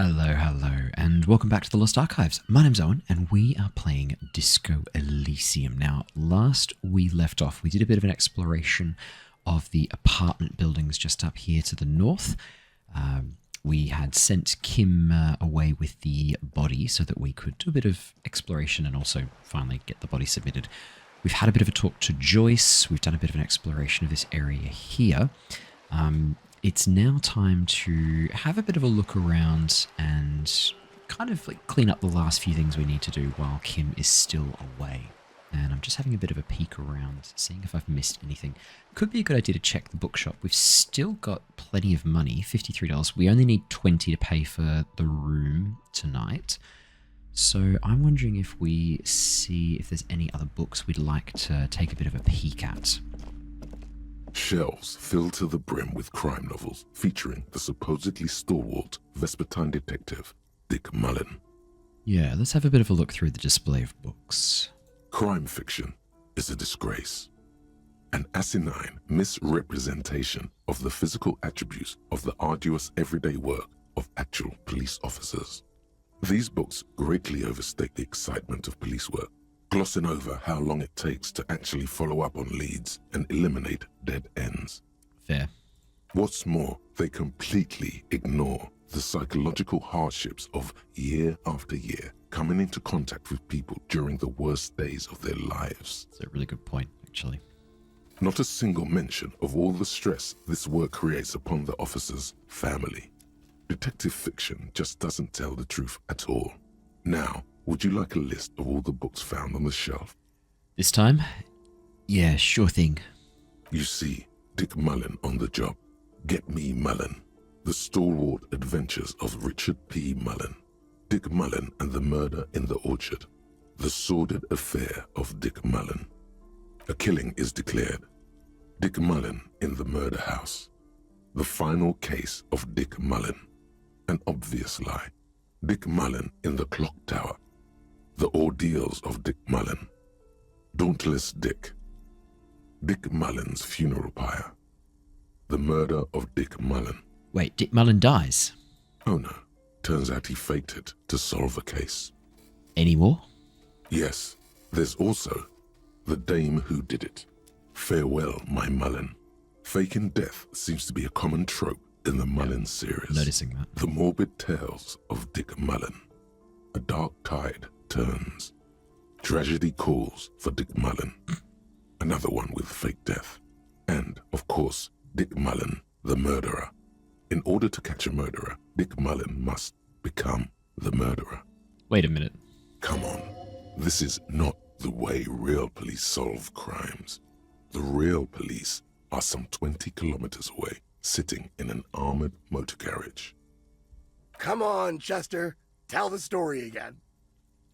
Hello, and welcome back to the Lost Archives. My name's Owen, and we are playing Disco Elysium. Now, last we left off, we did a bit of an exploration of the apartment buildings just up here to the north. We had sent Kim away with the body so that we could do a bit of exploration and also finally get the body submitted. We've had a bit of a talk to Joyce. We've done a bit of an exploration of this area here. It's now time to have a bit of a look around and kind of like clean up the last few things we need to do while Kim is still away. And I'm just having a bit of a peek around, seeing if I've missed anything. Could be a good idea to check the bookshop. We've still got plenty of money, $53. We only need $20 to pay for the room tonight. So I'm wondering if we see if there's any other books we'd like to take a bit of a peek at. Shelves filled to the brim with crime novels featuring the supposedly stalwart Vespertine detective, Dick Mullen. Yeah, let's have a bit of a look through the display of books. Crime fiction is a disgrace. An asinine misrepresentation of the physical attributes of the arduous everyday work of actual police officers. These books greatly overstate the excitement of police work, glossing over how long it takes to actually follow up on leads and eliminate dead ends. Fair. What's more, they completely ignore the psychological hardships of year after year coming into contact with people during the worst days of their lives. That's a really good point, actually. Not a single mention of all the stress this work creates upon the officer's family. Detective fiction just doesn't tell the truth at all. Now, would you like a list of all the books found on the shelf? This time? Yeah, sure thing. You see, Dick Mullen on the job. Get Me Mullen. The Stalwart Adventures of Richard P. Mullen. Dick Mullen and the Murder in the Orchard. The Sordid Affair of Dick Mullen. A killing is declared. Dick Mullen in the Murder House. The Final Case of Dick Mullen. An Obvious Lie. Dick Mullen in the Clock Tower. The Ordeals of Dick Mullen. Dauntless Dick. Dick Mullen's Funeral Pyre. The Murder of Dick Mullen. Wait, Dick Mullen dies? Oh no, turns out he faked it to solve a case. Any more? Yes, there's also The Dame Who Did It. Farewell, My Mullen. Faking death seems to be a common trope in the Mullen series. Noticing that. The Morbid Tales of Dick Mullen. A Dark Tide Turns. Tragedy Calls for Dick Mullen. Another one with fake death. And, of course, Dick Mullen, the Murderer. In order to catch a murderer, Dick Mullen must become the murderer. Wait a minute. Come on, this is not the way real police solve crimes. The real police are some 20 kilometers away, sitting in an armored motor carriage. Come on, Chester. Tell the story again.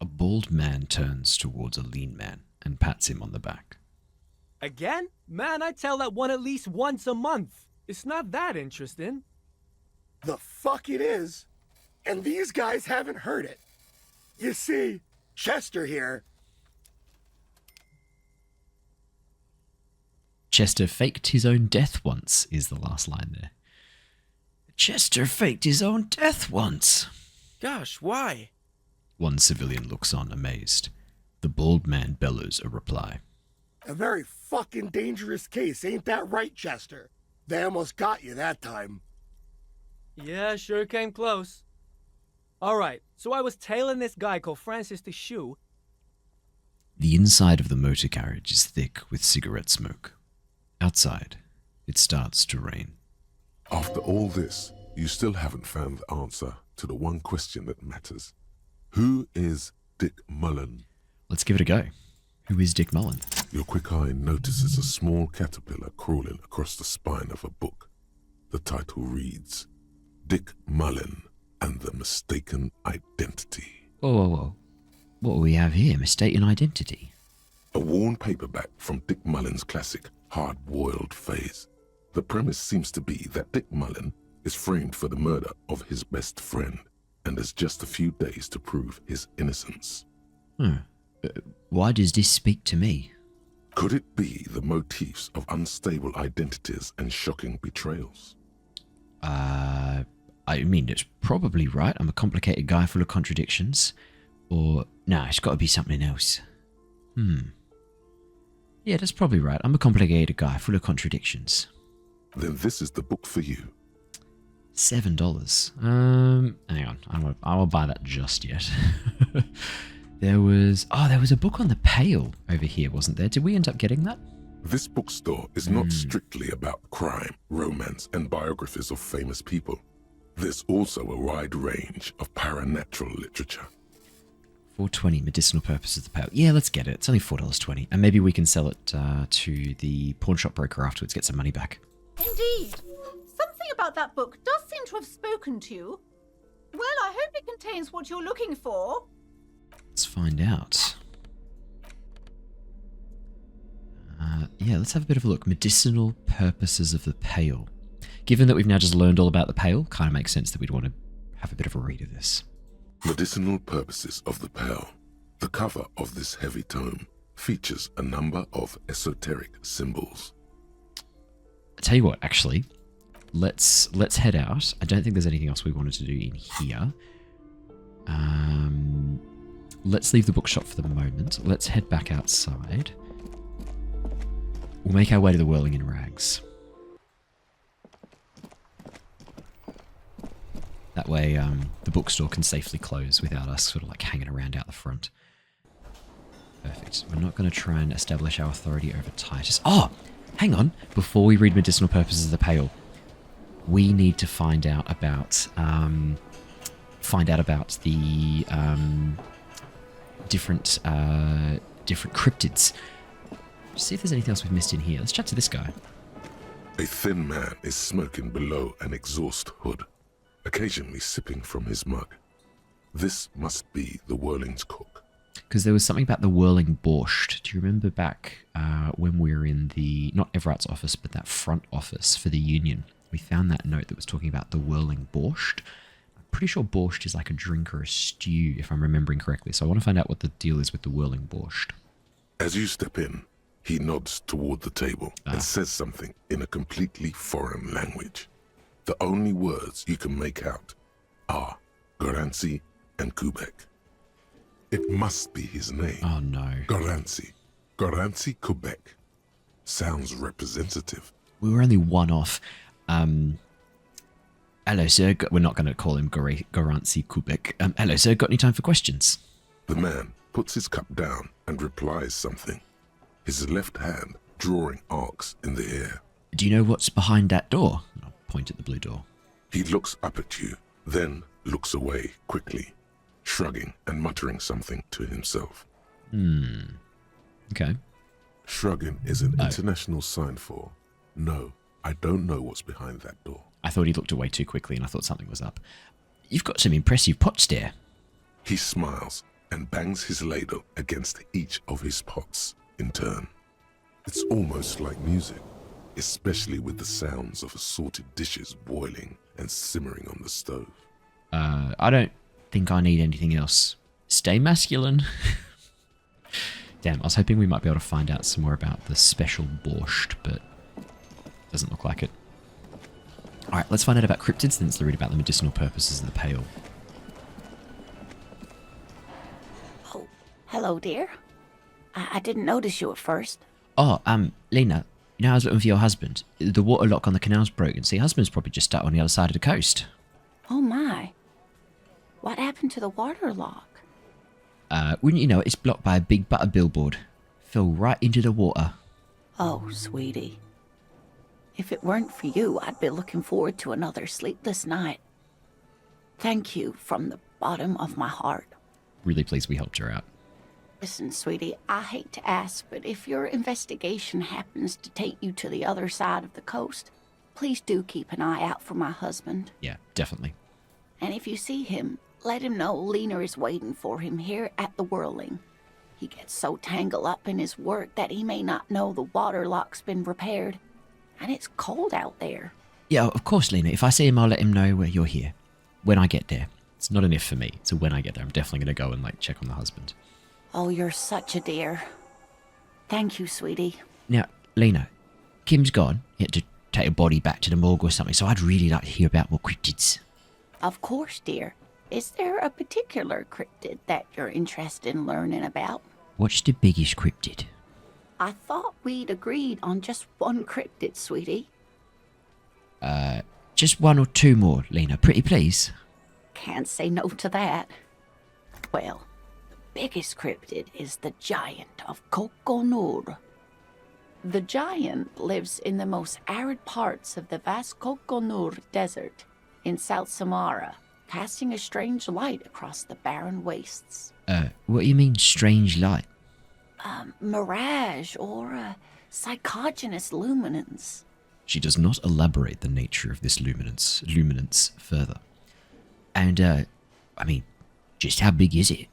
A bald man turns towards a lean man and pats him on the back. Again? Man, I tell that one at least once a month. It's not that interesting. The fuck it is. And these guys haven't heard it. You see, Chester here. Chester faked his own death once, is the last line there. Chester faked his own death once. Gosh, why? One civilian looks on, amazed. The bald man bellows a reply. A very fucking dangerous case, ain't that right, Chester? They almost got you that time. Yeah, sure came close. Alright, so I was tailing this guy called Francis the Shoe. The inside of the motor carriage is thick with cigarette smoke. Outside, it starts to rain. After all this, you still haven't found the answer to the one question that matters. Who is Dick Mullen? Let's give it a go. Who is Dick Mullen? Your quick eye notices a small caterpillar crawling across the spine of a book. The title reads, Dick Mullen and the Mistaken Identity. Whoa. What do we have here? Mistaken identity? A worn paperback from Dick Mullen's classic Hard-Boiled Phase. The premise seems to be that Dick Mullen is framed for the murder of his best friend and has just a few days to prove his innocence. Why does this speak to me? Could it be the motifs of unstable identities and shocking betrayals? I I mean, it's probably right. I'm a complicated guy full of contradictions. Or, nah, it's got to be something else. Yeah, that's probably right. I'm a complicated guy full of contradictions. Then this is the book for you. $7. Hang on. I won't buy that just yet. There was a book on the pail over here, wasn't there? Did we end up getting that? This bookstore is not strictly about crime, romance, and biographies of famous people. There's also a wide range of paranatural literature. $4.20 medicinal purposes of the pail. Yeah, let's get it. It's only $4.20. And maybe we can sell it to the pawn shop broker afterwards, get some money back. Indeed. Something about that book does seem to have spoken to you. Well, I hope it contains what you're looking for. Let's find out. Yeah, let's have a bit of a look. Medicinal purposes of the pail. Given that we've now just learned all about the pail, kind of makes sense that we'd want to have a bit of a read of this. Medicinal purposes of the pail. The cover of this heavy tome features a number of esoteric symbols. I tell you what, actually, let's head out. I don't think there's anything else we wanted to do in here. Let's leave the bookshop for the moment. Let's head back outside. We'll make our way to the Whirling in Rags. That way, the bookstore can safely close without us sort of like hanging around out the front. Perfect. We're not going to try and establish our authority over Titus. Oh, hang on. Before we read medicinal purposes of the pail, we need to find out about the different cryptids. See if there's anything else we've missed in here. Let's chat to this guy. A thin man is smoking below an exhaust hood, occasionally sipping from his mug. This must be the Whirling's cook. Because there was something about the Whirling Borscht. Do you remember back when we were in the, not Everart's office, but that front office for the union? We found that note that was talking about the Whirling Borscht. I'm pretty sure borscht is like a drink or a stew, if I'm remembering correctly. So I want to find out what the deal is with the Whirling Borscht. As you step in, he nods toward the table and says something in a completely foreign language. The only words you can make out are Garancy and Kubek. It must be his name. Oh no. Garancy. Garancy Kubek. Sounds representative. We were only one off. Hello, sir. We're not going to call him Garancy Kubek. Hello, sir. Got any time for questions? The man puts his cup down and replies something, his left hand drawing arcs in the air. Do you know what's behind that door? I'll point at the blue door. He looks up at you, then looks away quickly, shrugging and muttering something to himself. Okay. Shrugging is an international sign for, no, I don't know what's behind that door. I thought he looked away too quickly and I thought something was up. You've got some impressive pots there. He smiles and bangs his ladle against each of his pots in turn. It's almost like music, especially with the sounds of assorted dishes boiling and simmering on the stove. I don't think I need anything else. Stay masculine. Damn, I was hoping we might be able to find out some more about the special borscht, but doesn't look like it. Alright, let's find out about cryptids, then let's read about the medicinal purposes of the pail. Oh, hello, dear. I didn't notice you at first. Oh, Lena, you know I was looking for your husband. The water lock on the canal's broken, so your husband's probably just stuck on the other side of the coast. Oh, my. What happened to the water lock? Wouldn't you know it, it's blocked by a big butter billboard. Fell right into the water. Oh, sweetie. If it weren't for you, I'd be looking forward to another sleepless night. Thank you from the bottom of my heart. Really pleased we helped her out. Listen, sweetie, I hate to ask, but if your investigation happens to take you to the other side of the coast, please do keep an eye out for my husband. Yeah, definitely. And if you see him, let him know Lena is waiting for him here at the Whirling. He gets so tangled up in his work that he may not know the water lock's been repaired. And it's cold out there. Yeah, of course, Lena. If I see him, I'll let him know where you're here. When I get there. It's not an if for me. It's a when I get there. I'm definitely going to go and, check on the husband. Oh, you're such a dear. Thank you, sweetie. Now, Lena, Kim's gone. He had to take a body back to the morgue or something, so I'd really like to hear about more cryptids. Of course, dear. Is there a particular cryptid that you're interested in learning about? What's the biggest cryptid? I thought we'd agreed on just one cryptid, sweetie. Just one or two more, Lena. Pretty please. Can't say no to that. Well, the biggest cryptid is the giant of Coconur. The giant lives in the most arid parts of the vast Coconur Desert in South Samara, casting a strange light across the barren wastes. What do you mean, strange light? Mirage or psychogenous luminance. She does not elaborate the nature of this luminance further. And, I mean, just how big is it?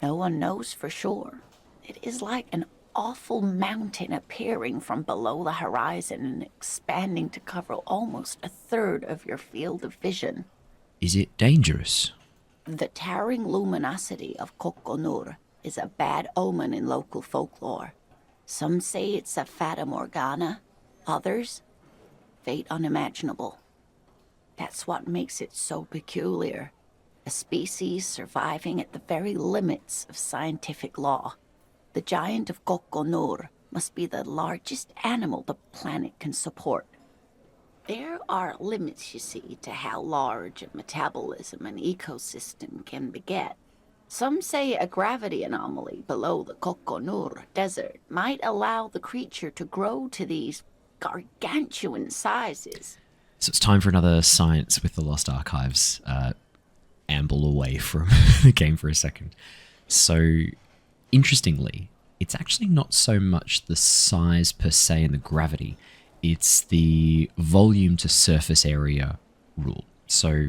No one knows for sure. It is like an awful mountain appearing from below the horizon and expanding to cover almost a third of your field of vision. Is it dangerous? The towering luminosity of Coconur is a bad omen in local folklore. Some say it's a fata morgana, others, fate unimaginable. That's what makes it so peculiar. A species surviving at the very limits of scientific law. The giant of Coconur must be the largest animal the planet can support. There are limits, you see, to how large a metabolism an ecosystem can beget. Some say a gravity anomaly below the Coconur Desert might allow the creature to grow to these gargantuan sizes. So it's time for another Science with the Lost Archives. Amble away from the game for a second. So, interestingly, it's actually not so much the size per se and the gravity. It's the volume to surface area rule. So,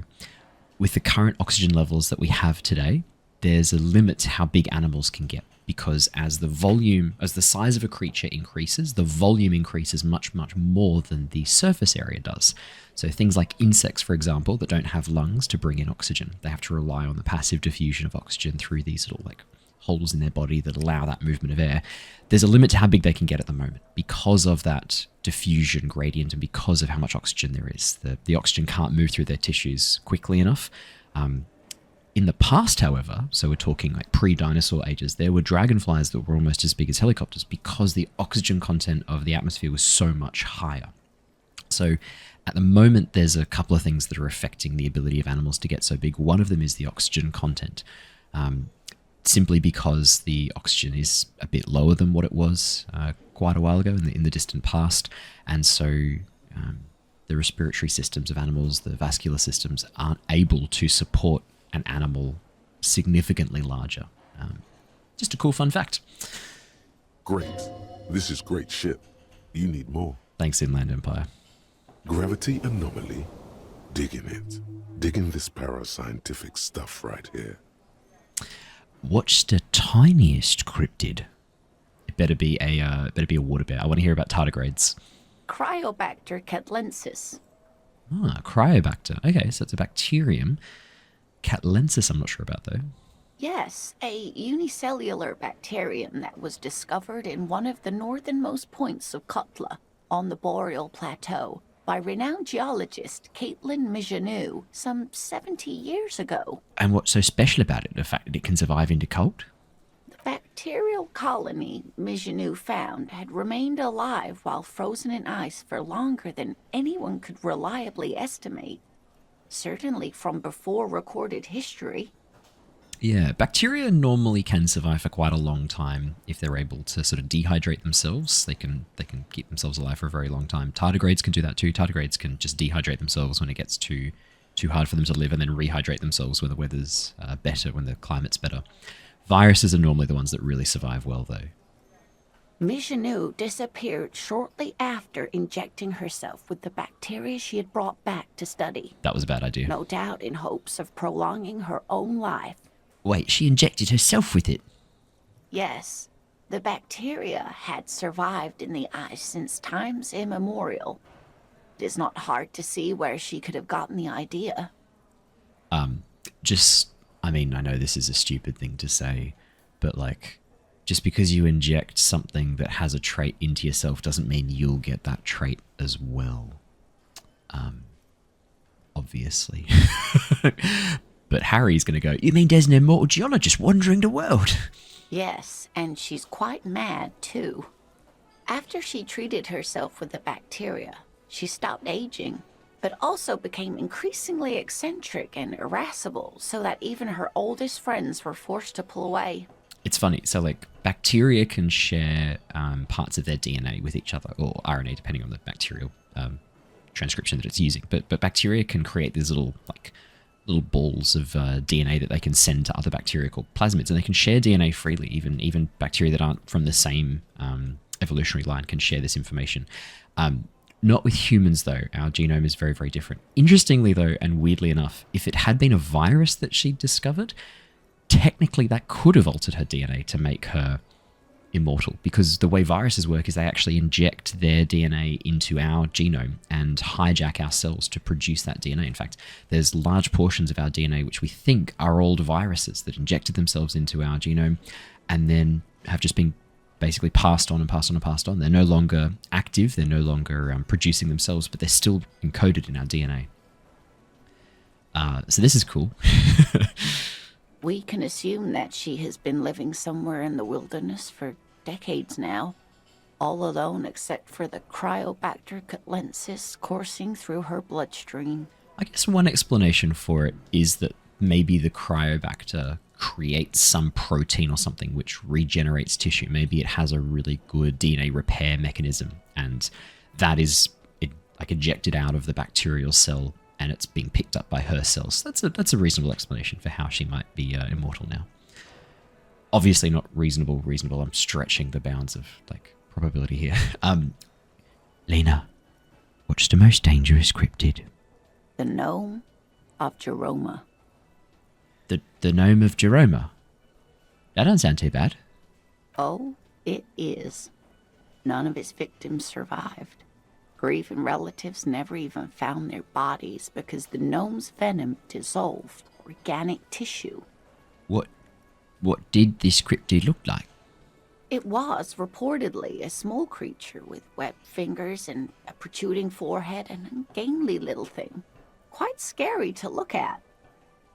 with the current oxygen levels that we have today, there's a limit to how big animals can get, because as the size of a creature increases, the volume increases much, much more than the surface area does. So things like insects, for example, that don't have lungs to bring in oxygen, they have to rely on the passive diffusion of oxygen through these little holes in their body that allow that movement of air. There's a limit to how big they can get at the moment because of that diffusion gradient and because of how much oxygen there is. The oxygen can't move through their tissues quickly enough. In the past, however, so we're talking like pre-dinosaur ages, there were dragonflies that were almost as big as helicopters because the oxygen content of the atmosphere was so much higher. So at the moment, there's a couple of things that are affecting the ability of animals to get so big. One of them is the oxygen content, simply because the oxygen is a bit lower than what it was quite a while ago in the distant past. And so the respiratory systems of animals, the vascular systems, aren't able to support an animal significantly larger. Just a cool fun fact. Great. This is great shit. You need more. Thanks, Inland Empire. Gravity anomaly. Digging it. Digging this parascientific stuff right here. What's the tiniest cryptid? It better be a water bear. I want to hear about tardigrades. Cryobacter catlensis. Cryobacter. Okay, so it's a bacterium. Catlensis, I'm not sure about though. Yes, a unicellular bacterium that was discovered in one of the northernmost points of Kotla on the Boreal Plateau by renowned geologist Caitlin Mijanou some 70 years ago. And what's so special about it? The fact that it can survive into cold? The bacterial colony Mijanou found had remained alive while frozen in ice for longer than anyone could reliably estimate. Certainly from before recorded history. Yeah, bacteria normally can survive for quite a long time if they're able to sort of dehydrate themselves. They can keep themselves alive for a very long time. Tardigrades can do that too. Tardigrades can just dehydrate themselves when it gets too hard for them to live, and then rehydrate themselves when the weather's better, when the climate's better. Viruses are normally the ones that really survive well, though. Mijanou disappeared shortly after injecting herself with the bacteria she had brought back to study. That was a bad idea. No doubt in hopes of prolonging her own life. Wait, she injected herself with it? Yes, the bacteria had survived in the ice since times immemorial. It is not hard to see where she could have gotten the idea. I know this is a stupid thing to say, but just because you inject something that has a trait into yourself doesn't mean you'll get that trait as well. obviously. But Harry's going to go, you mean there's an immortal geologist wandering the world? Yes, and she's quite mad, too. After she treated herself with the bacteria, she stopped aging, but also became increasingly eccentric and irascible, so that even her oldest friends were forced to pull away. It's funny. So, like, bacteria can share parts of their DNA with each other, or RNA, depending on the bacterial transcription that it's using. But bacteria can create these little balls of DNA that they can send to other bacteria called plasmids, and they can share DNA freely. Even bacteria that aren't from the same evolutionary line can share this information. Not with humans, though. Our genome is very, very different. Interestingly, though, and weirdly enough, if it had been a virus that she'd discovered, technically that could have altered her DNA to make her immortal, because the way viruses work is they actually inject their DNA into our genome and hijack our cells to produce that DNA. In fact, there's large portions of our DNA which we think are old viruses that injected themselves into our genome and then have just been basically passed on and passed on and passed on. They're no longer active, they're no longer producing themselves, but they're still encoded in our DNA. So this is cool. We can assume that she has been living somewhere in the wilderness for decades now, all alone except for the Cryobacter catlensis coursing through her bloodstream. I guess one explanation for it is that maybe the Cryobacter creates some protein or something which regenerates tissue. Maybe it has a really good DNA repair mechanism, and that is like ejected out of the bacterial cell, and it's being picked up by her cells. That's a reasonable explanation for how she might be immortal now. Obviously not reasonable. I'm stretching the bounds of like probability here. Lena, what's the most dangerous cryptid? The gnome of Jeroma. The gnome of Jeroma? That doesn't sound too bad. Oh, it is. None of its victims survived. Grieving relatives never even found their bodies because the gnome's venom dissolved organic tissue. What did this cryptid look like? It was reportedly a small creature with webbed fingers and a protruding forehead and an ungainly little thing. Quite scary to look at.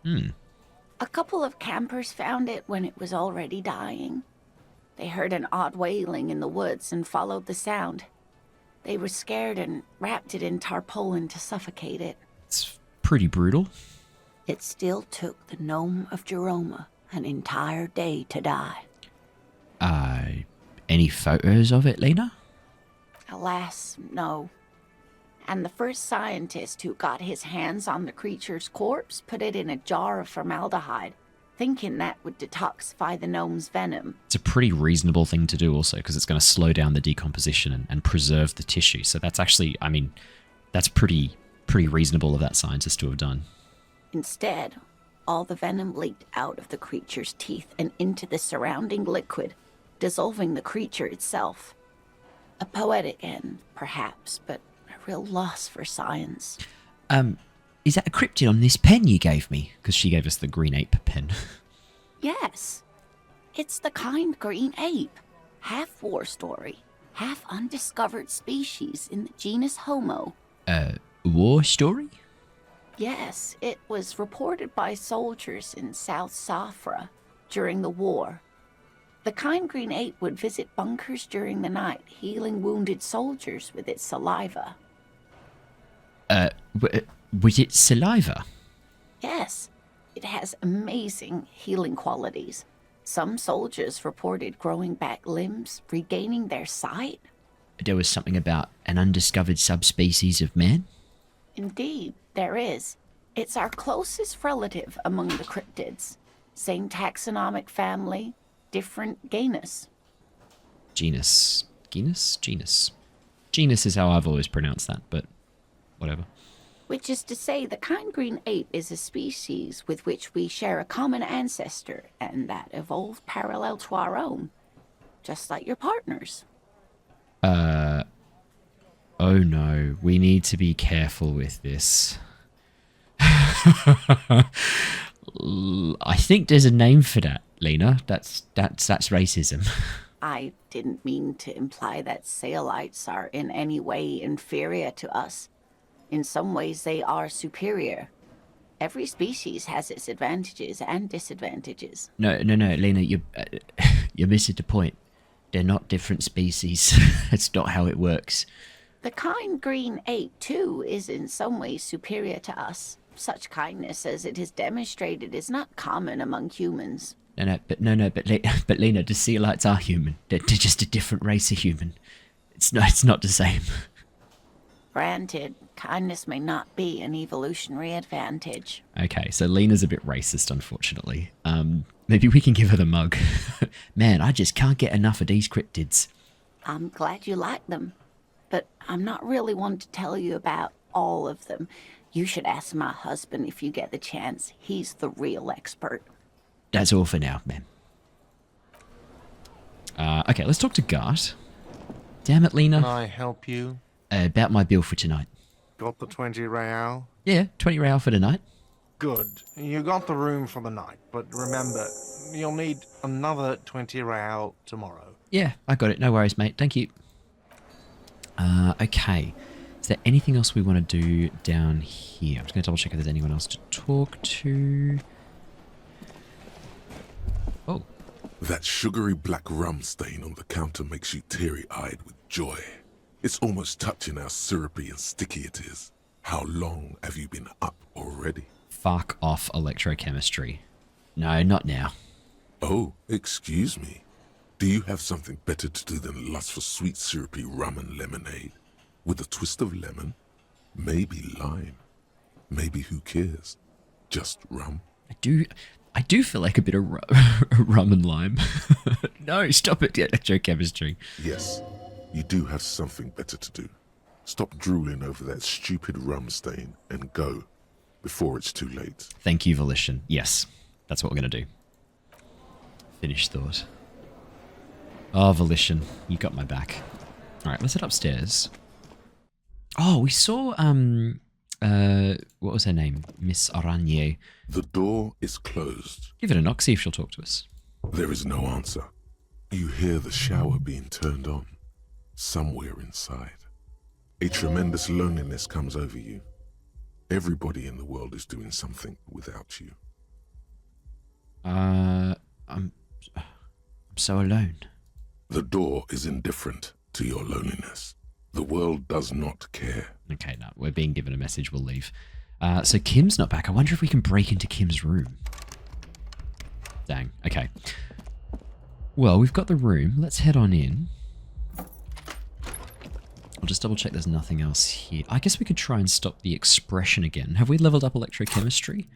A couple of campers found it when it was already dying. They heard an odd wailing in the woods and followed the sound. They were scared and wrapped it in tarpaulin to suffocate it. It's pretty brutal. It still took the gnome of Jeroma an entire day to die. Any photos of it, Lena? Alas, no. And the first scientist who got his hands on the creature's corpse put it in a jar of formaldehyde, thinking that would detoxify the gnome's venom. It's a pretty reasonable thing to do also, because it's going to slow down the decomposition and preserve the tissue. So that's actually, I mean, that's pretty reasonable of that scientist to have done. Instead, all the venom leaked out of the creature's teeth and into the surrounding liquid, dissolving the creature itself. A poetic end, perhaps, but a real loss for science. Is that a cryptid on this pen you gave me? Because she gave us the green ape pen. Yes. It's the kind green ape. Half war story, half undiscovered species in the genus Homo. War story? Yes, it was reported by soldiers in South Safra during the war. The kind green ape would visit bunkers during the night, healing wounded soldiers with its saliva. Was it saliva? Yes, it has amazing healing qualities. Some soldiers reported growing back limbs, regaining their sight. There was something about an undiscovered subspecies of man? Indeed, there is. It's our closest relative among the cryptids. Same taxonomic family, different genus. Genus. Genus? Genus. Genus is how I've always pronounced that, but whatever. Which is to say, the kind green ape is a species with which we share a common ancestor, and that evolved parallel to our own. Just like your partners. Oh no, we need to be careful with this. I think there's a name for that, Lena. That's racism. I didn't mean to imply that Saelites are in any way inferior to us. In some ways, they are superior. Every species has its advantages and disadvantages. No, Lena, you're missing the point. They're not different species. That's not how it works. The kind green ape, too, is in some ways superior to us. Such kindness as it is demonstrated is not common among humans. But Lena, the Sealites are human. They're just a different race of human. It's not the same. Granted, kindness may not be an evolutionary advantage. Okay, so Lena's a bit racist, unfortunately. Maybe we can give her the mug. Man, I just can't get enough of these cryptids. I'm glad you like them, but I'm not really one to tell you about all of them. You should ask my husband if you get the chance. He's the real expert. That's all for now, man. Okay, let's talk to Gart. Damn it, Lena. Can I help you? About my bill for tonight. Got the 20 real? Yeah, 20 real for tonight. Good. You got the room for the night, but remember, you'll need another 20 real tomorrow. Yeah, I got it. No worries, mate. Thank you. Okay. Is there anything else we want to do down here? I'm just going to double check if there's anyone else to talk to. Oh. That sugary black rum stain on the counter makes you teary-eyed with joy. It's almost touching how syrupy and sticky it is. How long have you been up already? Fuck off, electrochemistry. No, not now. Oh, excuse me. Do you have something better to do than lust for sweet syrupy rum and lemonade? With a twist of lemon? Maybe lime? Maybe who cares? Just rum? I do feel like a bit of rum and lime. No, stop it, electrochemistry. Yes, you do have something better to do. Stop drooling over that stupid rum stain and go before it's too late. Thank you, Volition. Yes, that's what we're going to do. Finished thought. Oh, Volition, you got my back. All right, let's head upstairs. Oh, we saw, what was her name? Miss Aranye. The door is closed. Give it a knock, see if she'll talk to us. There is no answer. You hear the shower being turned on. Somewhere inside. A tremendous loneliness comes over you. Everybody in the world is doing something without you. I'm so alone. The door is indifferent to your loneliness. The world does not care. Okay, no, we're being given a message, we'll leave. So Kim's not back. I wonder if we can break into Kim's room. Dang, okay. Well, we've got the room. Let's head on in. I'll just double check there's nothing else here. I guess we could try and stop the expression again. Have we leveled up electrochemistry?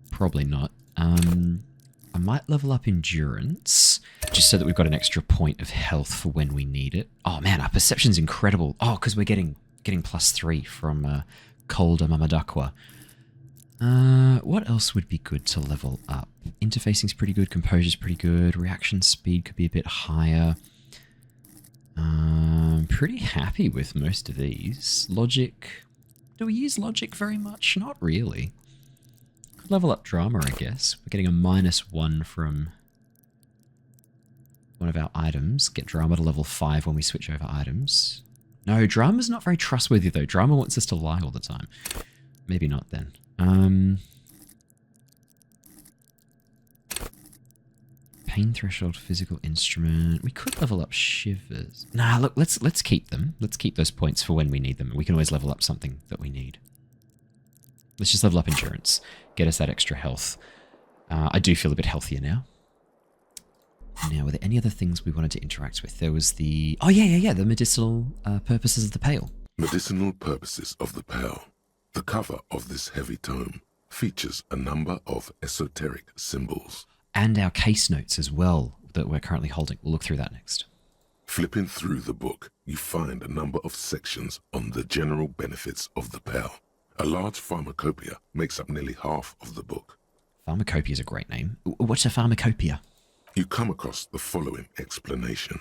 Probably not. I might level up endurance, just so that we've got an extra point of health for when we need it. Oh man, our perception's incredible. Oh, because we're getting +3 from Colder Mamadakwa. What else would be good to level up? Interfacing's pretty good, composure's pretty good, reaction speed could be a bit higher. Pretty happy with most of these. Logic. Do we use logic very much? Not really. Could level up drama, I guess. We're getting a -1 from one of our items. Get drama to level 5 when we switch over items. No, drama's not very trustworthy though. Drama wants us to lie all the time. Maybe not then. Pain threshold, physical instrument. We could level up shivers. Nah, look, let's keep them. Let's keep those points for when we need them. We can always level up something that we need. Let's just level up endurance. Get us that extra health. I do feel a bit healthier now. Now, were there any other things we wanted to interact with? There was the... Oh, yeah, the medicinal purposes of the Pale. Medicinal purposes of the Pale. The cover of this heavy tome features a number of esoteric symbols. And our case notes as well that we're currently holding. We'll look through that next. Flipping through the book, you find a number of sections on the general benefits of the Pale. A large pharmacopoeia makes up nearly half of the book. Pharmacopoeia is a great name. What's a pharmacopoeia? You come across the following explanation.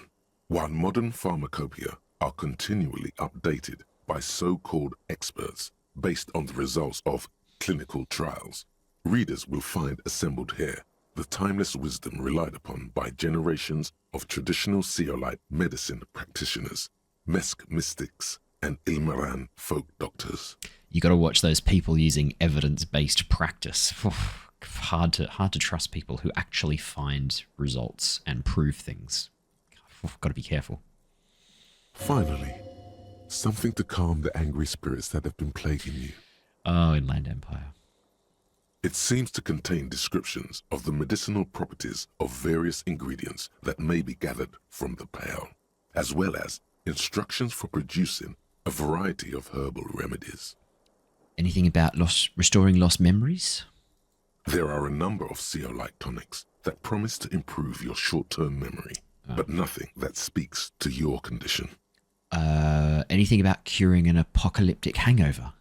While modern pharmacopoeia are continually updated by so-called experts based on the results of clinical trials, readers will find assembled here the timeless wisdom relied upon by generations of traditional Seolite medicine practitioners, Mesk mystics, and Ilmaran folk doctors. You got to watch those people using evidence-based practice. Hard to trust people who actually find results and prove things. Got to be careful. Finally, something to calm the angry spirits that have been plaguing you. Oh, Inland Empire. It seems to contain descriptions of the medicinal properties of various ingredients that may be gathered from the pail, as well as instructions for producing a variety of herbal remedies. Anything about restoring lost memories? There are a number of CO-like tonics that promise to improve your short-term memory, but nothing that speaks to your condition. Anything about curing an apocalyptic hangover?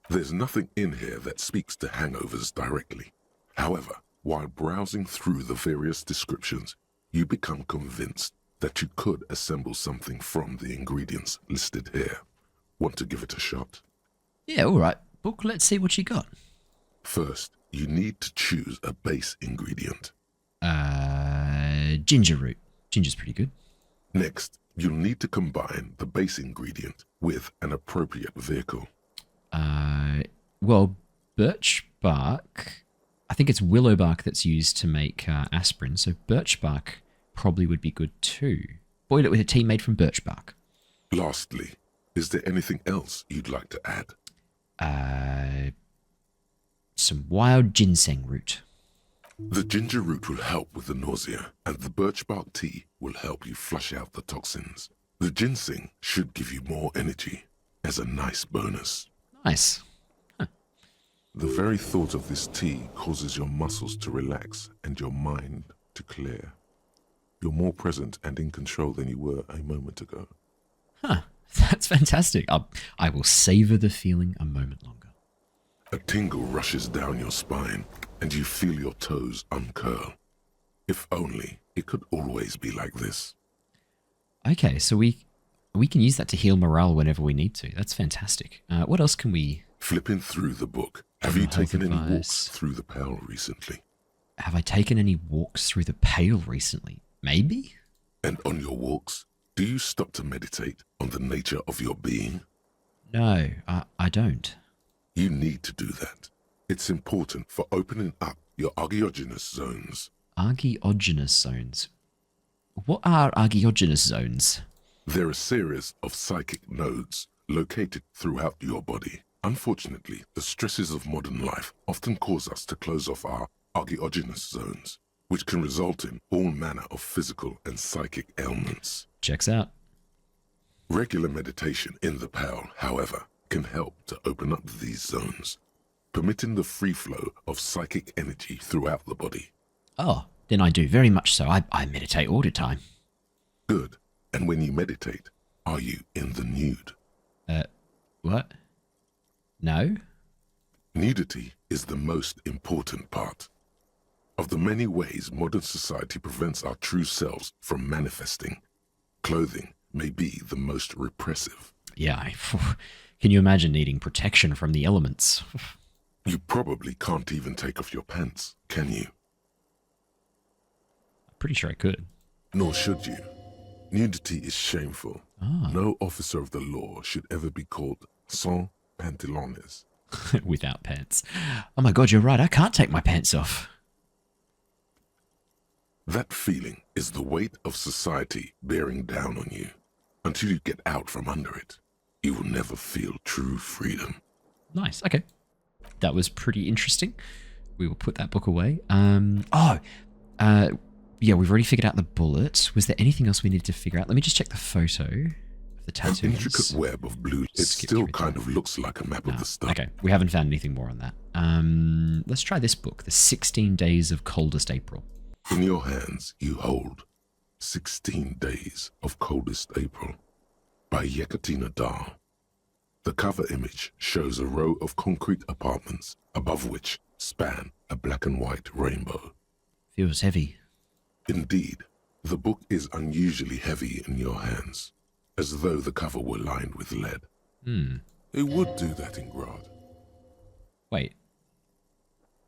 There's nothing in here that speaks to hangovers directly. However, while browsing through the various descriptions, you become convinced that you could assemble something from the ingredients listed here. Want to give it a shot? Yeah, all right. Book, let's see what you got. First, you need to choose a base ingredient. Ginger root. Ginger's pretty good. Next, you'll need to combine the base ingredient with an appropriate vehicle. Well, birch bark. I think it's willow bark that's used to make aspirin, so birch bark probably would be good too. Boil it with a tea made from birch bark. Lastly, is there anything else you'd like to add? Some wild ginseng root. The ginger root will help with the nausea, and the birch bark tea will help you flush out the toxins. The ginseng should give you more energy as a nice bonus. Nice. The very thought of this tea causes your muscles to relax and your mind to clear. You're more present and in control than you were a moment ago. Huh. That's fantastic. I will savor the feeling a moment longer. A tingle rushes down your spine and you feel your toes uncurl. If only it could always be like this. Okay, so we can use that to heal morale whenever we need to. That's fantastic. What else can we... Flipping through the book, have you taken any walks through the Pale recently? Have I taken any walks through the Pale recently? Maybe? And on your walks, do you stop to meditate on the nature of your being? No, I don't. You need to do that. It's important for opening up your archaeogenous zones. Archaeogenous zones? What are archaeogenous zones? They're a series of psychic nodes located throughout your body. Unfortunately, the stresses of modern life often cause us to close off our archaeogenous zones, which can result in all manner of physical and psychic ailments. Checks out. Regular meditation in the Pale, however, can help to open up these zones, permitting the free flow of psychic energy throughout the body. Oh, then I do very much so. I meditate all the time. Good. And when you meditate, are you in the nude? What? No? Nudity is the most important part. Of the many ways modern society prevents our true selves from manifesting, clothing may be the most repressive. Yeah, can you imagine needing protection from the elements? You probably can't even take off your pants, can you? I'm pretty sure I could. Nor should you. Nudity is shameful. Ah. No officer of the law should ever be called sans pantalones. Without pants. Oh my god, you're right. I can't take my pants off. That feeling is the weight of society bearing down on you. Until you get out from under it, you will never feel true freedom. Nice. Okay. That was pretty interesting. We will put that book away. Yeah, we've already figured out the bullet. Was there anything else we needed to figure out? Let me just check the photo of the tattoos. An intricate web of blue. It still kind of looks like a map of the star. Okay, we haven't found anything more on that. Let's try this book, The 16 Days of Coldest April. In your hands, you hold 16 Days of Coldest April by Yekaterina Dahl. The cover image shows a row of concrete apartments above which span a black and white rainbow. Feels heavy. Indeed, the book is unusually heavy in your hands, as though the cover were lined with lead. They would do that in Grad. Wait.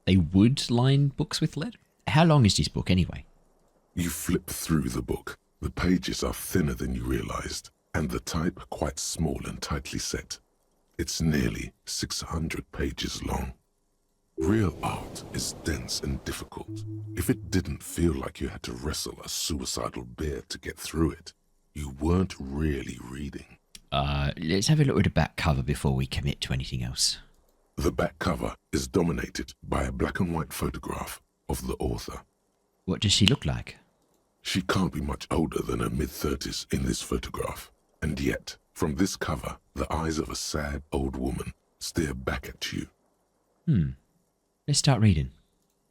They would line books with lead? How long is this book anyway? You flip through the book. The pages are thinner than you realized, and the type quite small and tightly set. It's nearly 600 pages long. Real art is dense and difficult. If it didn't feel like you had to wrestle a suicidal bear to get through it, you weren't really reading. Let's have a look at the back cover before we commit to anything else. The back cover is dominated by a black and white photograph of the author. What does she look like? She can't be much older than her mid-30s in this photograph, and yet, from this cover, the eyes of a sad old woman stare back at you. Let's start reading.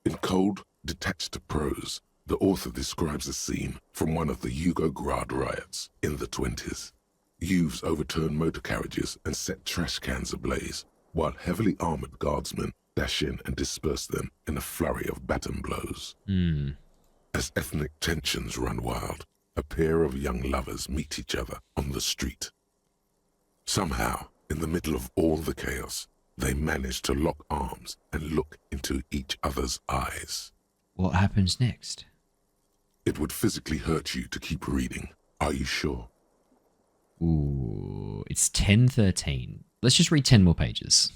In cold, detached prose, the author describes a scene from one of the Yugoslavia riots in the 20s. Youths overturned motor carriages and set trash cans ablaze, while heavily armored guardsmen dash in and disperse them in a flurry of baton blows. As ethnic tensions run wild, a pair of young lovers meet each other on the street. Somehow, in the middle of all the chaos, they manage to lock arms and look into each other's eyes. What happens next? It would physically hurt you to keep reading. Are you sure? Ooh, it's 10:13. Let's just read 10 more pages.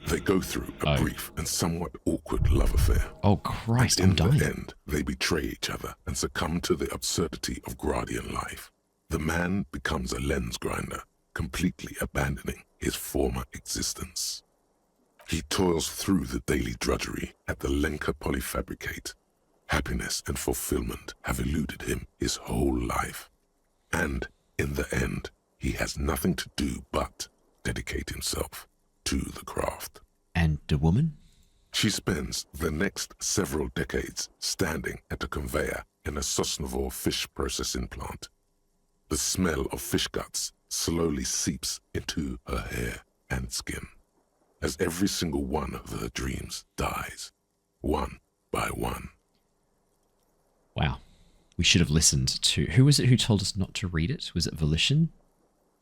They go through a brief and somewhat awkward love affair. Oh, Christ, And I'm dying. in the end, they betray each other and succumb to the absurdity of Guardian life. The man becomes a lens grinder, completely abandoning his former existence. He toils through the daily drudgery at the Lenka Polyfabricate. Happiness and fulfillment have eluded him his whole life. And, in the end, he has nothing to do but dedicate himself to the craft. And the woman? She spends the next several decades standing at a conveyor in a Sosnovyj fish processing plant. The smell of fish guts slowly seeps into her hair and skin, as every single one of her dreams dies, one by one. Wow. We should have listened to... Who was it who told us not to read it? Was it Volition?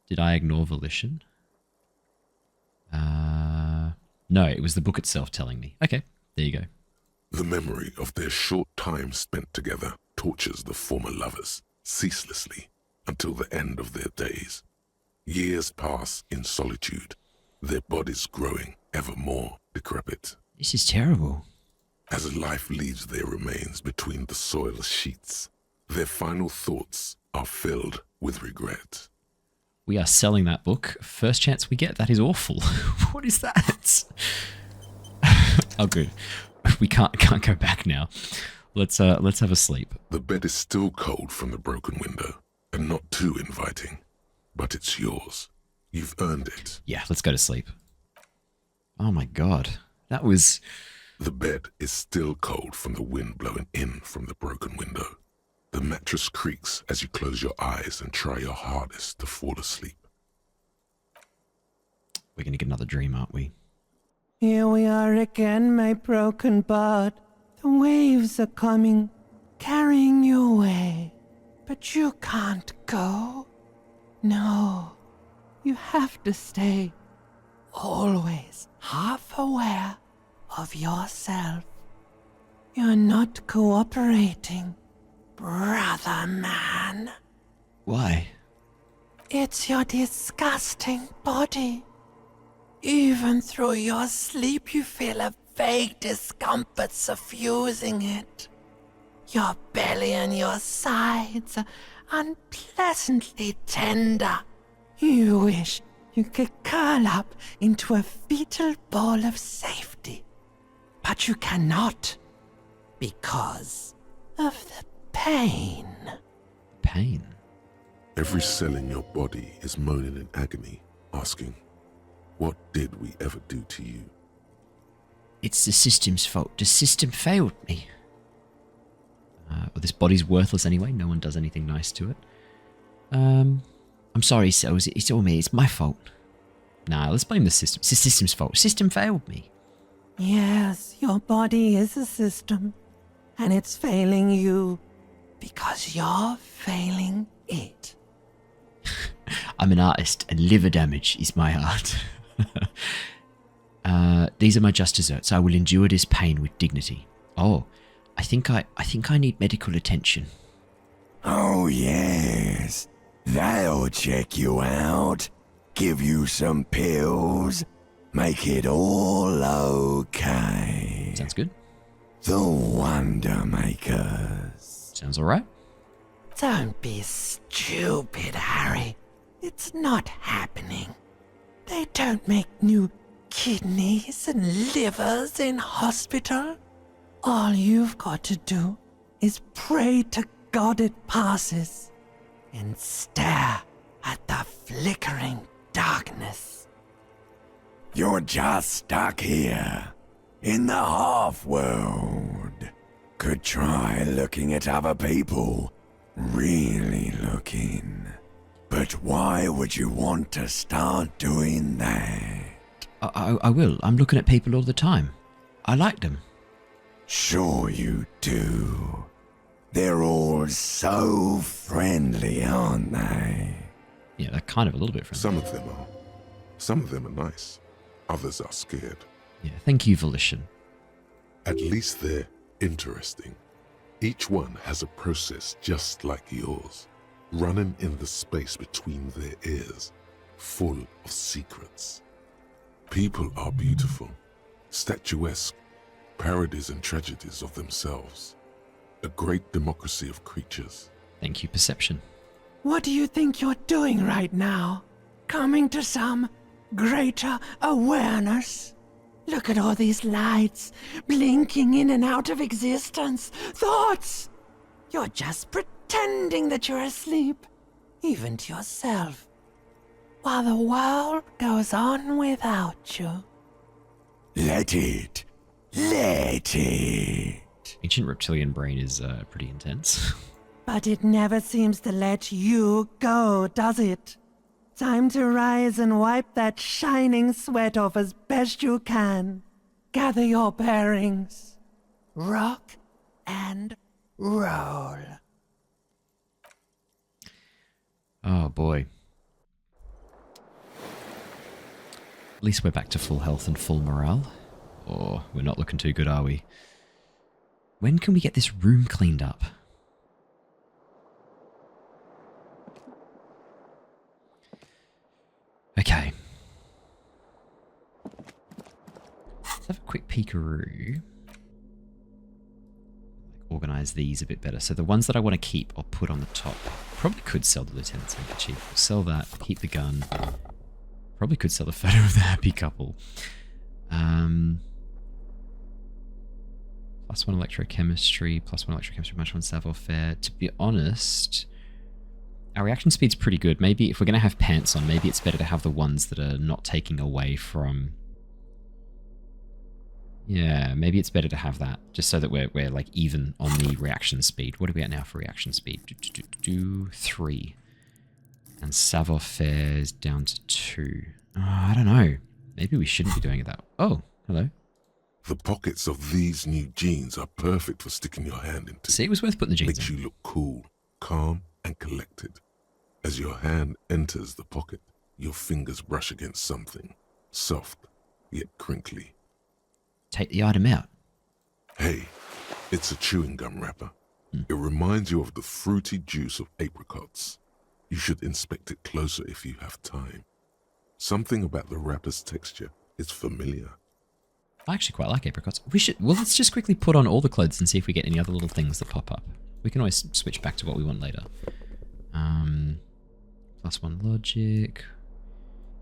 Did I ignore Volition? No, it was the book itself telling me. Okay, there you go. The memory of their short time spent together tortures the former lovers ceaselessly until the end of their days. Years pass in solitude, their bodies growing ever more decrepit. This is terrible. As life leaves their remains between the soil sheets, their final thoughts are filled with regret. We are selling that book. First chance we get. That is awful. What is that? Oh, good. We can't go back now. Let's have a sleep. The bed is still cold from the broken window, and not too inviting, but it's yours. You've earned it. Yeah, let's go to sleep. Oh my god. That was... The bed is still cold from the wind blowing in from the broken window. The mattress creaks as you close your eyes and try your hardest to fall asleep. We're gonna get another dream, aren't we? Here we are again, my broken bud. The waves are coming, carrying you away. But you can't go. No, you have to stay. Always half aware of yourself. You're not cooperating, brother man. Why? It's your disgusting body. Even through your sleep, you feel a vague discomfort suffusing it. Your belly and your sides are unpleasantly tender. You wish you could curl up into a fetal ball of safety. But you cannot, because of the pain. Pain? Every cell in your body is moaning in agony, asking, what did we ever do to you? It's the system's fault. The system failed me. Well, this body's worthless anyway. No one does anything nice to it. I'm sorry, cells. It's all me. It's my fault. Nah, let's blame the system. It's the system's fault. System failed me. Yes, your body is a system, and it's failing you because you're failing it. I'm an artist, and liver damage is my art. These are my just desserts. I will endure this pain with dignity. Oh, I think I need medical attention. Oh, yes. That'll check you out. give you some pills, make it all okay. Sounds good. The Wonder Makers. Sounds alright. Don't be stupid, Harry. It's not happening. They don't make new kidneys and livers in hospital. All you've got to do is pray to God it passes and stare at the flickering darkness. You're just stuck here, in the half-world. Could try looking at other people, really looking. But why would you want to start doing that? I will. I'm looking at people all the time. I like them. Sure you do. They're all so friendly, aren't they? Yeah, they're kind of a little bit friendly. Some of them are. Some of them are nice. Others are scared. Yeah, thank you, Volition. At least they're interesting. Each one has a process just like yours, running in the space between their ears, full of secrets. People are beautiful, statuesque, parodies and tragedies of themselves. A great democracy of creatures. Thank you, Perception. What do you think you're doing right now? Coming to some greater awareness? Look at all these lights blinking in and out of existence. Thoughts! You're just pretending that you're asleep, even to yourself, while the world goes on without you. Let it. Let it. Ancient reptilian brain is pretty intense. But it never seems to let you go, does it? Time to rise and wipe that shining sweat off as best you can. Gather your bearings. Rock and roll. Oh boy. At least we're back to full health and full morale. Or we're not looking too good, are we? When can we get this room cleaned up? Okay. Let's have a quick peekaroo. Organize these a bit better. So the ones that I want to keep, I'll put on the top. Probably could sell the Lieutenant's handkerchief. We'll sell that, keep the gun. Probably could sell the photo of the happy couple. +1 electrochemistry, +1 savoir-faire. To be honest, our reaction speed's pretty good. Maybe if we're going to have pants on, maybe it's better to have the ones that are not taking away from... Yeah, maybe it's better to have that, just so that we're like even on the reaction speed. What are we at now for reaction speed? 3. And savoir-faire's down to 2. Oh, I don't know. Maybe we shouldn't be doing it that way. Oh, hello. The pockets of these new jeans are perfect for sticking your hand into. See, it was worth putting the jeans Makes in. you look cool, calm, and collected. As your hand enters the pocket, your fingers brush against something, soft, yet crinkly. Take the item out. Hey, it's a chewing gum wrapper. It reminds you of the fruity juice of apricots. You should inspect it closer if you have time. Something about the wrapper's texture is familiar. I actually quite like apricots. Well, let's just quickly put on all the clothes and see if we get any other little things that pop up. We can always switch back to what we want later. +1 logic.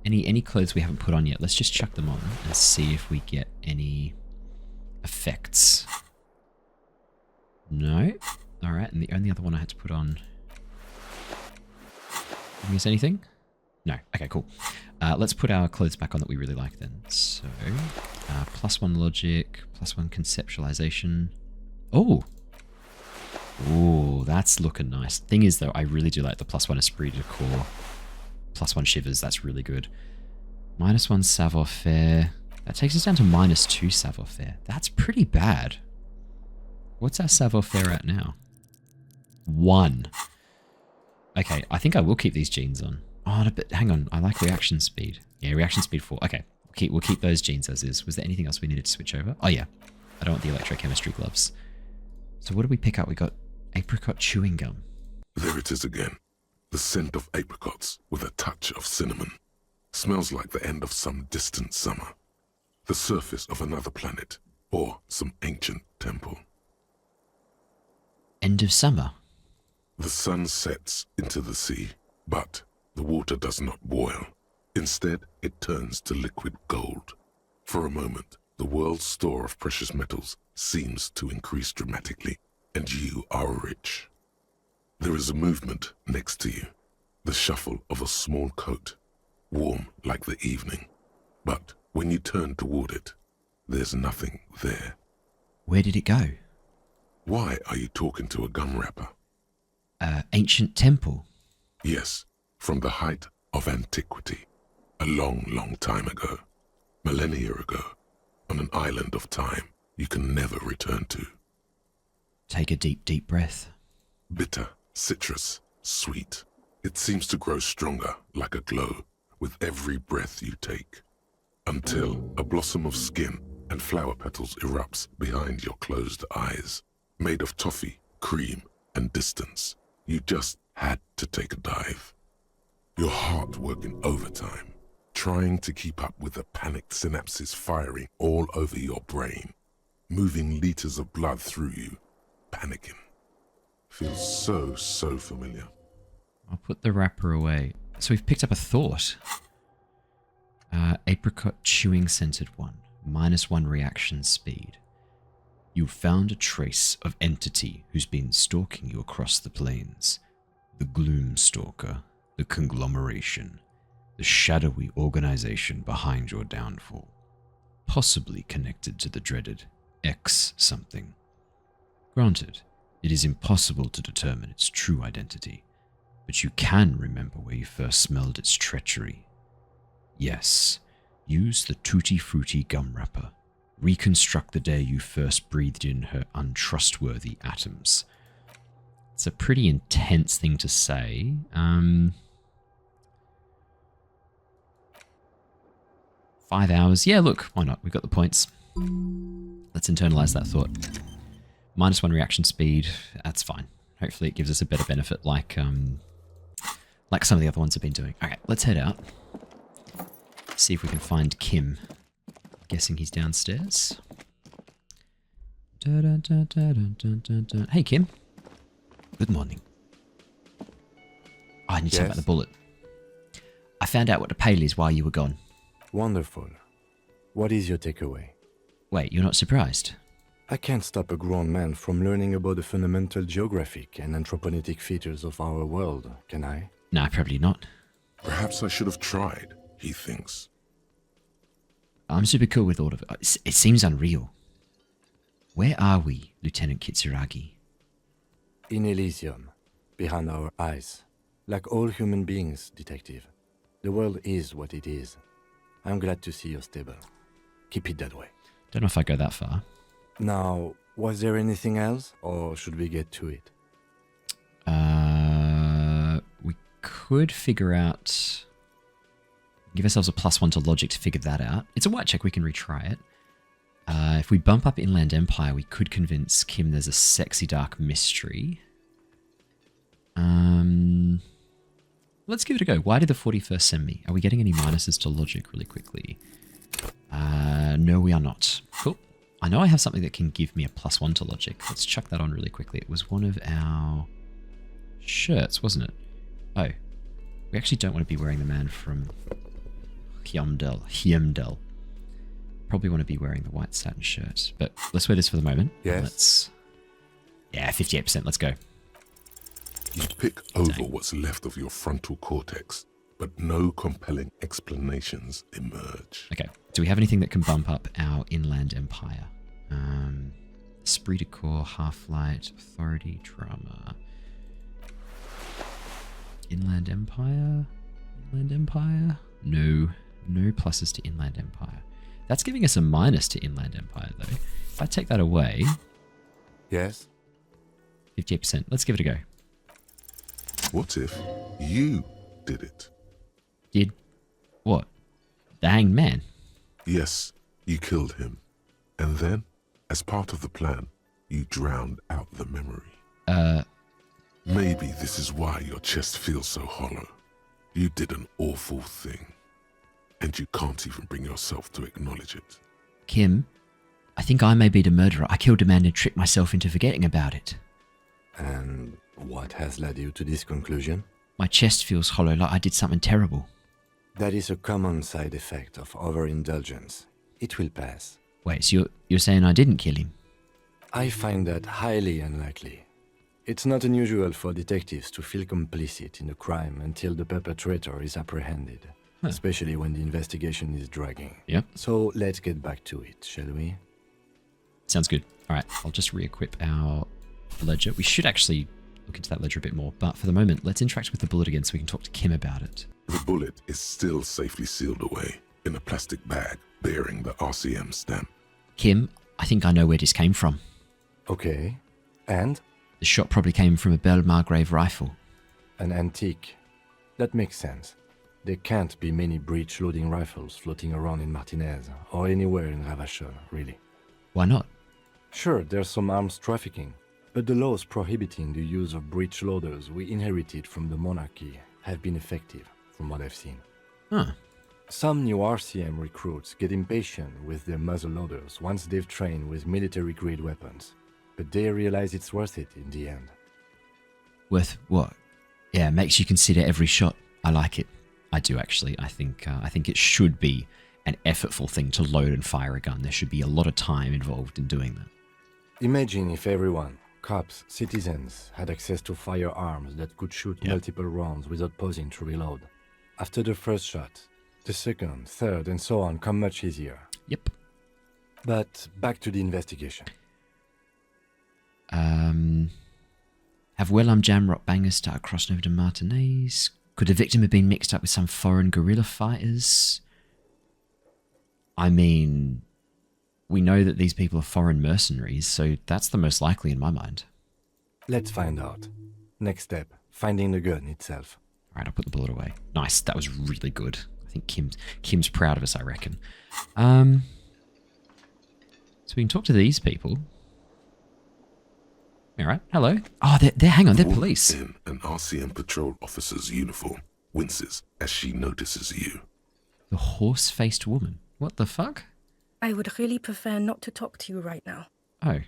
Any clothes we haven't put on yet, let's just chuck them on and see if we get any effects. No? Alright, and the only other one I had to put on... Did I miss anything? No. Okay, cool. Let's put our clothes back on that we really like then. So, +1 logic, +1 conceptualization. Oh! Ooh, that's looking nice. Thing is, though, I really do like the +1 esprit de corps. +1 shivers, that's really good. -1 savoir-faire. That takes us down to -2 savoir-faire. That's pretty bad. What's our savoir-faire at now? 1. Okay, I think I will keep these jeans on. Oh, but hang on, I like reaction speed. Yeah, reaction speed 4. Okay, we'll keep those jeans as is. Was there anything else we needed to switch over? Oh yeah, I don't want the electrochemistry gloves. So what did we pick up? We got apricot chewing gum. There it is again. The scent of apricots with a touch of cinnamon. Smells like the end of some distant summer. The surface of another planet, or some ancient temple. End of summer. The sun sets into the sea, but the water does not boil. Instead, it turns to liquid gold. For a moment, the world's store of precious metals seems to increase dramatically, and you are rich. There is a movement next to you, the shuffle of a small coat, warm like the evening. But when you turn toward it, there's nothing there. Where did it go? Why are you talking to a gum wrapper? Ancient temple. Yes, from the height of antiquity. A long, long time ago. Millennia ago. On an island of time you can never return to. Take a deep, deep breath. Bitter, citrus, sweet. It seems to grow stronger, like a glow, with every breath you take. Until a blossom of skin and flower petals erupts behind your closed eyes. Made of toffee, cream, and distance. You just had to take a dive. Your heart working overtime, trying to keep up with the panicked synapses firing all over your brain, moving liters of blood through you, panicking. Feels so familiar. I'll put the wrapper away. So we've picked up a thought. Apricot chewing scented one. -1 reaction speed. You found a trace of entity who's been stalking you across the plains. The Gloom Stalker, the conglomeration, the shadowy organization behind your downfall. Possibly connected to the dreaded X something. Granted, it is impossible to determine its true identity, but you can remember where you first smelled its treachery. Yes, use the Tutti Frutti gum wrapper. Reconstruct the day you first breathed in her untrustworthy atoms. It's a pretty intense thing to say. 5 hours. Yeah, look, why not? We've got the points. Let's internalize that thought. -1 reaction speed. That's fine. Hopefully it gives us a better benefit like some of the other ones have been doing. Okay, let's head out. See if we can find Kim. Guessing he's downstairs. Hey, Kim. Good morning. Oh, I need to talk about the bullet. I found out what the pale is while you were gone. Wonderful. What is your takeaway? Wait, you're not surprised? I can't stop a grown man from learning about the fundamental geographic and anthropogenic features of our world, can I? No, probably not. Perhaps I should have tried, he thinks. I'm super cool with all of it. It seems unreal. Where are we, Lieutenant Kitsuragi? In Elysium, behind our eyes. Like all human beings, Detective. The world is what it is. I'm glad to see you're stable. Keep it that way. Don't know if I go that far. Now, was there anything else, or should we get to it? We could figure out... Give ourselves a +1 to logic to figure that out. It's a white check, we can retry it. If we bump up Inland Empire, we could convince Kim there's a sexy dark mystery. Let's give it a go. Why did the 41st send me? Are we getting any minuses to logic really quickly? No, we are not. Cool. I know I have something that can give me a +1 to logic. Let's chuck that on really quickly. It was one of our shirts, wasn't it? Oh. We actually don't want to be wearing the man from Hyemdel. Probably want to be wearing the white satin shirt. But let's wear this for the moment. Yes. Yeah, 58%. Let's go. You pick over what's left of your frontal cortex, but no compelling explanations emerge. Okay. Do we have anything that can bump up our Inland Empire? Esprit de Corps, Half-Light, Authority, Drama. Inland Empire? Inland Empire? No. No pluses to Inland Empire. That's giving us a minus to Inland Empire, though. If I take that away... Yes? 58%. Let's give it a go. What if you did it? Did what? The Hanged Man? Yes, you killed him. And then, as part of the plan, you drowned out the memory. Maybe this is why your chest feels so hollow. You did an awful thing. and you can't even bring yourself to acknowledge it. Kim, I think I may be the murderer. I killed a man and tricked myself into forgetting about it. And what has led you to this conclusion? My chest feels hollow, like I did something terrible. That is a common side effect of overindulgence. It will pass. Wait, so you're saying I didn't kill him? I find that highly unlikely. It's not unusual for detectives to feel complicit in a crime until the perpetrator is apprehended, especially when the investigation is dragging. Yep. So let's get back to it, shall we? Sounds good. All right, I'll just re-equip our ledger. We should actually look into that ledger a bit more, but for the moment, let's interact with the bullet again so we can talk to Kim about it. The bullet is still safely sealed away in a plastic bag bearing the RCM stamp. Kim, I think I know where this came from. Okay. And? The shot probably came from a Belle Margrave rifle. An antique. That makes sense. There can't be many breech-loading rifles floating around in Martinez, or anywhere in Ravachol, really. Why not? Sure, there's some arms trafficking, but the laws prohibiting the use of breech loaders we inherited from the monarchy have been effective, from what I've seen. Huh. Some new RCM recruits get impatient with their muzzle loaders once they've trained with military-grade weapons, but they realize it's worth it in the end. Worth what? Yeah, makes you consider every shot. I like it. I do actually. I think it should be an effortful thing to load and fire a gun. There should be a lot of time involved in doing that. Imagine if everyone, cops, citizens, had access to firearms that could shoot multiple rounds without pausing to reload. After the first shot, the second, third, and so on come much easier. Yep. But back to the investigation. Have Wellam Jamrock bangers started crossing over to Martinez? Could the victim have been mixed up with some foreign guerrilla fighters? I mean, we know that these people are foreign mercenaries, so that's the most likely in my mind. Let's find out. Next step, finding the gun itself. Alright, I'll put the bullet away. Nice, that was really good. I think Kim's proud of us, I reckon. So we can talk to these people. Alright, hello. Oh, hang on, they're police. In an RCM patrol officer's uniform winces as she notices you. The horse-faced woman. What the fuck? I would really prefer not to talk to you right now. Oh.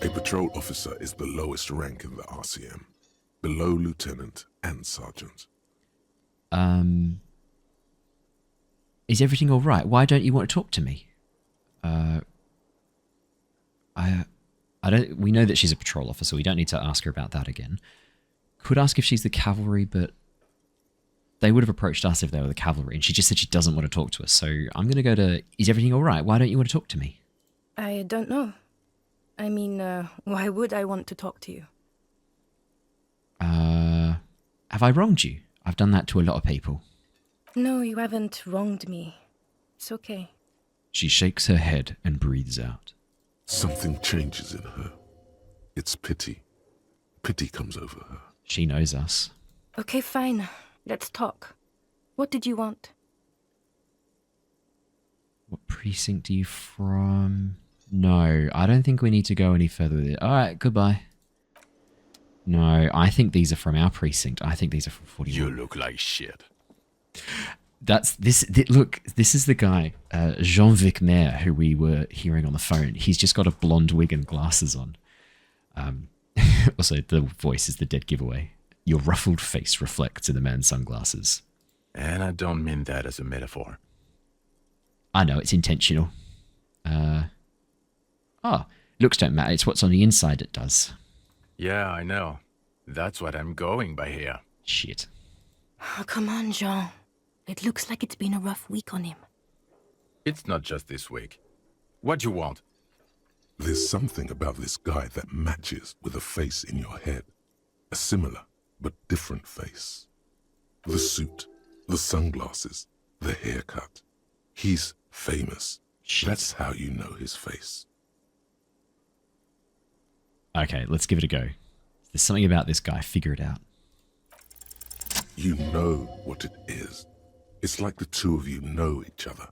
A patrol officer is the lowest rank in the RCM, below lieutenant and sergeant. Is everything all right? Why don't you want to talk to me? We know that she's a patrol officer. We don't need to ask her about that again. Could ask if she's the cavalry, but they would have approached us if they were the cavalry, and she just said she doesn't want to talk to us. So I'm going to go to, is everything all right? Why don't you want to talk to me? I don't know. I mean, why would I want to talk to you? Have I wronged you? I've done that to a lot of people. No, you haven't wronged me. It's okay. She shakes her head and breathes out. Something changes in her. It's pity. Pity comes over her. She knows us. Okay, fine. Let's talk. What did you want? What precinct are you from? No, I don't think we need to go any further with it. Alright, goodbye. No, I think these are from our precinct. I think these are from 41. You look like shit. Look, this is the guy, Jean-Vic Maire, who we were hearing on the phone. He's just got a blonde wig and glasses on. Also, the voice is the dead giveaway. Your ruffled face reflects in the man's sunglasses. And I don't mean that as a metaphor. I know, it's intentional. Looks don't matter. It's what's on the inside that does. Yeah, I know. That's what I'm going by here. Shit. Oh, come on, Jean. It looks like it's been a rough week on him. It's not just this week. What do you want? There's something about this guy that matches with a face in your head. A similar but different face. The suit, the sunglasses, the haircut. He's famous. Shit. That's how you know his face. Okay, let's give it a go. There's something about this guy. Figure it out. You know what it is. It's like the two of you know each other.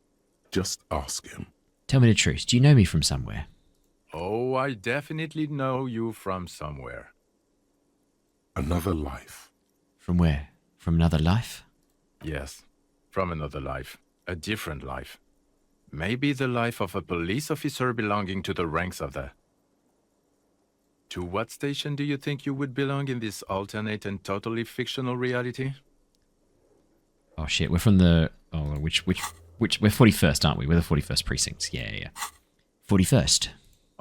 Just ask him. Tell me the truth. Do you know me from somewhere? Oh, I definitely know you from somewhere. Another life. From where? From another life? Yes, from another life. A different life. Maybe the life of a police officer belonging to the ranks of the... To what station do you think you would belong in this alternate and totally fictional reality? Oh shit, we're from the... Oh, which... We're 41st, aren't we? We're the 41st precinct. Yeah. 41st.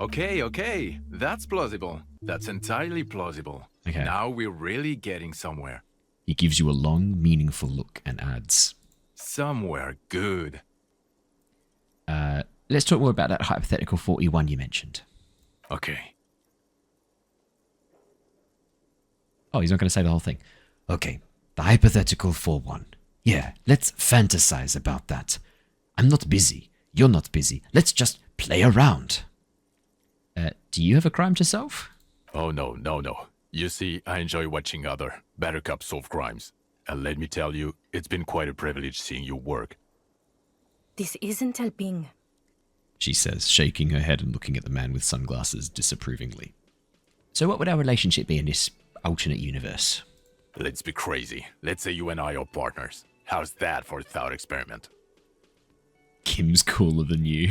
Okay. That's plausible. That's entirely plausible. Okay. Now we're really getting somewhere. He gives you a long, meaningful look and adds... Somewhere good. Let's talk more about that hypothetical 41 you mentioned. Okay. Oh, he's not going to say the whole thing. Okay, the hypothetical 41. Yeah, let's fantasize about that. I'm not busy. You're not busy. Let's just play around. Do you have a crime to solve? Oh, no. You see, I enjoy watching other better cops solve crimes. And let me tell you, it's been quite a privilege seeing you work. This isn't helping. She says, shaking her head and looking at the man with sunglasses disapprovingly. So what would our relationship be in this alternate universe? Let's be crazy. Let's say you and I are partners. How's that for a thought experiment? Kim's cooler than you.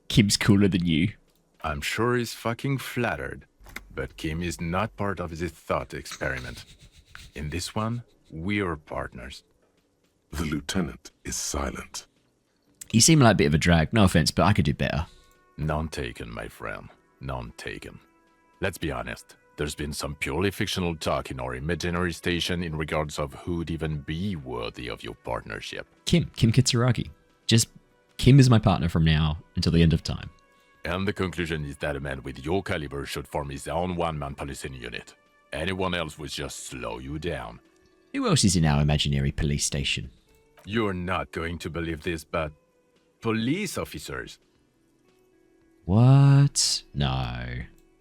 Kim's cooler than you. I'm sure he's fucking flattered. But Kim is not part of this thought experiment. In this one, we're partners. The lieutenant is silent. You seem like a bit of a drag. No offense, but I could do better. None taken, my friend. None taken. Let's be honest. There's been some purely fictional talk in our imaginary station in regards of who'd even be worthy of your partnership. Kim Kitsuragi. Just Kim is my partner from now until the end of time. And the conclusion is that a man with your caliber should form his own one-man policing unit. Anyone else would just slow you down. Who else is in our imaginary police station? You're not going to believe this, but... police officers. What? No.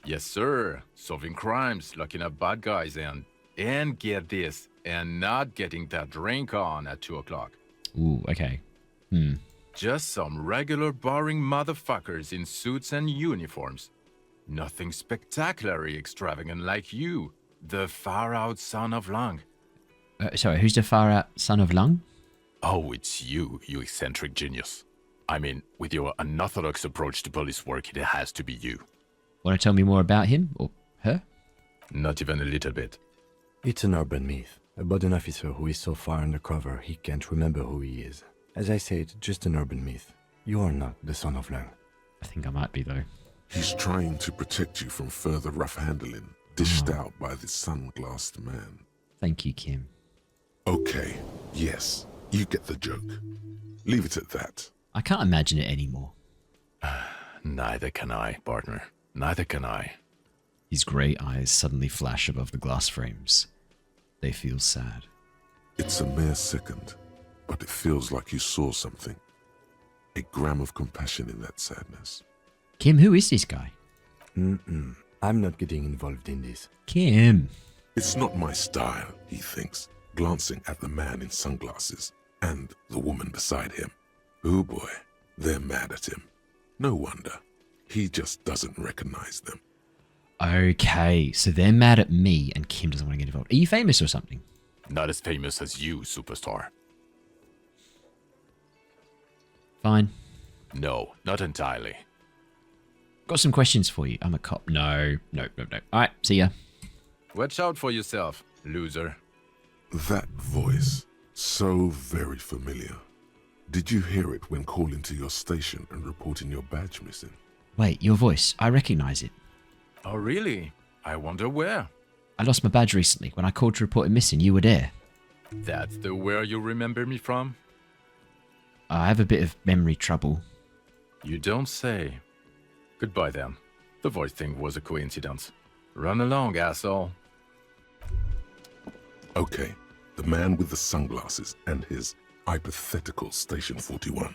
Yes, sir. Solving crimes, locking up bad guys, and get this, and not getting that drink on at 2 o'clock. Ooh, okay. Just some regular boring motherfuckers in suits and uniforms. Nothing spectacularly extravagant like you, the far-out son of Lung. Sorry, who's the far-out son of Lung? Oh, it's you eccentric genius. I mean, with your unorthodox approach to police work, it has to be you. Want to tell me more about him? Or her? Not even a little bit. It's an urban myth about an officer who is so far undercover he can't remember who he is. As I said, just an urban myth. You are not the son of Lang. I think I might be, though. He's trying to protect you from further rough handling, dished out by this sunglassed man. Thank you, Kim. Okay, yes, you get the joke. Leave it at that. I can't imagine it anymore. Neither can I, partner. Neither can I. His grey eyes suddenly flash above the glass frames. They feel sad. It's a mere second, but it feels like you saw something. A gram of compassion in that sadness. Kim, who is this guy? I'm not getting involved in this. Kim. It's not my style, he thinks, glancing at the man in sunglasses and the woman beside him. Oh boy, they're mad at him. No wonder. He just doesn't recognize them. Okay, so they're mad at me and Kim doesn't want to get involved. Are you famous or something? Not as famous as you, superstar. Fine. No, not entirely. Got some questions for you. I'm a cop. No. Alright, see ya. Watch out for yourself, loser. That voice, so very familiar. Did you hear it when calling to your station and reporting your badge missing? Wait, your voice. I recognize it. Oh, really? I wonder where. I lost my badge recently. When I called to report it missing, you were there. That's the where you remember me from? I have a bit of memory trouble. You don't say. Goodbye then. The voice thing was a coincidence. Run along, asshole. Okay, the man with the sunglasses and his hypothetical Station 41.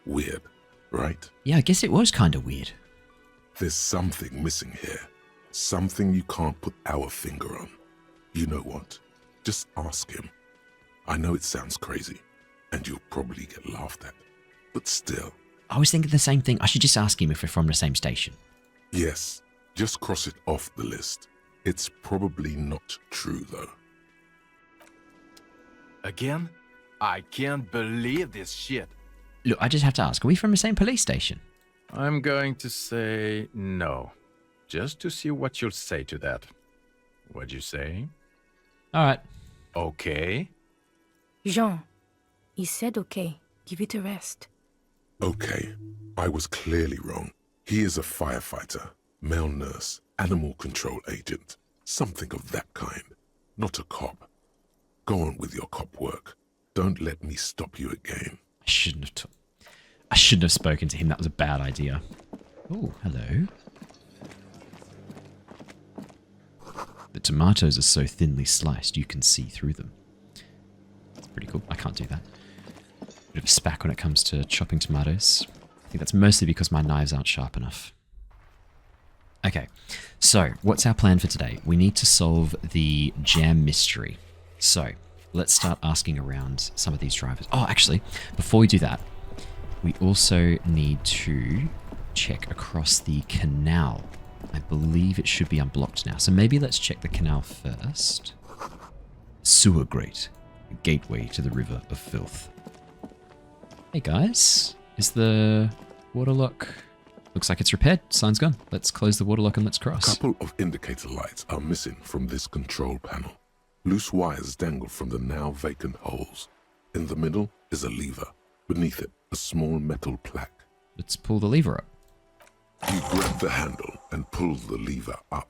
Weird, right? Yeah, I guess it was kind of weird. There's something missing here. Something you can't put our finger on. You know what? Just ask him. I know it sounds crazy, and you'll probably get laughed at. But still. I was thinking the same thing. I should just ask him if we're from the same station. Yes, Just cross it off the list. It's probably not true, though. Again? I can't believe this shit. Look, I just have to ask, are we from the same police station? I'm going to say no. Just to see what you'll say to that. What'd you say? All right. Okay. Jean, he said okay. Give it a rest. Okay, I was clearly wrong. He is a firefighter, male nurse, animal control agent, something of that kind. Not a cop. Go on with your cop work. Don't let me stop you again. I shouldn't have spoken to him. That was a bad idea. Oh, hello. The tomatoes are so thinly sliced you can see through them. That's pretty cool. I can't do that. Bit of a spack when it comes to chopping tomatoes. I think that's mostly because my knives aren't sharp enough. Okay, so what's our plan for today? We need to solve the jam mystery. So let's start asking around some of these drivers. Oh, actually, before we do that, we also need to check across the canal. I believe it should be unblocked now. So maybe let's check the canal first. Sewer grate, a gateway to the river of filth. Hey guys, is the water lock... Looks like it's repaired. Sign's gone. Let's close the water lock and let's A cross. couple of indicator lights are missing from this control panel. Loose wires dangle from the now vacant holes. In the middle is a lever. Beneath it, a small metal plaque. Let's pull the lever up. You grab the handle and pull the lever up.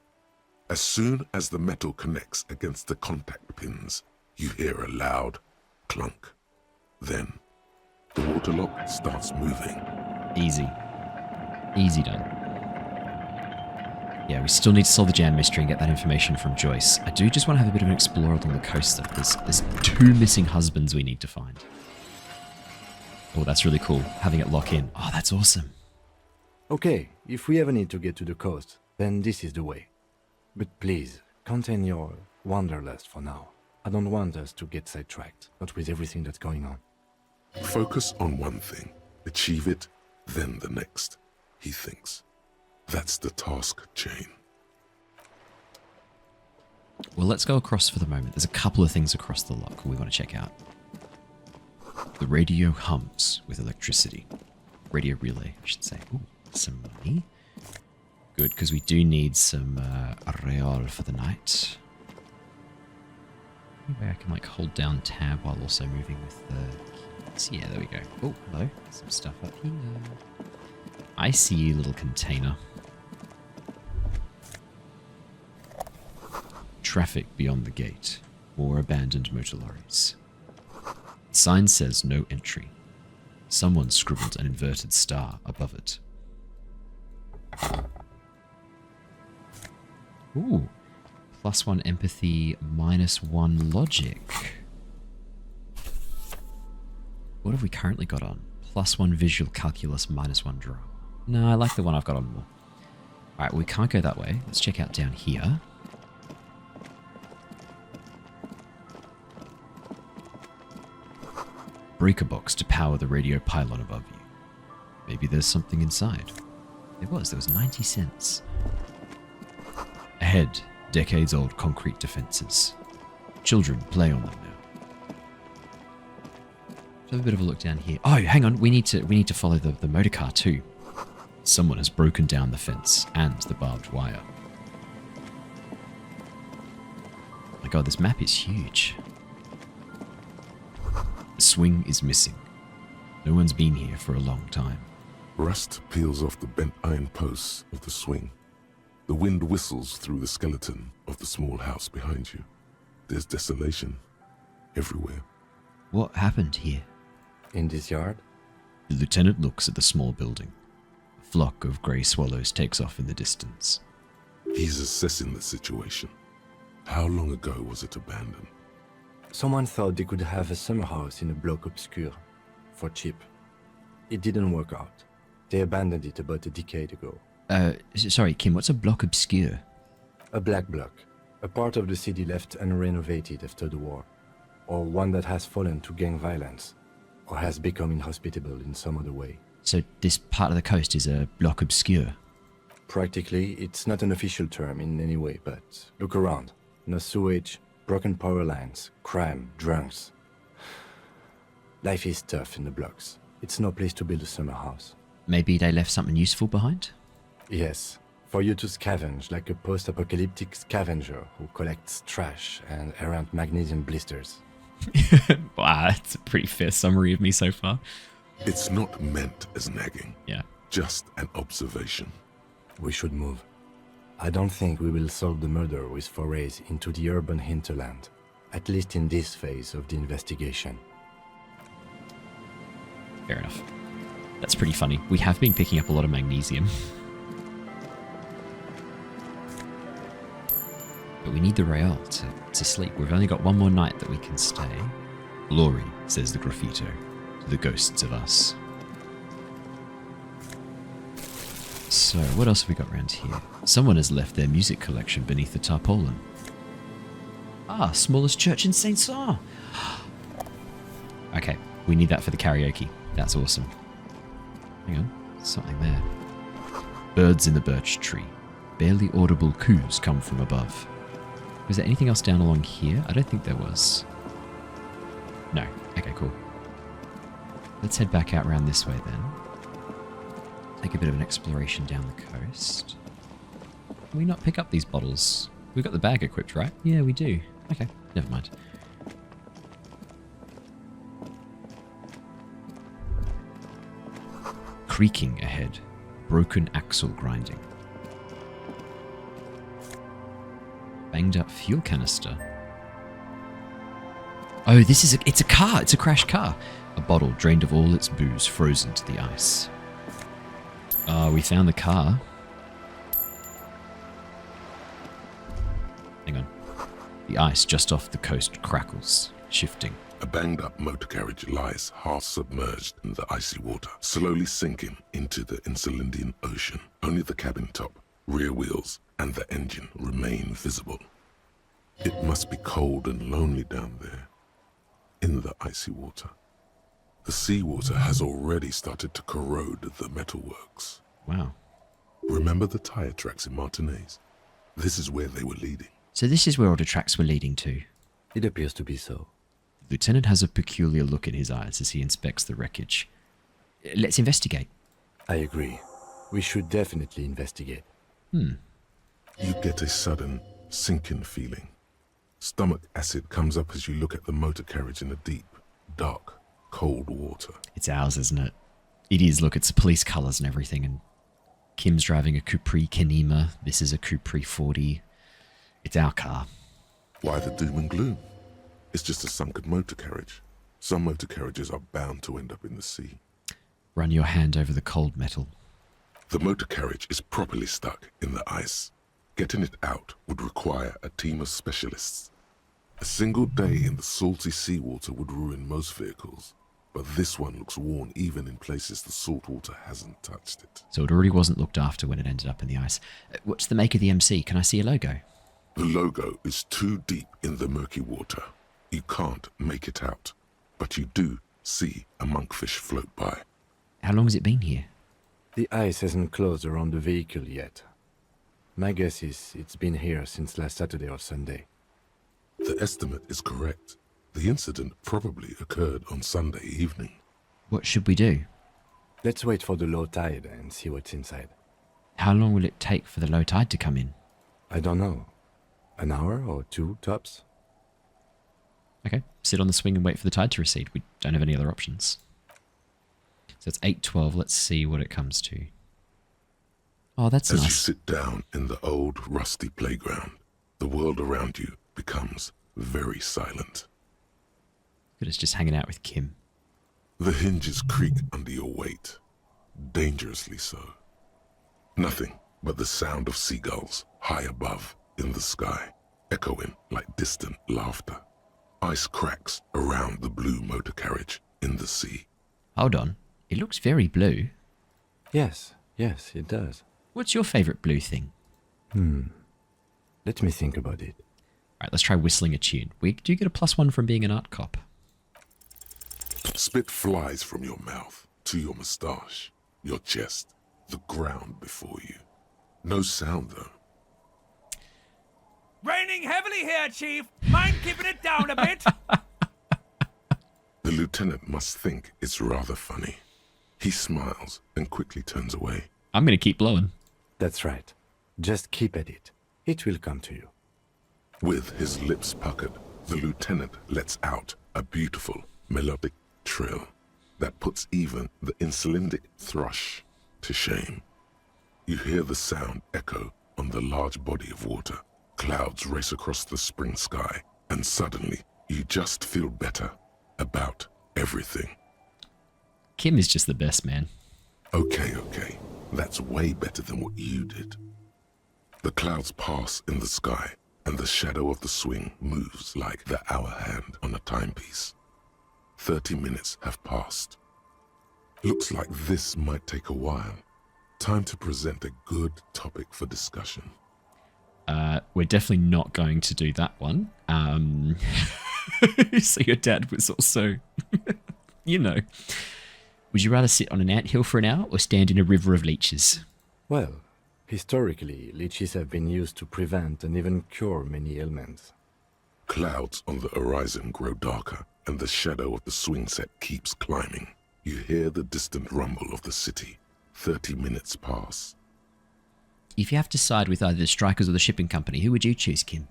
As soon as the metal connects against the contact pins, you hear a loud clunk. Then, the water lock starts moving. Easy. Easy done. Yeah, we still need to solve the jam mystery and get that information from Joyce. I do just want to have a bit of an explore along the coast though. There's 2 missing husbands we need to find. Oh, that's really cool. Having it lock in. Oh, that's awesome. Okay, if we ever need to get to the coast, then this is the way. But please, contain your wanderlust for now. I don't want us to get sidetracked, not with everything that's going on. Focus on one thing. Achieve it, then the next, he thinks. That's the task chain. Well, let's go across for the moment. There's a couple of things across the lock we want to check out. The radio hums with electricity. Radio relay, I should say. Ooh, some money. Good, because we do need some real for the night. Maybe I can like hold down tab while also moving with the keys. Yeah, there we go. Oh, hello. Some stuff up here. I see a little container. Traffic beyond the gate. More abandoned motor lorries. The sign says no entry. Someone scribbled an inverted star above it. Ooh. +1 empathy, -1 logic. What have we currently got on? +1 visual calculus, -1 draw. No, I like the one I've got on more. Alright, we can't go that way. Let's check out down here. Breaker box to power the radio pylon above you. Maybe there's something inside. There was 90 cents. Ahead, decades-old concrete defenses. Children play on them now. Let's have a bit of a look down here. Oh, hang on, we need to follow the motor car too. Someone has broken down the fence and the barbed wire. My god, this map is huge. The swing is missing. No one's been here for a long time. Rust peels off the bent iron posts of the swing. The wind whistles through the skeleton of the small house behind you. There's desolation everywhere. What happened here? In this yard? The lieutenant looks at the small building. A flock of grey swallows takes off in the distance. He's assessing the situation. How long ago was it abandoned? Someone thought they could have a summer house in a bloc obscure, for cheap. It didn't work out. They abandoned it about a decade ago. Sorry, Kim, what's a bloc obscure? A black bloc. A part of the city left unrenovated after the war. Or one that has fallen to gang violence. Or has become inhospitable in some other way. So this part of the coast is a bloc obscure? Practically, it's not an official term in any way, but look around. No sewage, broken power lines, crime, drunks. Life is tough in the blocks. It's no place to build a summer house. Maybe they left something useful behind? Yes, for you to scavenge like a post-apocalyptic scavenger who collects trash and errant magnesium blisters. Wow, that's a pretty fair summary of me so far. It's not meant as nagging. Yeah. Just an observation. We should move. I don't think we will solve the murder with forays into the urban hinterland, at least in this phase of the investigation. Fair enough. That's pretty funny. We have been picking up a lot of magnesium. But we need the Royale to sleep. We've only got one more night that we can stay. Glory, says the graffito, to the ghosts of us. So, what else have we got around here? Someone has left their music collection beneath the tarpaulin. Ah, smallest church in St. Saul. Okay, we need that for the karaoke. That's awesome. Hang on, something there. Birds in the birch tree. Barely audible coos come from above. Was there anything else down along here? I don't think there was. No. Okay, cool. Let's head back out around this way then. Take a bit of an exploration down the coast. Can we not pick up these bottles? We've got the bag equipped, right? Yeah, we do. Okay, never mind. Creaking ahead. Broken axle grinding. Banged up fuel canister. Oh, it's a car. It's a crashed car. A bottle drained of all its booze, frozen to the ice. We found the car. Hang on. The ice just off the coast crackles, shifting. A banged-up motor carriage lies half-submerged in the icy water, slowly sinking into the Insulindian Ocean. Only the cabin top, rear wheels, and the engine remain visible. It must be cold and lonely down there, in the icy water. The seawater has already started to corrode the metalworks. Wow. Remember the tire tracks in Martinez? This is where they were leading. So this is where all the tracks were leading to. It appears to be so. The lieutenant has a peculiar look in his eyes as he inspects the wreckage. Let's investigate. I agree. We should definitely investigate. You get a sudden sinking feeling. Stomach acid comes up as you look at the motor carriage in the deep, dark, cold water. It's ours, isn't it? It is. Look, it's police colours and everything. And Kim's driving a Cupris Kenema. This is a Cupris 40. It's our car. Why the doom and gloom? It's just a sunken motor carriage. Some motor carriages are bound to end up in the sea. Run your hand over the cold metal. The motor carriage is properly stuck in the ice. Getting it out would require a team of specialists. A single day in the salty seawater would ruin most vehicles, but this one looks worn even in places the salt water hasn't touched it. So it already wasn't looked after when it ended up in the ice. What's the make of the MC? Can I see a logo? The logo is too deep in the murky water. You can't make it out, but you do see a monkfish float by. How long has it been here? The ice hasn't closed around the vehicle yet. My guess is it's been here since last Saturday or Sunday. The estimate is correct. The incident probably occurred on Sunday evening. What should we do? Let's wait for the low tide and see what's inside. How long will it take for the low tide to come in? I don't know. An hour or two, tops? Okay, sit on the swing and wait for the tide to recede. We don't have any other options. So it's 8:12. Let's see what it comes to. Oh, that's nice. As you sit down in the old, rusty playground, the world around you becomes very silent. Good, it's just hanging out with Kim. The hinges creak under your weight, dangerously so. Nothing but the sound of seagulls high above in the sky, echoing like distant laughter. Ice cracks around the blue motor carriage in the sea. Hold on, it looks very blue. Yes, it does. What's your favourite blue thing? Let me think about it. Alright, let's try whistling a tune. Do you get a +1 from being an art cop? Spit flies from your mouth to your moustache, your chest, the ground before you. No sound, though. Raining heavily here, Chief. Mind keeping it down a bit? The lieutenant must think it's rather funny. He smiles and quickly turns away. I'm going to keep blowing. That's right. Just keep at it. It will come to you. With his lips puckered, the lieutenant lets out a beautiful, melodic trill that puts even the insulindic thrush to shame. You hear the sound echo on the large body of water. Clouds race across the spring sky, and suddenly you just feel better about everything. Kim is just the best, man. Okay. That's way better than what you did. The clouds pass in the sky, and the shadow of the swing moves like the hour hand on a timepiece. 30 minutes have passed. Looks like this might take a while. Time to present a good topic for discussion. We're definitely not going to do that one. So your dad was also, you know. Would you rather sit on an anthill for an hour or stand in a river of leeches? Well, historically, leeches have been used to prevent and even cure many ailments. Clouds on the horizon grow darker, and the shadow of the swing set keeps climbing. You hear the distant rumble of the city. 30 minutes pass. If you have to side with either the strikers or the shipping company, who would you choose, Kim?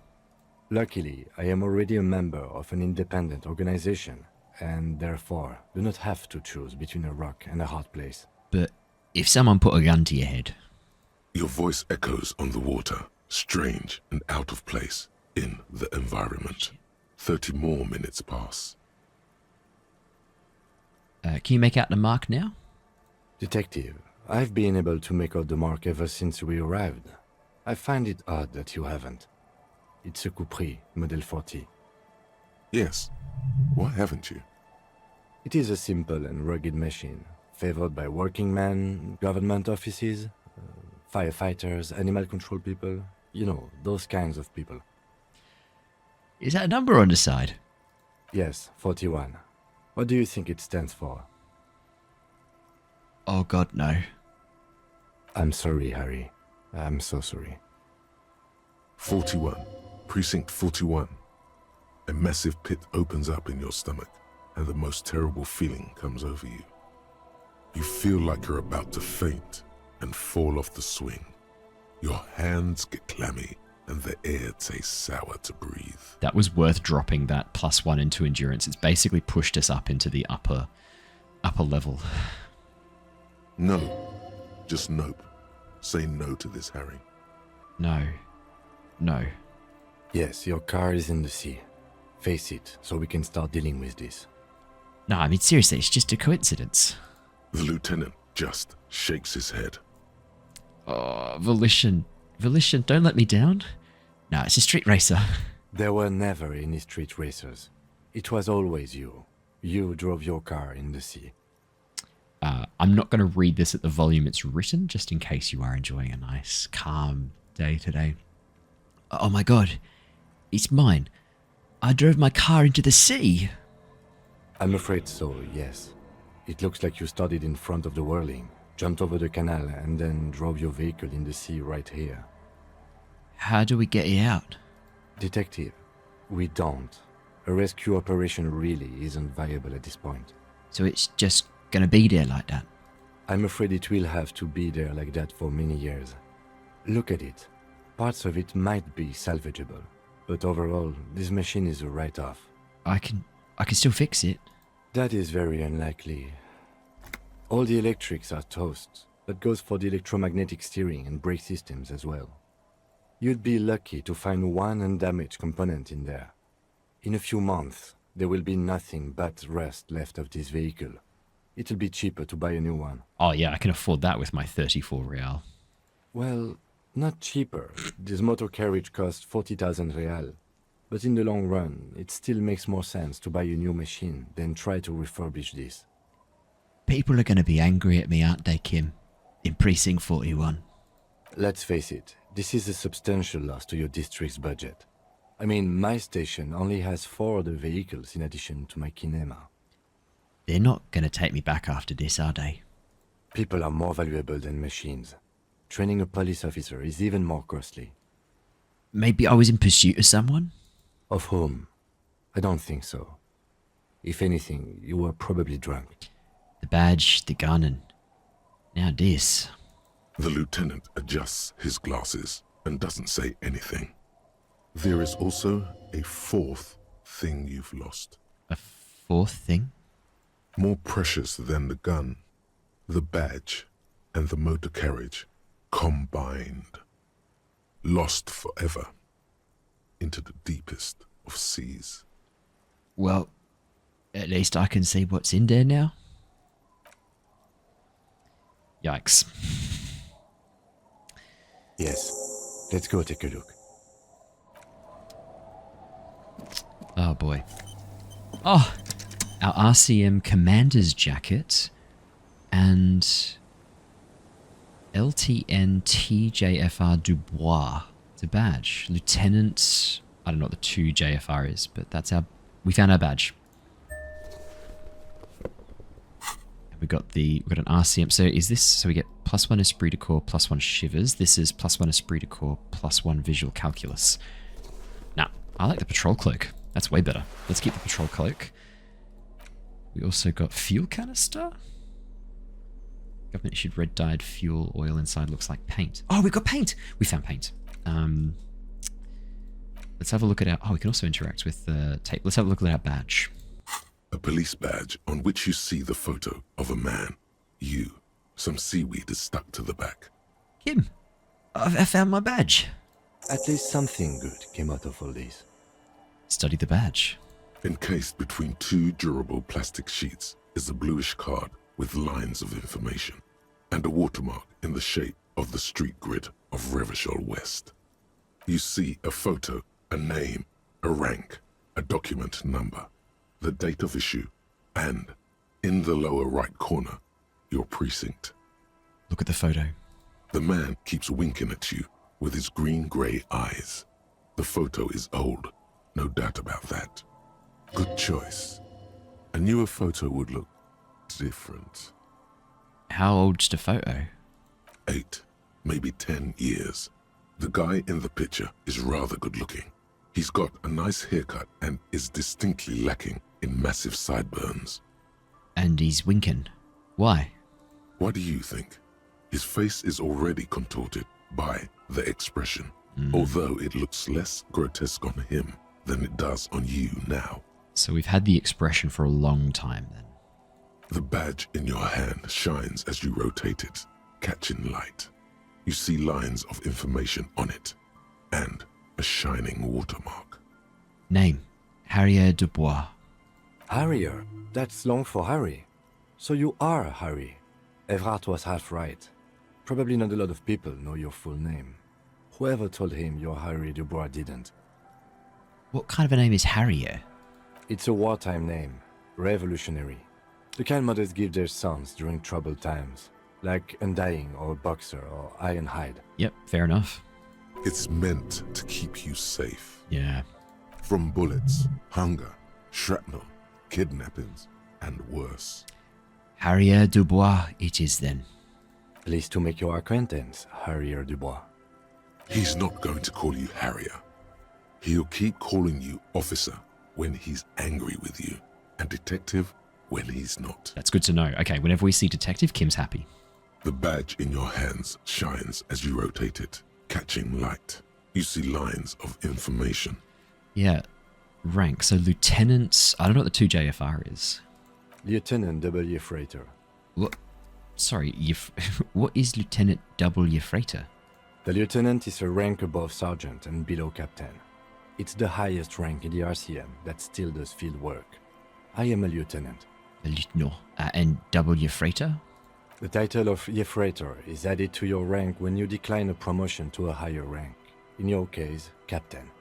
Luckily, I am already a member of an independent organization, and therefore do not have to choose between a rock and a hard place. But if someone put a gun to your head... Your voice echoes on the water, strange and out of place in the environment. 30 more minutes pass. Can you make out the mark now? Detective, I've been able to make out the mark ever since we arrived. I find it odd that you haven't. It's a Cupris, Model 40. Yes. Why haven't you? It is a simple and rugged machine, favored by working men, government offices, firefighters, animal control people, you know, those kinds of people. Is that a number on the side? Yes, 41. What do you think it stands for? Oh God, no. I'm sorry, Harry. I'm so sorry. 41. Precinct 41. A massive pit opens up in your stomach, and the most terrible feeling comes over you. You feel like you're about to faint and fall off the swing. Your hands get clammy, and the air tastes sour to breathe. That was worth dropping that +1 into endurance. It's basically pushed us up into the upper level. No. Just nope. Say no to this, Harry. No. No. Yes, your car is in the sea. Face it, so we can start dealing with this. No, I mean, seriously, it's just a coincidence. The lieutenant just shakes his head. Oh, Volition. Volition, don't let me down. No, it's a street racer. There were never any street racers. It was always you. You drove your car in the sea. I'm not going to read this at the volume it's written, just in case you are enjoying a nice, calm day today. Oh my God, it's mine. I drove my car into the sea. I'm afraid so, yes. It looks like you started in front of the Whirling, jumped over the canal, and then drove your vehicle in the sea right here. How do we get you out? Detective, we don't. A rescue operation really isn't viable at this point. So it's just gonna be there like that? I'm afraid it will have to be there like that for many years. Look at it. Parts of it might be salvageable, but overall, this machine is a write-off. I can still fix it. That is very unlikely. All the electrics are toast. That goes for the electromagnetic steering and brake systems as well. You'd be lucky to find one undamaged component in there. In a few months, there will be nothing but rust left of this vehicle. It'll be cheaper to buy a new one. Oh yeah, I can afford that with my 34 real. Well, not cheaper. This motor carriage costs 40,000 real. But in the long run, it still makes more sense to buy a new machine than try to refurbish this. People are going to be angry at me, aren't they, Kim? In Precinct 41. Let's face it, this is a substantial loss to your district's budget. I mean, my station only has 4 other vehicles in addition to my kinema. They're not going to take me back after this, are they? People are more valuable than machines. training a police officer is even more costly. Maybe I was in pursuit of someone? Of whom? I don't think so. If anything, you were probably drunk. The badge, the gun, and now this. The lieutenant adjusts his glasses and doesn't say anything. There is also a fourth thing you've lost. A fourth thing? More precious than the gun, the badge, and the motor carriage combined. Lost forever into the deepest of seas. Well, at least I can see what's in there now. Yikes. Yes, let's go take a look. Oh boy. Oh, our RCM commander's jacket and LTN TJFR Dubois. It's a badge. Lieutenant, I don't know what the 2 JFR is, but that's we found our badge. And we got an RCM. So is this, so we get +1 esprit de corps, +1 shivers. This is +1 esprit de corps, +1 visual calculus. Now, I like the patrol cloak. That's way better. Let's keep the patrol cloak. We also got fuel canister. Government issued red dyed fuel oil inside, looks like paint. Oh, we got paint! We found paint. Let's have a look at our, we can also interact with the tape. Let's have a look at our badge. A police badge on which you see the photo of a man. You. Some seaweed is stuck to the back. Kim, I found my badge. At least something good came out of all this. Study the badge. Encased between 2 durable plastic sheets is a bluish card with lines of information and a watermark in the shape of the street grid of Revachol West. You see a photo, a name, a rank, a document number, the date of issue, and, in the lower right corner, your precinct. Look at the photo. The man keeps winking at you with his green-grey eyes. The photo is old, no doubt about that. Good choice. A newer photo would look different. How old's the photo? 8, maybe 10 years. The guy in the picture is rather good looking. He's got a nice haircut and is distinctly lacking in massive sideburns. And he's winking. Why? What do you think? His face is already contorted by the expression, although it looks less grotesque on him than it does on you now. So we've had the expression for a long time then. The badge in your hand shines as you rotate it, catching light. You see lines of information on it, and a shining watermark. Name, Harrier Dubois. Harrier? That's long for Harry. So you are Harry. Everard was half right. Probably not a lot of people know your full name. Whoever told him you're Harry Dubois didn't. What kind of a name is Harrier? It's a wartime name. Revolutionary. The kind mothers give their sons during troubled times. Like Undying or Boxer or Ironhide. Yep, fair enough. It's meant to keep you safe. Yeah. From bullets, hunger, shrapnel, kidnappings, and worse. Harrier Dubois it is then. Pleased to make your acquaintance, Harrier Dubois. He's not going to call you Harrier. He'll keep calling you officer when he's angry with you, and detective when he's not. That's good to know. Okay, whenever we see detective, Kim's happy. The badge in your hands shines as you rotate it, catching light. You see lines of information. Yeah, rank. So lieutenant, I don't know what the 2 JFR is. Lieutenant W. Freighter. What? Sorry, what is Lieutenant W. Freighter? The lieutenant is a rank above sergeant and below captain. It's the highest rank in the RCM that still does field work. I am a lieutenant. A lieutenant. And W. Freighter? The title of Yefreighter is added to your rank when you decline a promotion to a higher rank. In your case, captain.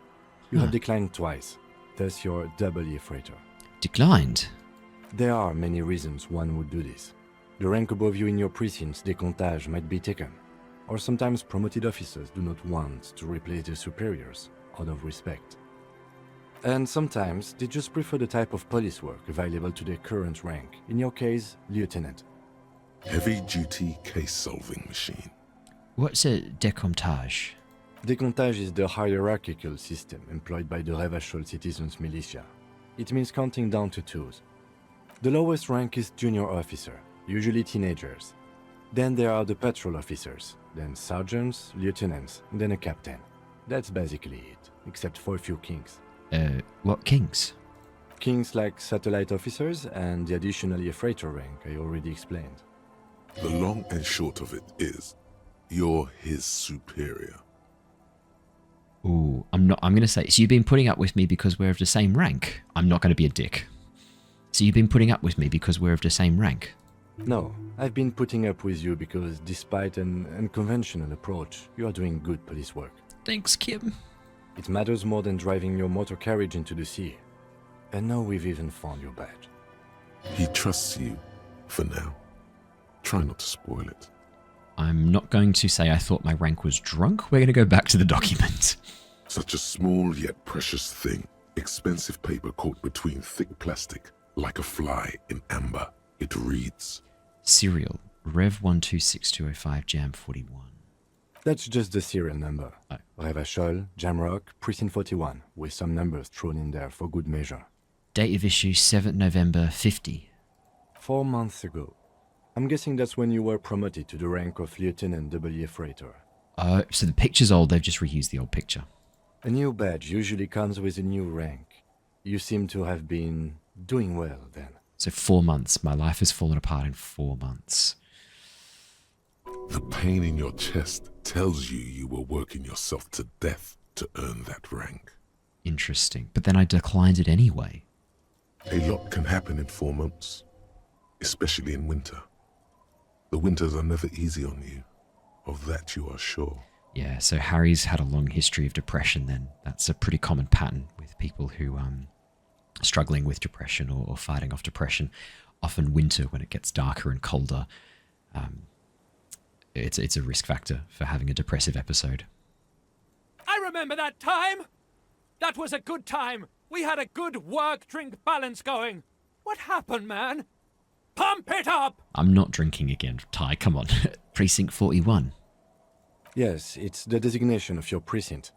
You have declined twice, thus you're W. Freighter. Declined? There are many reasons one would do this. The rank above you in your precinct's décomptage might be taken, or sometimes promoted officers do not want to replace their superiors out of respect. And sometimes they just prefer the type of police work available to their current rank, in your case, lieutenant. Heavy-duty case-solving machine. What's a décomptage? Décomptage is the hierarchical system employed by the Revachol citizens militia. It means counting down to twos. The lowest rank is junior officer, usually teenagers. Then there are the patrol officers, then sergeants, lieutenants, then a captain. That's basically it, except for a few kings. What kings? Kings like satellite officers and the additionally a freighter rank I already explained. The long and short of it is, you're his superior. Ooh, I'm gonna say, so you've been putting up with me because we're of the same rank? I'm not gonna be a dick. So you've been putting up with me because we're of the same rank? No, I've been putting up with you because despite an unconventional approach, you are doing good police work. Thanks, Kim. It matters more than driving your motor carriage into the sea. And now we've even found your badge. He trusts you, for now. Try not to spoil it. I'm not going to say I thought my rank was drunk. We're going to go back to the document. Such a small yet precious thing. Expensive paper caught between thick plastic, like a fly in amber. It reads... Serial, Rev 126205, Jam 41. That's just the serial number. Oh. Revachol, Jamrock, Precinct 41, with some numbers thrown in there for good measure. Date of issue 7th November 50. 4 months ago. I'm guessing that's when you were promoted to the rank of Lieutenant W. Freighter. So the picture's old, they've just reused the old picture. A new badge usually comes with a new rank. You seem to have been doing well then. So 4 months. My life has fallen apart in 4 months. The pain in your chest tells you you were working yourself to death to earn that rank. Interesting. But then I declined it anyway. A lot can happen in 4 months, especially in winter. The winters are never easy on you. Of that you are sure. Yeah, so Harry's had a long history of depression then. That's a pretty common pattern with people who struggling with depression or fighting off depression. Often winter, when it gets darker and colder, it's a risk factor for having a depressive episode. I remember that time! That was a good time! We had a good work-drink balance going! What happened, man? Pump it up! I'm not drinking again, Ty, come on. Precinct 41. Yes, it's the designation of your precinct.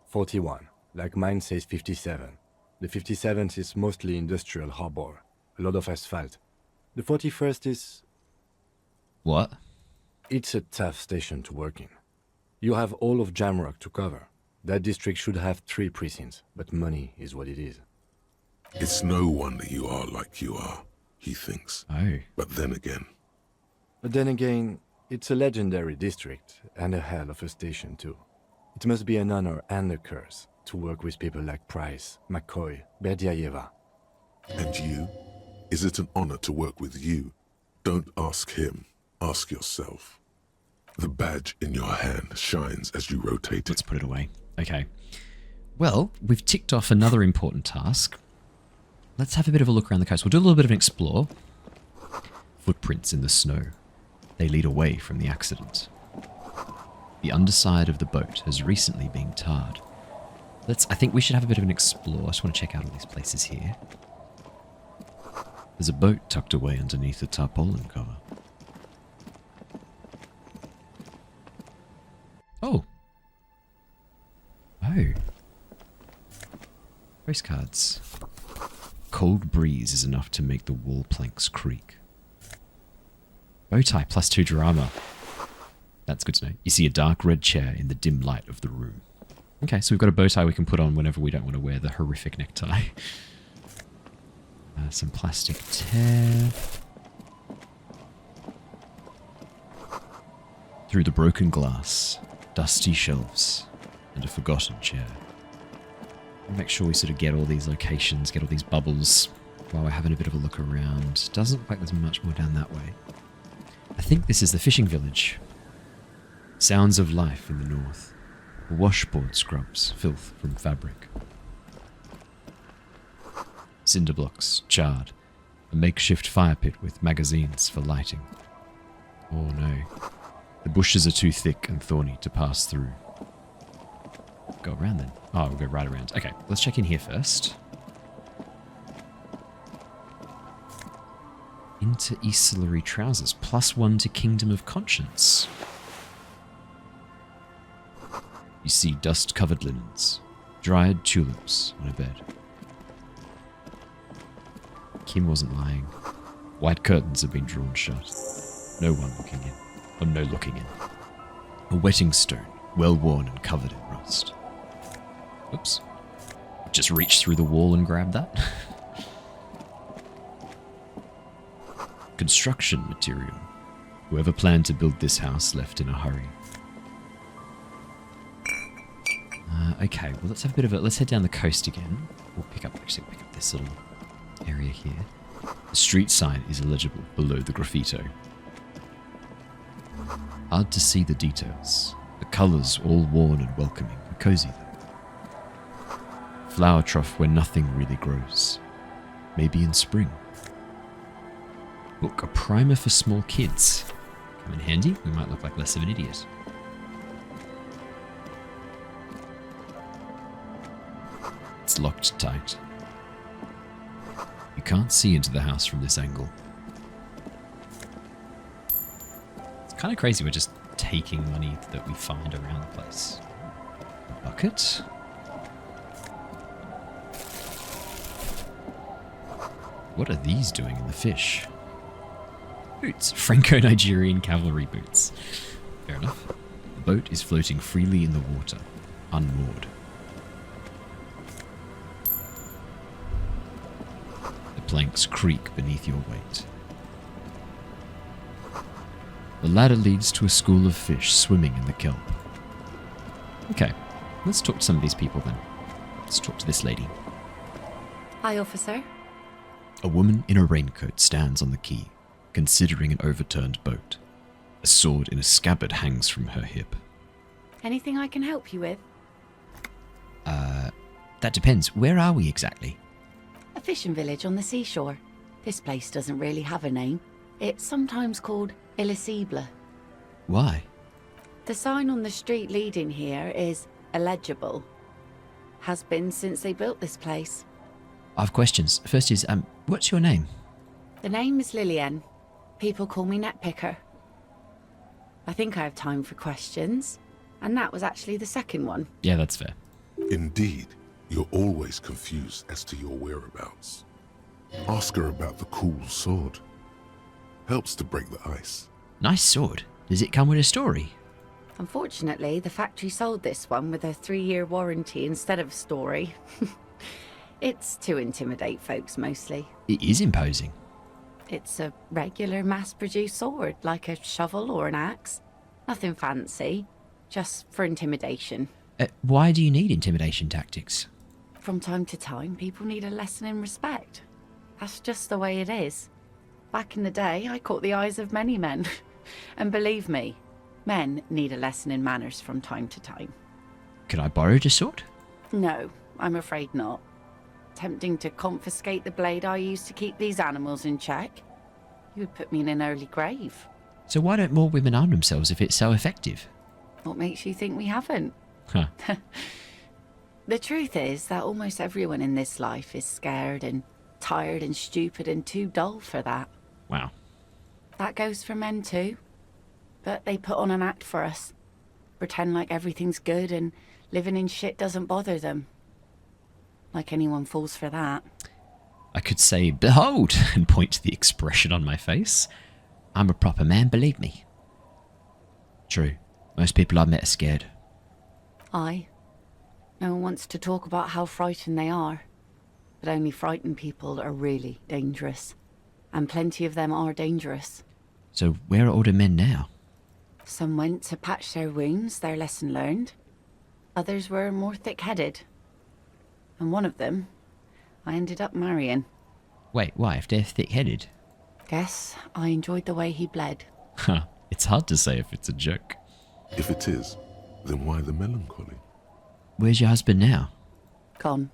41, like mine says 57. The 57th is mostly industrial harbor, a lot of asphalt. The 41st is... What? It's a tough station to work in. You have all of Jamrock to cover. That district should have 3 precincts, but money is what it is. It's no wonder you are like you are, he thinks. Oh. But then again, it's a legendary district, and a hell of a station too. It must be an honor and a curse to work with people like Price, McCoy, Berdiaeva. And you? Is it an honor to work with you? Don't ask him, ask yourself. The badge in your hand shines as you rotate it. Let's put it away. Okay. Well, we've ticked off another important task. Let's have a bit of a look around the coast. We'll do a little bit of an explore. Footprints in the snow. They lead away from the accident. The underside of the boat has recently been tarred. I think we should have a bit of an explore. I just want to check out all these places here. There's a boat tucked away underneath the tarpaulin cover. Oh. Oh. Postcards. Cold breeze is enough to make the wall planks creak. Bowtie +2 drama. That's good to know. You see a dark red chair in the dim light of the room. Okay, so we've got a bow tie we can put on whenever we don't want to wear the horrific necktie. Some plastic tear. Through the broken glass, dusty shelves, and a forgotten chair. Make sure we sort of get all these locations, get all these bubbles while we're having a bit of a look around. Doesn't look like there's much more down that way. I think this is the fishing village. Sounds of life in the north. Washboard scrubs, filth from fabric. Cinder blocks, charred. A makeshift fire pit with magazines for lighting. Oh no. The bushes are too thick and thorny to pass through. Go around then. Oh, we'll go right around. Okay, let's check in here first. Inter-Eastlery trousers. +1 to Kingdom of Conscience. You see dust-covered linens, dried tulips on a bed. Kim wasn't lying. White curtains have been drawn shut. No one looking in, or no looking in. A wetting stone, well worn and covered in rust. Oops. Just reached through the wall and grabbed that. Construction material. Whoever planned to build this house left in a hurry. Okay, well let's have a bit of a... Let's head down the coast again. We'll pick up this little area here. The street sign is illegible below the graffito. Hard to see the details. The colours all worn and welcoming, but cozy though. Flower trough where nothing really grows. Maybe in spring. Book, a primer for small kids. Come in handy, we might look like less of an idiot. It's locked tight. You can't see into the house from this angle. It's kind of crazy we're just taking money that we find around the place. A bucket? What are these doing in the fish? Boots. Franco-Nigerian cavalry boots. Fair enough. The boat is floating freely in the water, unmoored. The planks creak beneath your weight. The ladder leads to a school of fish swimming in the kelp. Okay, let's talk to some of these people then. Let's talk to this lady. Hi, officer. A woman in a raincoat stands on the quay, considering an overturned boat. A sword in a scabbard hangs from her hip. Anything I can help you with? That depends. Where are we exactly? A fishing village on the seashore. This place doesn't really have a name. It's sometimes called Elysible. Why? The sign on the street leading here is illegible. Has been since they built this place. I have questions. First is, what's your name? The name is Lillian. People call me Netpicker. I think I have time for questions. And that was actually the second one. Yeah, that's fair. Indeed, you're always confused as to your whereabouts. Ask her about the cool sword. Helps to break the ice. Nice sword. Does it come with a story? Unfortunately, the factory sold this one with a 3-year warranty instead of a story. It's to intimidate folks mostly. It is imposing. It's a regular mass-produced sword, like a shovel or an axe. Nothing fancy, just for intimidation. Why do you need intimidation tactics? From time to time, people need a lesson in respect. That's just the way it is. Back in the day, I caught the eyes of many men. And believe me, men need a lesson in manners from time to time. Can I borrow your sword? No, I'm afraid not. Tempting to confiscate the blade I use to keep these animals in check. You would put me in an early grave. So why don't more women arm themselves if it's so effective? What makes you think we haven't? Huh. The truth is that almost everyone in this life is scared and tired and stupid and too dull for that. Wow. That goes for men too. But they put on an act for us. Pretend like everything's good and living in shit doesn't bother them. Like anyone falls for that. I could say, behold, and point to the expression on my face. I'm a proper man, believe me. True. Most people I've met are scared. Aye. No one wants to talk about how frightened they are. But only frightened people are really dangerous. And plenty of them are dangerous. So where are all the men now? Some went to patch their wounds, their lesson learned. Others were more thick-headed. And one of them, I ended up marrying. Wait, why? If they're thick-headed? Guess I enjoyed the way he bled. Huh. It's hard to say if it's a joke. If it is, then why the melancholy? Where's your husband now? Gone.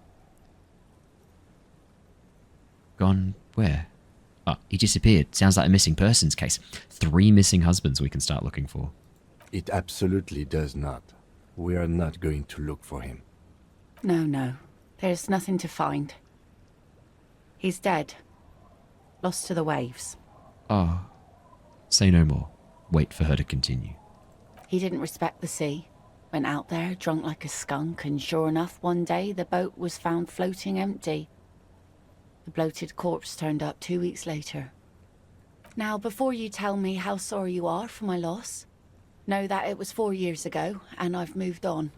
Gone where? Oh, he disappeared. Sounds like a missing persons case. 3 missing husbands we can start looking for. It absolutely does not. We are not going to look for him. No. There's nothing to find. He's dead. Lost to the waves. Oh. Say no more. Wait for her to continue. He didn't respect the sea. Went out there, drunk like a skunk, and sure enough, one day the boat was found floating empty. The bloated corpse turned up 2 weeks later. Now, before you tell me how sorry you are for my loss, know that it was 4 years ago, and I've moved on.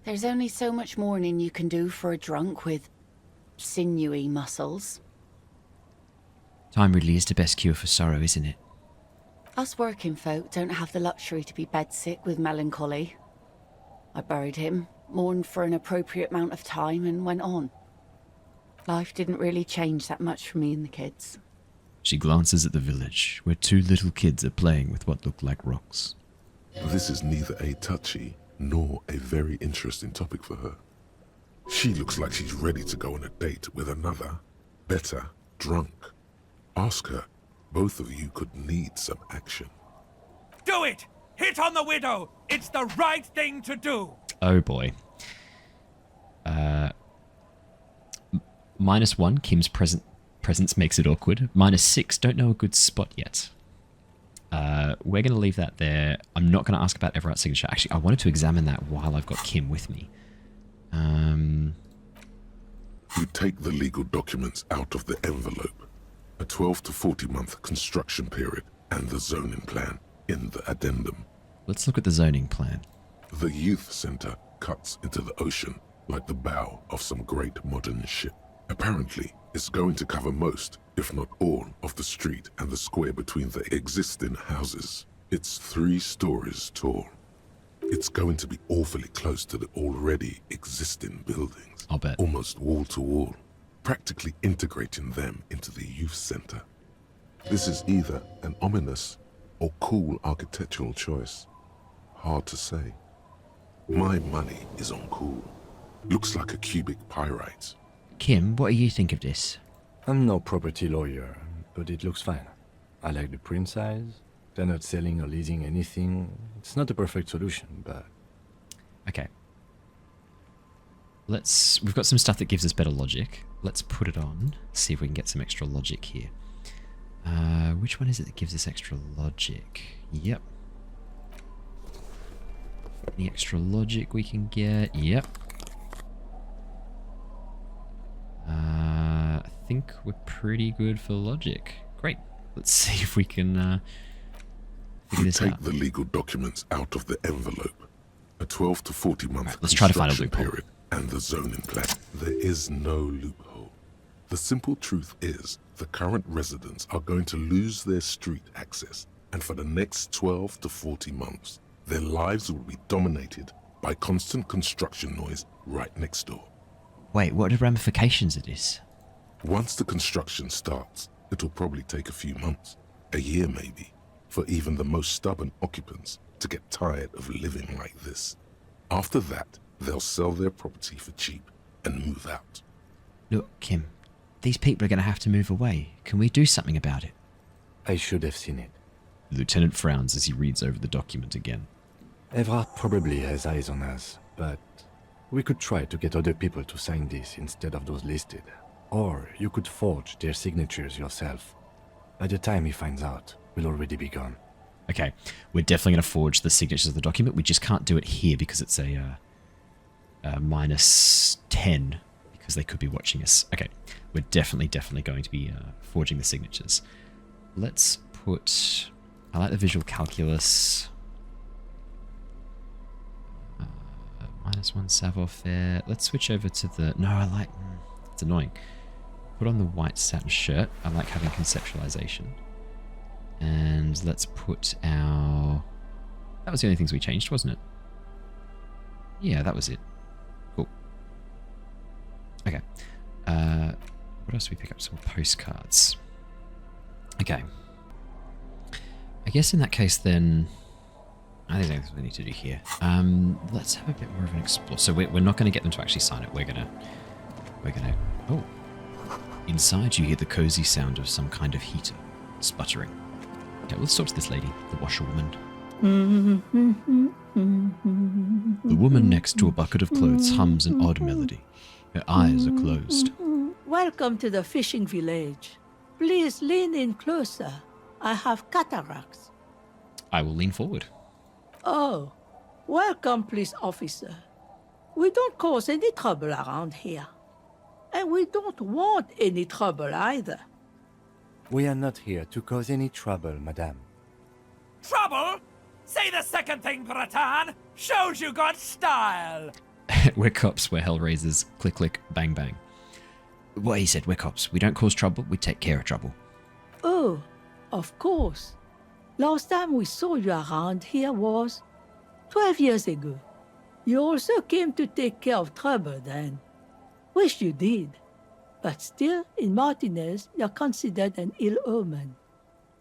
There's only so much mourning you can do for a drunk with sinewy muscles. Time really is the best cure for sorrow, isn't it? Us working folk don't have the luxury to be bedsick with melancholy. I buried him, mourned for an appropriate amount of time, and went on. Life didn't really change that much for me and the kids. She glances at the village, where 2 little kids are playing with what look like rocks. This is neither a touchy nor a very interesting topic for her. She looks like she's ready to go on a date with another, better, drunk. Ask her. Both of you could need some action. Do it! Hit on the widow! It's the right thing to do! Oh boy. -1, Kim's presence makes it awkward. -6, don't know a good spot yet. We're going to leave that there. I'm not going to ask about Everart's signature. Actually, I wanted to examine that while I've got Kim with me. You take the legal documents out of the envelope. A 12 to 40 month construction period and the zoning plan in the addendum. Let's look at the zoning plan. The youth center cuts into the ocean like the bow of some great modern ship. Apparently, it's going to cover most, if not all, of the street and the square between the existing houses. It's 3 stories tall. It's going to be awfully close to the already existing buildings. I'll bet. Almost wall to wall, practically integrating them into the youth center. This is either an ominous or cool architectural choice. Hard to say. My money is on cool. Looks like a cubic pyrite. Kim, what do you think of this? I'm no property lawyer, but it looks fine. I like the print size. They're not selling or leasing anything. It's not a perfect solution, but... Okay. We've got some stuff that gives us better logic. Let's put it on. See if we can get some extra logic here. Which one is it that gives us extra logic? Yep. Any extra logic we can get? Yep. I think we're pretty good for logic. Great. Let's see if we can figure this out. Take the legal documents out of the envelope. A 12 to 40 month right, let's try to find a loophole. Period and the zoning plan. There is no loophole. The simple truth is the current residents are going to lose their street access, and for the next 12 to 40 months, their lives will be dominated by constant construction noise right next door. Wait, what are the ramifications of this? Once the construction starts, it'll probably take a few months, a year maybe, for even the most stubborn occupants to get tired of living like this. After that, they'll sell their property for cheap and move out. Look, Kim, these people are going to have to move away. Can we do something about it? I should have seen it. The lieutenant frowns as he reads over the document again. Everard probably has eyes on us, but we could try to get other people to sign this instead of those listed. Or you could forge their signatures yourself. By the time he finds out, we'll already be gone. Okay, we're definitely going to forge the signatures of the document. We just can't do it here because it's a -10, because they could be watching us. Okay, we're definitely going to be forging the signatures. Let's put... I like the visual calculus. -1 savoir-faire. Let's switch over to the... No, I like... It's annoying. Put on the white satin shirt. I like having conceptualization. And let's put our... That was the only things we changed, wasn't it? Yeah, that was it. Cool. Okay. What else do we pick up? Some more postcards. Okay. I guess in that case then... I think that's what we need to do here. Let's have a bit more of an explore. So we're not going to get them to actually sign it. We're gonna... Oh. Inside you hear the cozy sound of some kind of heater. Sputtering. Okay, let's talk to this lady, the washerwoman. The woman next to a bucket of clothes hums an odd melody. Her eyes are closed. Welcome to the fishing village. Please lean in closer. I have cataracts. I will lean forward. Oh, Welcome, police officer. We don't cause any trouble around here. And we don't want any trouble either. We are not here to cause any trouble, madame. Trouble? Say the second thing, Bratan. Shows you got style. We're cops, we're hellraisers. Click, click, bang, bang. What he said, we're cops. We don't cause trouble, we take care of trouble. Oh, of course. Last time we saw you around here was 12 years ago. You also came to take care of trouble then. Wish you did. But still, in Martinez, you're considered an ill omen.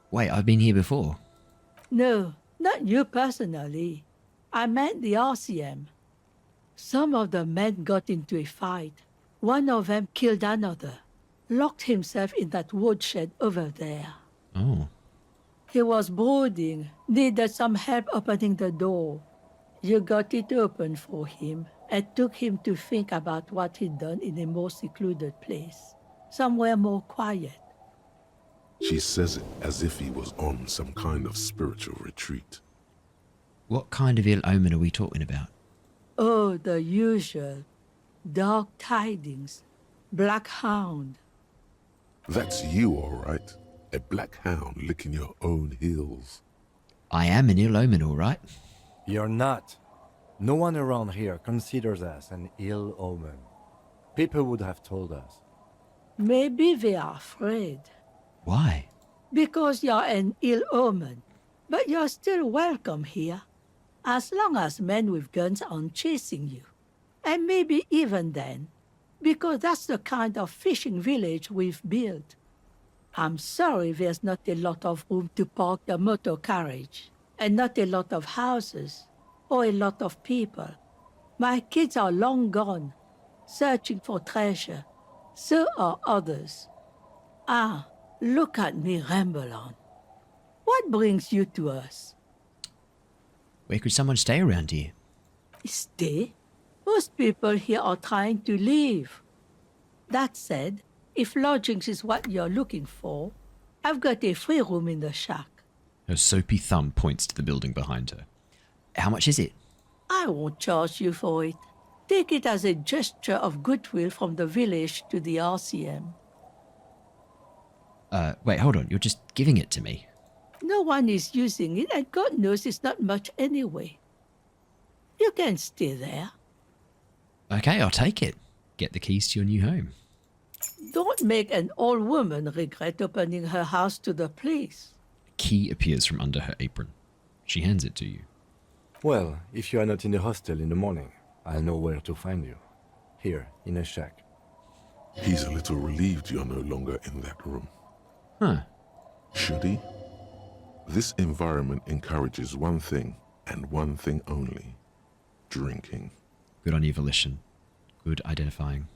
Wait, I've been here before. No, not you personally. I meant the RCM. Some of the men got into a fight. One of them killed another. Locked himself in that woodshed over there. Oh. He was brooding, needed some help opening the door. You got it open for him and took him to think about what he'd done in a more secluded place, somewhere more quiet. She says it as if he was on some kind of spiritual retreat. What kind of ill omen are we talking about? Oh, the usual. Dark tidings. Black hound. That's you, all right. A black hound licking your own heels. I am an ill omen, all right. You're not. No one around here considers us an ill omen. People would have told us. Maybe they are afraid. Why? Because you're an ill omen. But you're still welcome here. As long as men with guns aren't chasing you. And maybe even then. Because that's the kind of fishing village we've built. I'm sorry there's not a lot of room to park the motor carriage. And not a lot of houses. Or a lot of people. My kids are long gone. Searching for treasure. So are others. Ah, look at me ramble on. What brings you to us? Where could someone stay around here? Stay? Most people here are trying to leave. That said, if lodgings is what you're looking for, I've got a free room in the shack. Her soapy thumb points to the building behind her. How much is it? I won't charge you for it. Take it as a gesture of goodwill from the village to the RCM. Wait, hold on. You're just giving it to me. No one is using it, and God knows it's not much anyway. You can stay there. Okay, I'll take it. Get the keys to your new home. Don't make an old woman regret opening her house to the police. A key appears from under her apron. She hands it to you. Well, if you are not in the hostel in the morning, I'll know where to find you. Here, in a shack. He's a little relieved you're no longer in that room. Huh. Should he? This environment encourages one thing, and one thing only. Drinking. Good on you, Volition. Good identifying.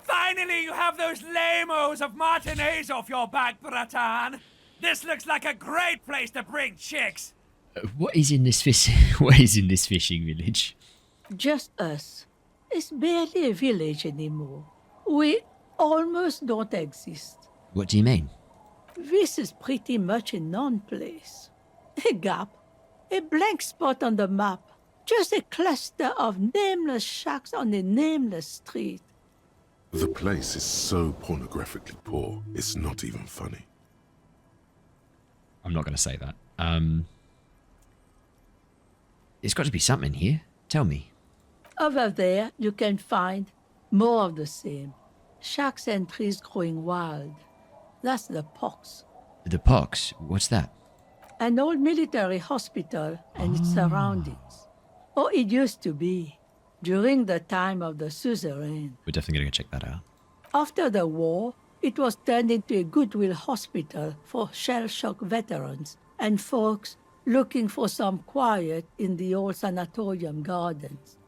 Finally, you have those lamos of Martinez off your back, Bratan. This looks like a great place to bring chicks. What is in this fishing village? Just us. It's barely a village anymore. We almost don't exist. What do you mean? This is pretty much a non-place. A gap. A blank spot on the map. Just a cluster of nameless shacks on a nameless street. The place is so pornographically poor, it's not even funny. I'm not going to say that. There's got to be something here. Tell me. Over there, you can find more of the same. Shacks and trees growing wild. That's the Pox. The Pox? What's that? An old military hospital and its surroundings. Or it used to be, during the time of the suzerain. We're definitely going to go check that out. After the war, it was turned into a goodwill hospital for shell-shock veterans and folks looking for some quiet in the old sanatorium gardens.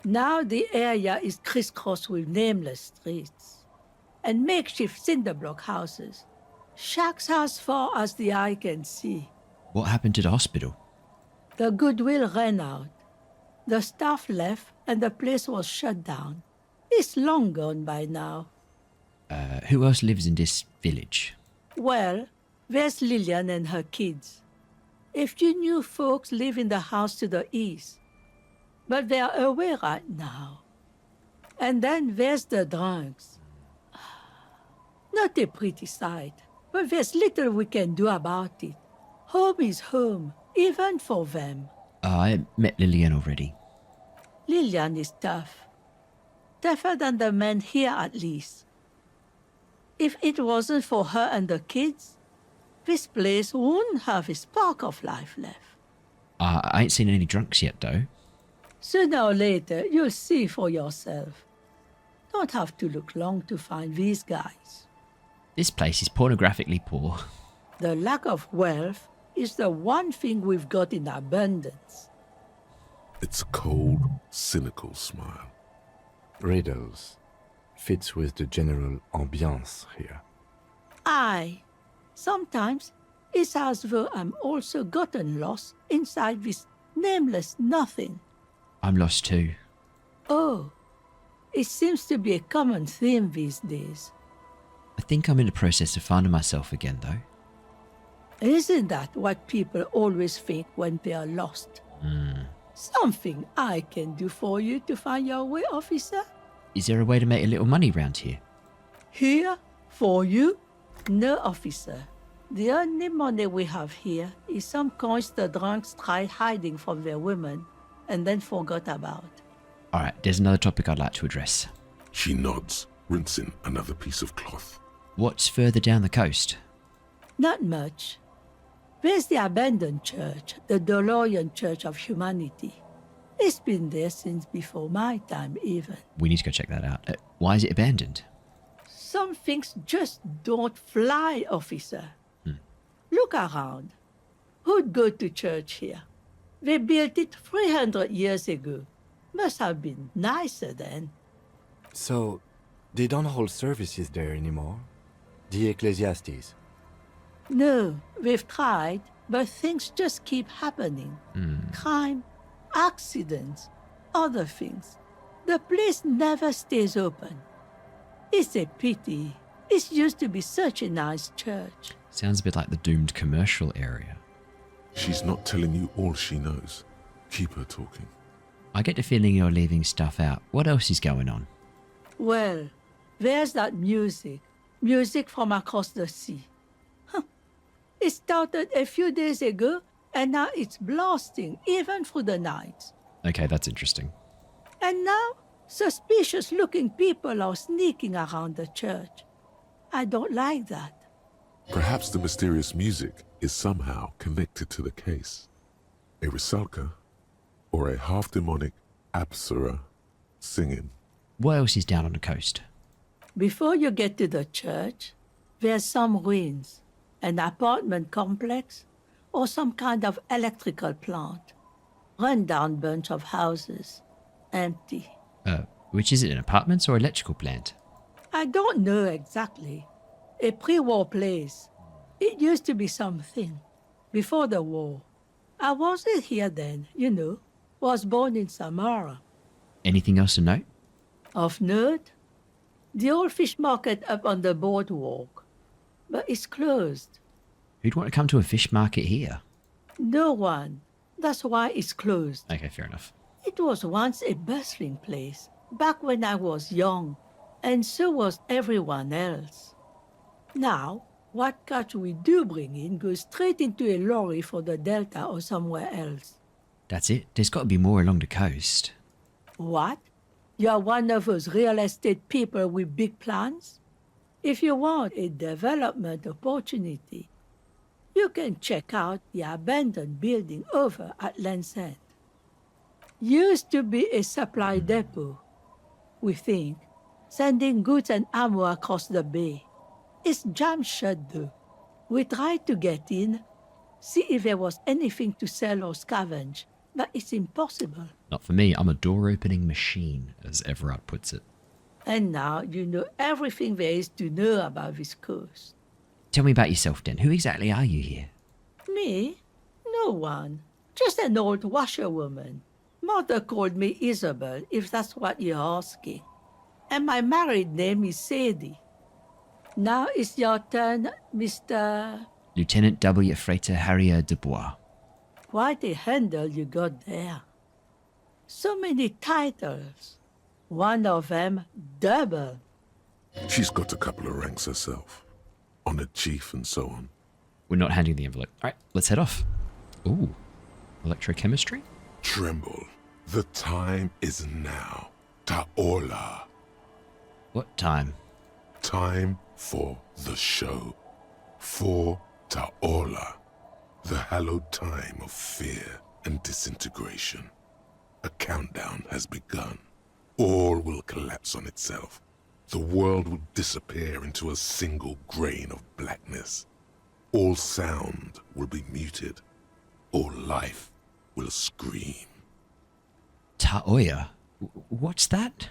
Now the area is crisscrossed with nameless streets and makeshift cinderblock houses. Shacks as far as the eye can see. What happened to the hospital? The goodwill ran out. The staff left and the place was shut down. It's long gone by now. Who else lives in this village? Well, there's Lillian and her kids. A few new folks live in the house to the east. but they're away right now. And then there's the drunks. Not a pretty sight, but there's little we can do about it. Home is home, even for them. I met Lillian already. Lillian is tough. Tougher than the men here, at least. If it wasn't for her and the kids, this place wouldn't have a spark of life left. I ain't seen any drunks yet, though. Sooner or later, you'll see for yourself. Don't have to look long to find these guys. This place is pornographically poor. The lack of wealth is the one thing we've got in abundance. It's a cold, cynical smile. Riddles. Fits with the general ambiance here. Aye. Sometimes it's as though I'm also gotten lost inside this nameless nothing. I'm lost too. Oh, it seems to be a common theme these days. I think I'm in the process of finding myself again, though. Isn't that what people always think when they are lost? Something I can do for you to find your way, officer? Is there a way to make a little money round here? Here? For you? No, officer. The only money we have here is some coins the drunks tried hiding from their women and then forgot about. Alright, there's another topic I'd like to address. She nods, rinsing another piece of cloth. What's further down the coast? Not much. There's the abandoned church, the DeLorean Church of Humanity. It's been there since before my time, even. We need to go check that out. Why is it abandoned? Some things just don't fly, officer. Look around. Who'd go to church here? They built it 300 years ago. Must have been nicer then. So, they don't hold services there anymore? The Ecclesiastes? No, we've tried, but things just keep happening. Crime, accidents, other things. The place never stays open. It's a pity. It used to be such a nice church. Sounds a bit like the doomed commercial area. She's not telling you all she knows. Keep her talking. I get the feeling you're leaving stuff out. What else is going on? Well, there's that music. Music from across the sea. It started a few days ago, and now it's blasting even through the night. Okay, that's interesting. And now, suspicious-looking people are sneaking around the church. I don't like that. Perhaps the mysterious music is somehow connected to the case. A Rusalka or a half-demonic Apsara singing. What else is down on the coast? Before you get to the church, there's some ruins, an apartment complex, or some kind of electrical plant. Run-down bunch of houses, empty. Which is it, an apartments or electrical plant? I don't know exactly. A pre-war place. It used to be something. Before the war. I wasn't here then, you know. Was born in Samara. Anything else to note? Of note? The old fish market up on the boardwalk. But it's closed. Who'd want to come to a fish market here? No one. That's why it's closed. Okay, fair enough. It was once a bustling place, back when I was young, and so was everyone else. Now, what catch we do bring in goes straight into a lorry for the Delta or somewhere else. That's it? There's got to be more along the coast. What? You're one of those real estate people with big plans? If you want a development opportunity, you can check out the abandoned building over at Land's End. Used to be a supply depot, we think, sending goods and ammo across the bay. It's jammed shut though. We tried to get in, see if there was anything to sell or scavenge, but it's impossible. Not for me, I'm a door-opening machine, as Everard puts it. And now you know everything there is to know about this coast. Tell me about yourself then. Who exactly are you here? Me? No one. Just an old washerwoman. Mother called me Isabel, if that's what you're asking. And my married name is Sadie. Now it's your turn, Mr. Lieutenant W. Freighter Harrier de Bois. Quite a handle you got there. So many titles. One of them double. She's got a couple of ranks herself. Honored chief and so on. We're not handing the envelope. All right, let's head off. Ooh, electrochemistry? Tremble. The time is now. Ta'ola. What time? Time for the show. For Ta'ola. The hallowed time of fear and disintegration. A countdown has begun. All will collapse on itself. The world will disappear into a single grain of blackness. All sound will be muted. All life will scream. Ta'oya? What's that?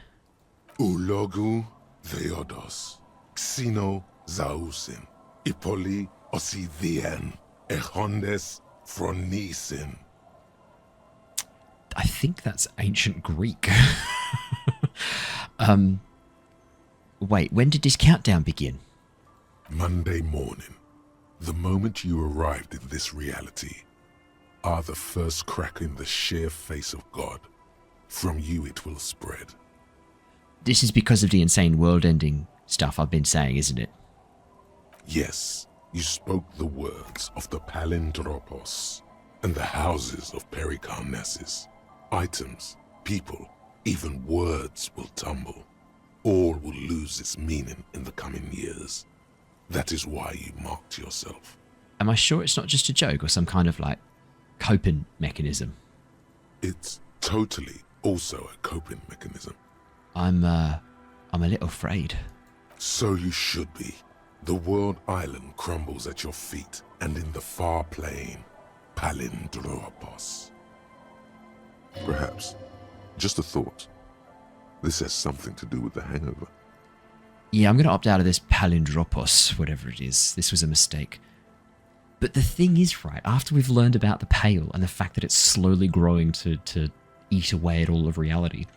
Ulogu Theodos. Xeno Zausin. Ipoli Osithien. Echondes Fronisin. I think that's ancient Greek. Wait, when did this countdown begin? Monday morning. The moment you arrived in this reality are the first crack in the sheer face of God. From you it will spread. This is because of the insane world-ending stuff I've been saying, isn't it? Yes, you spoke the words of the Palindropos and the houses of Pericarnassus. Items, people, even words will tumble. All will lose its meaning in the coming years. That is why you marked yourself. Am I sure it's not just a joke or some kind of, like, coping mechanism? It's totally also a coping mechanism. I'm a little afraid. So you should be. The world island crumbles at your feet, and in the far plain, Palindropos. Perhaps, just a thought, this has something to do with the hangover. Yeah, I'm going to opt out of this Palindropos, whatever it is. This was a mistake. But the thing is, right, after we've learned about the Pale and the fact that it's slowly growing to eat away at all of reality,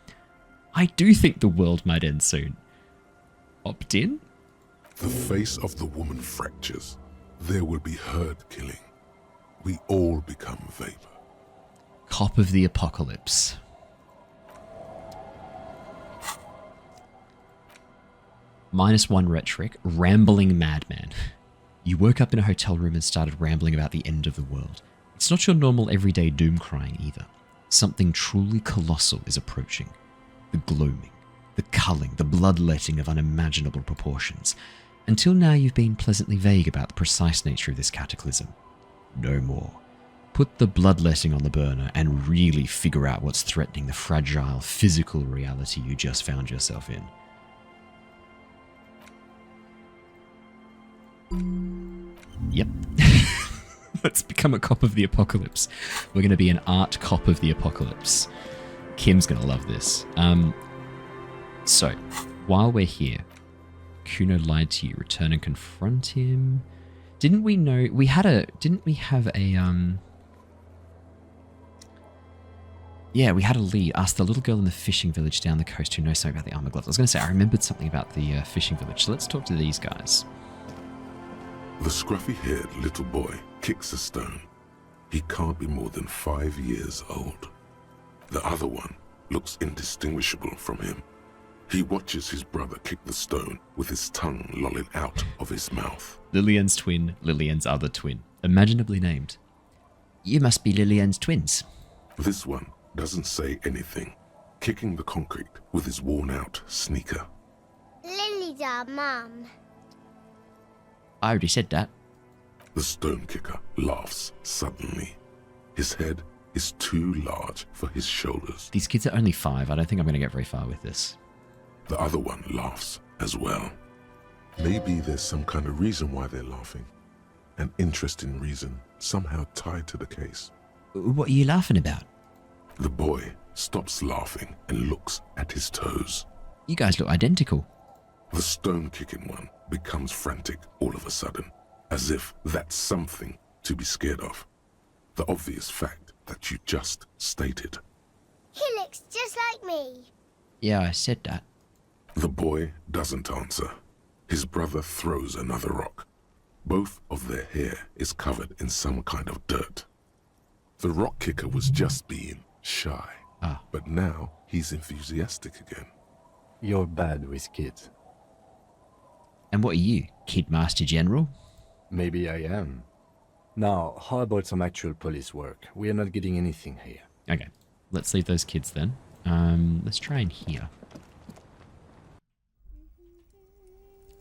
I do think the world might end soon. Opt in? The face of the woman fractures. There will be herd killing. We all become vapor. Cop of the apocalypse. -1 rhetoric, rambling madman. You woke up in a hotel room and started rambling about the end of the world. It's not your normal everyday doom crying either. Something truly colossal is approaching. The gloaming, the culling, the bloodletting of unimaginable proportions. Until now you've been pleasantly vague about the precise nature of this cataclysm. No more. Put the bloodletting on the burner and really figure out what's threatening the fragile physical reality you just found yourself in. Yep. Let's become a cop of the apocalypse. We're going to be an art cop of the apocalypse. Kim's going to love this. So, while we're here, Kuno lied to you. Return and confront him. Didn't we know... Didn't we have a... Yeah, we had a lead. Ask the little girl in the fishing village down the coast who knows something about the Armoured Gloves. I was going to say, I remembered something about the fishing village. So let's talk to these guys. The scruffy-haired little boy kicks a stone. He can't be more than 5 years old. The other one looks indistinguishable from him. He watches his brother kick the stone with his tongue lolling out of his mouth. Lillian's twin, Lillian's other twin. Imaginably named. You must be Lillian's twins. This one doesn't say anything, kicking the concrete with his worn-out sneaker. Lily's our mum. I already said that. The stone kicker laughs suddenly. His head is too large for his shoulders. These kids are only 5. I don't think I'm going to get very far with this. The other one laughs as well. Maybe there's some kind of reason why they're laughing. An interesting reason, somehow tied to the case. What are you laughing about? The boy stops laughing and looks at his toes. You guys look identical. The stone-kicking one becomes frantic all of a sudden, as if that's something to be scared of. The obvious fact that you just stated. He looks just like me. Yeah, I said that. The boy doesn't answer. His brother throws another rock. Both of their hair is covered in some kind of dirt. The rock kicker was just being shy. But now he's enthusiastic again. You're bad with kids. And what are you, Kid Master General? Maybe I am. Now, how about some actual police work? We are not getting anything here. Okay, let's leave those kids then. Let's try in here.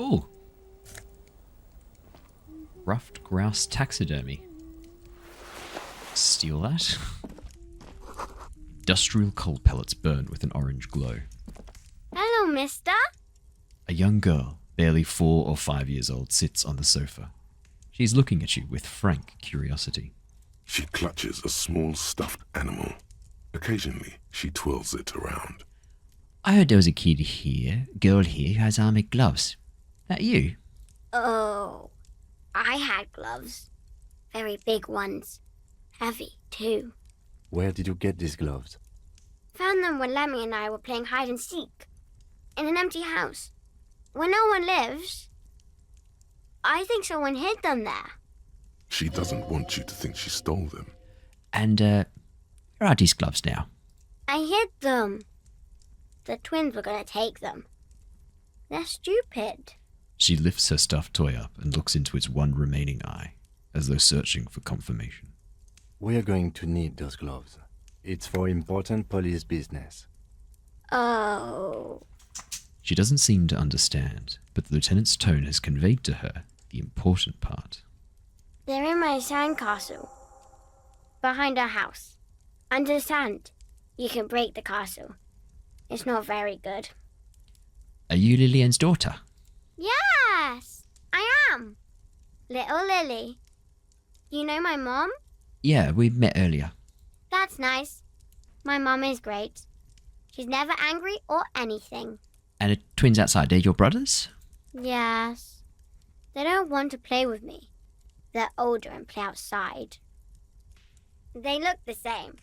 Ooh. Ruffed grouse taxidermy. Steal that. Industrial coal pellets burned with an orange glow. Hello, mister. A young girl, barely 4 or 5 years old, sits on the sofa. She's looking at you with frank curiosity. She clutches a small stuffed animal. Occasionally, she twirls it around. I heard there was a girl here who has armoured gloves. That you? Oh, I had gloves. Very big ones. Heavy, too. Where did you get these gloves? Found them when Lemmy and I were playing hide and seek. In an empty house. Where no one lives. I think someone hid them there. She doesn't want you to think she stole them. And, where are these gloves now? I hid them. The twins were going to take them. They're stupid. She lifts her stuffed toy up and looks into its one remaining eye, as though searching for confirmation. We are going to need those gloves. It's for important police business. Oh. She doesn't seem to understand, but the lieutenant's tone has conveyed to her the important part. They're in my sandcastle. Behind our house. Under the sand. You can break the castle. It's not very good. Are you Lillian's daughter? Yes, I am. Little Lily. You know my mom? Yeah, we met earlier. That's nice. My mom is great. She's never angry or anything. And the twins outside, they're your brothers? Yes. They don't want to play with me. They're older and play outside. They look the same.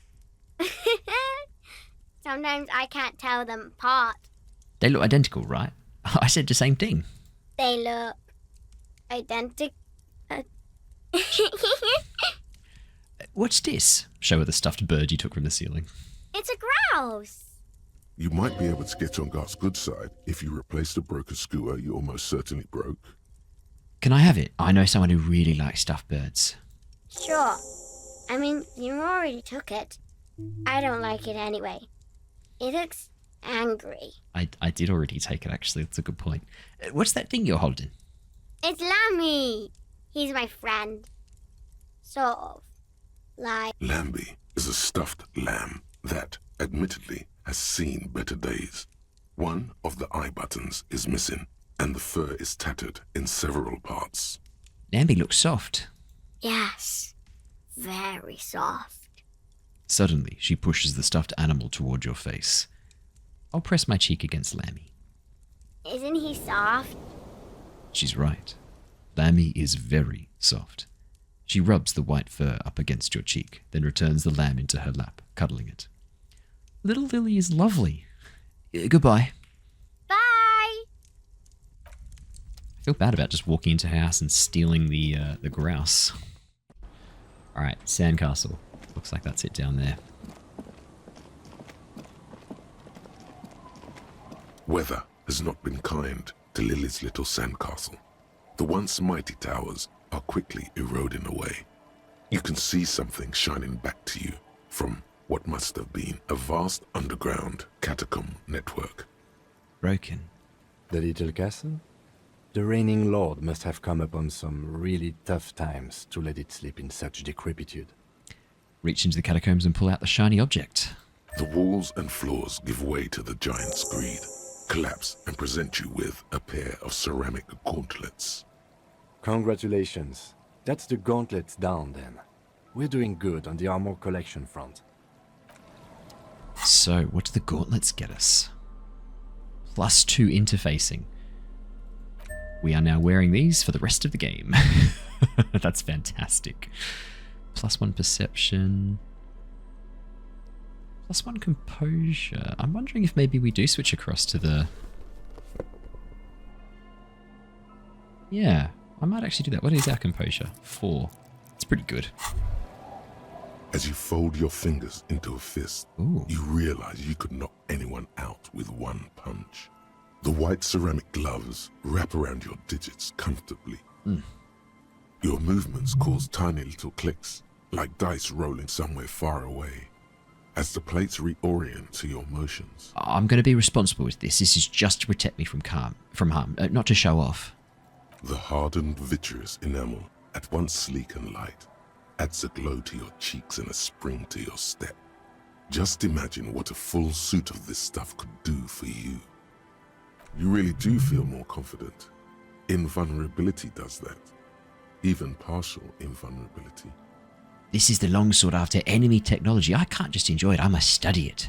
Sometimes I can't tell them apart. They look identical, right? I said the same thing. They look identical. What's this? Show her the stuffed bird you took from the ceiling. It's a grouse. You might be able to get on Gart's good side if you replace the broken skewer you almost certainly broke. Can I have it? I know someone who really likes stuffed birds. Sure. I mean, you already took it. I don't like it anyway. It looks angry. I did already take it, actually. That's a good point. What's that thing you're holding? It's Lammy. He's my friend. Sort of. Like... Lambie is a stuffed lamb that, admittedly, has seen better days. One of the eye buttons is missing, and the fur is tattered in several parts. Lambie looks soft. Yes. Very soft. Suddenly, she pushes the stuffed animal toward your face. I'll press my cheek against Lammy. Isn't he soft? She's right. Lammy is very soft. She rubs the white fur up against your cheek, then returns the lamb into her lap, cuddling it. Little Lily is lovely. Goodbye. Bye! I feel bad about just walking into her house and stealing the grouse. Alright, sandcastle. Looks like that's it down there. Weather has not been kind to Lily's little sandcastle. The once mighty towers are quickly eroding away. You can see something shining back to you from what must have been a vast underground catacomb network. Broken. The little castle? The reigning lord must have come upon some really tough times to let it sleep in such decrepitude. Reach into the catacombs and pull out the shiny object. The walls and floors give way to the giant's greed, collapse and present you with a pair of ceramic gauntlets. Congratulations. That's the gauntlets down then. We're doing good on the armor collection front. So, what do the gauntlets get us? +2 interfacing. We are now wearing these for the rest of the game. That's fantastic. +1 perception. +1 composure. I'm wondering if maybe we do switch across to the... Yeah, I might actually do that. What is our composure? 4. It's pretty good. As you fold your fingers into a fist, Ooh. you realize you could knock anyone out with one punch. The white ceramic gloves wrap around your digits comfortably. Your movements cause tiny little clicks, like dice rolling somewhere far away, as the plates reorient to your motions. I'm going to be responsible with this. This is just to protect me from harm, not to show off. The hardened vitreous enamel, at once sleek and light, adds a glow to your cheeks and a spring to your step. Just imagine what a full suit of this stuff could do for you. You really do feel more confident. Invulnerability does that. Even partial invulnerability. This is the long sought after enemy technology. I can't just enjoy it, I must study it.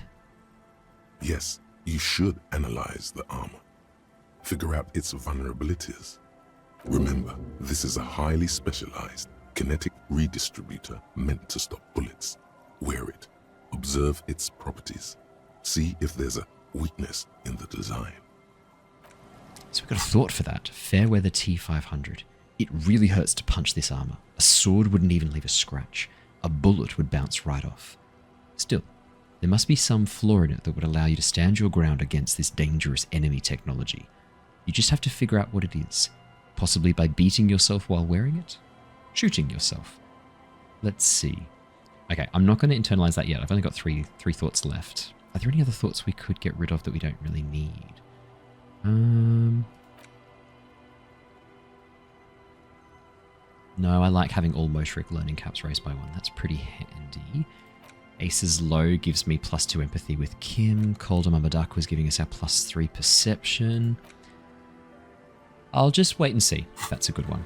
Yes, you should analyze the armor. Figure out its vulnerabilities. Remember, this is a highly specialized kinetic redistributor meant to stop bullets. Wear it. Observe its properties. See if there's a weakness in the design. So we've got a thought for that. Fairweather T500. It really hurts to punch this armor. A sword wouldn't even leave a scratch. A bullet would bounce right off. Still, there must be some flaw in it that would allow you to stand your ground against this dangerous enemy technology. You just have to figure out what it is. Possibly by beating yourself while wearing it? Shooting yourself. Let's see. Okay, I'm not going to internalize that yet. I've only got three thoughts left. Are there any other thoughts we could get rid of that we don't really need? No, I like having all Motoric learning caps raised by 1. That's pretty handy. Ace's low gives me +2 empathy with Kim. Colder Mama Duck was giving us our +3 perception. I'll just wait and see if that's a good one.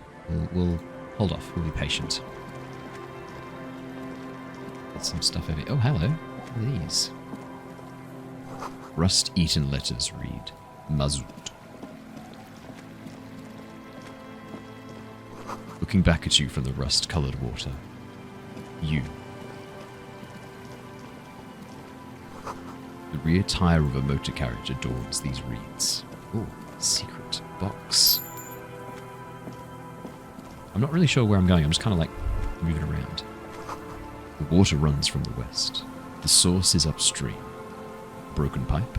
We'll hold off. We'll be patient. Get some stuff over here. Oh, hello. What are these? Rust-eaten letters read Mazut. Looking back at you from the rust-coloured water. You. The rear tyre of a motor carriage adorns these reeds. Ooh, secret box. I'm not really sure where I'm going. I'm just kind of like moving around. The water runs from the west. The source is upstream. Broken pipe.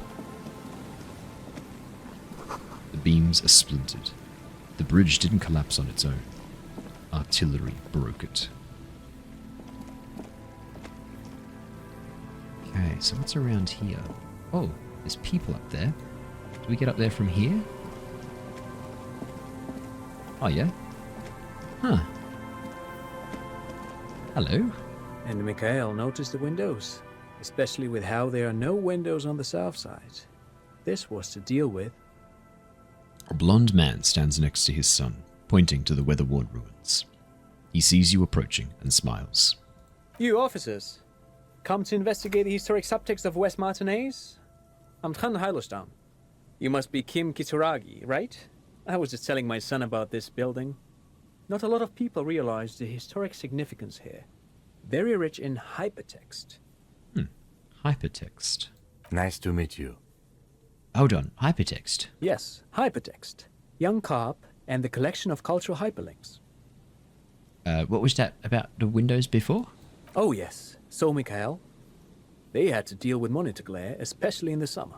The beams are splintered. The bridge didn't collapse on its own. Artillery broke it. Okay, so what's around here? Oh, there's people up there. Do we get up there from here? Oh, yeah? Huh. Hello. And Mikhail noticed the windows, especially with how there are no windows on the south side. This was to deal with. A blonde man stands next to his son, pointing to the weather-worn ruins. He sees you approaching and smiles. You officers, come to investigate the historic subtext of West Martinez? I'm Tran Heilostam. You must be Kim Kituragi, right? I was just telling my son about this building. Not a lot of people realize the historic significance here. Very rich in hypertext. Hypertext. Nice to meet you. Hold on, hypertext? Yes, hypertext. Young carve and the collection of cultural hyperlinks. What was that about the windows before? Oh yes, so Mikhail. They had to deal with monitor glare, especially in the summer.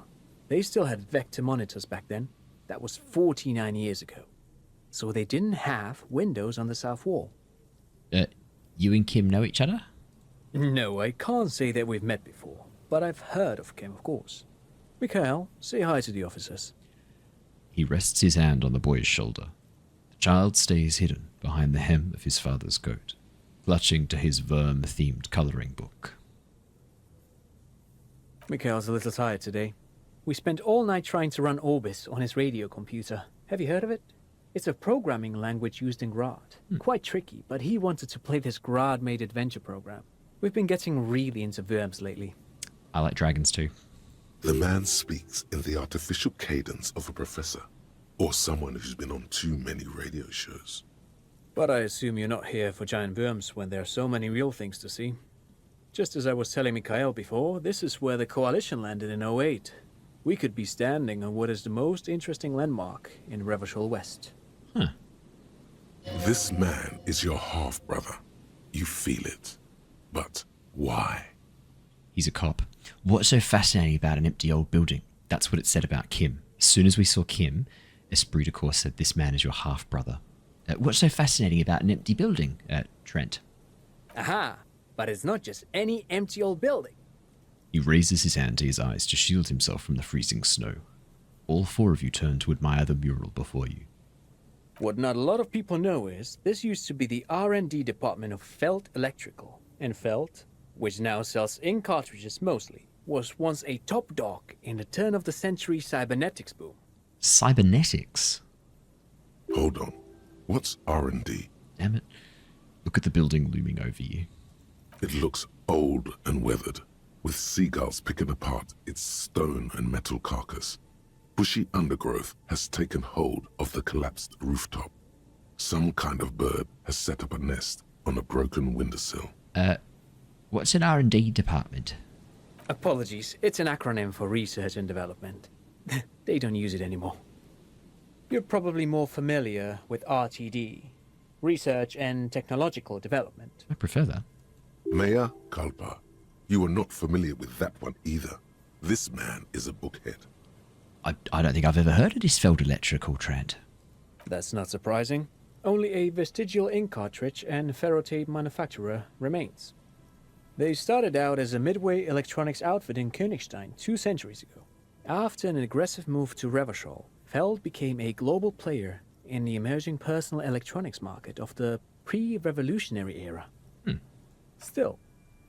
They still had vector monitors back then. That was 49 years ago. So they didn't have windows on the south wall. You and Kim know each other? No, I can't say that we've met before, but I've heard of Kim, of course. Mikhail, say hi to the officers. He rests his hand on the boy's shoulder. The child stays hidden behind the hem of his father's coat, clutching to his worm-themed colouring book. Mikhail's a little tired today. We spent all night trying to run Orbis on his radio computer. Have you heard of it? It's a programming language used in Grad. Quite tricky, but he wanted to play this Grad-made adventure program. We've been getting really into worms lately. I like dragons too. The man speaks in the artificial cadence of a professor, or someone who's been on too many radio shows. But I assume you're not here for giant worms when there are so many real things to see. Just as I was telling Mikhail before, this is where the Coalition landed in 08. We could be standing on what is the most interesting landmark in Revachol West. Huh. This man is your half-brother. You feel it. But Why? He's a cop. What's so fascinating about an empty old building? That's what it said about Kim. As soon as we saw Kim, Esprit de Corps said, this man is your half-brother. What's so fascinating about an empty building, Trent? Aha! But it's not just any empty old building. He raises his hand to his eyes to shield himself from the freezing snow. All four of you turn to admire the mural before you. What not a lot of people know is, this used to be the R&D department of Felt Electrical. And Felt, which now sells ink cartridges mostly, was once a top dog in the turn-of-the-century cybernetics boom. Cybernetics? Hold on. What's R&D? Damn it. Look at the building looming over you. It looks old and weathered, with seagulls picking apart its stone and metal carcass. Bushy undergrowth has taken hold of the collapsed rooftop. Some kind of bird has set up a nest on a broken windowsill. What's an R&D department? Apologies, it's an acronym for research and development. They don't use it anymore. You're probably more familiar with RTD, research and technological development. I prefer that. Mea culpa. You are not familiar with that one either. This man is a bookhead. I don't think I've ever heard of this Feld Electrical, Trent. That's not surprising. Only a vestigial ink cartridge and ferrotape manufacturer remains. They started out as a midway electronics outfit in Königstein 2 centuries ago. After an aggressive move to Revachol, Feld became a global player in the emerging personal electronics market of the pre-revolutionary era. Still,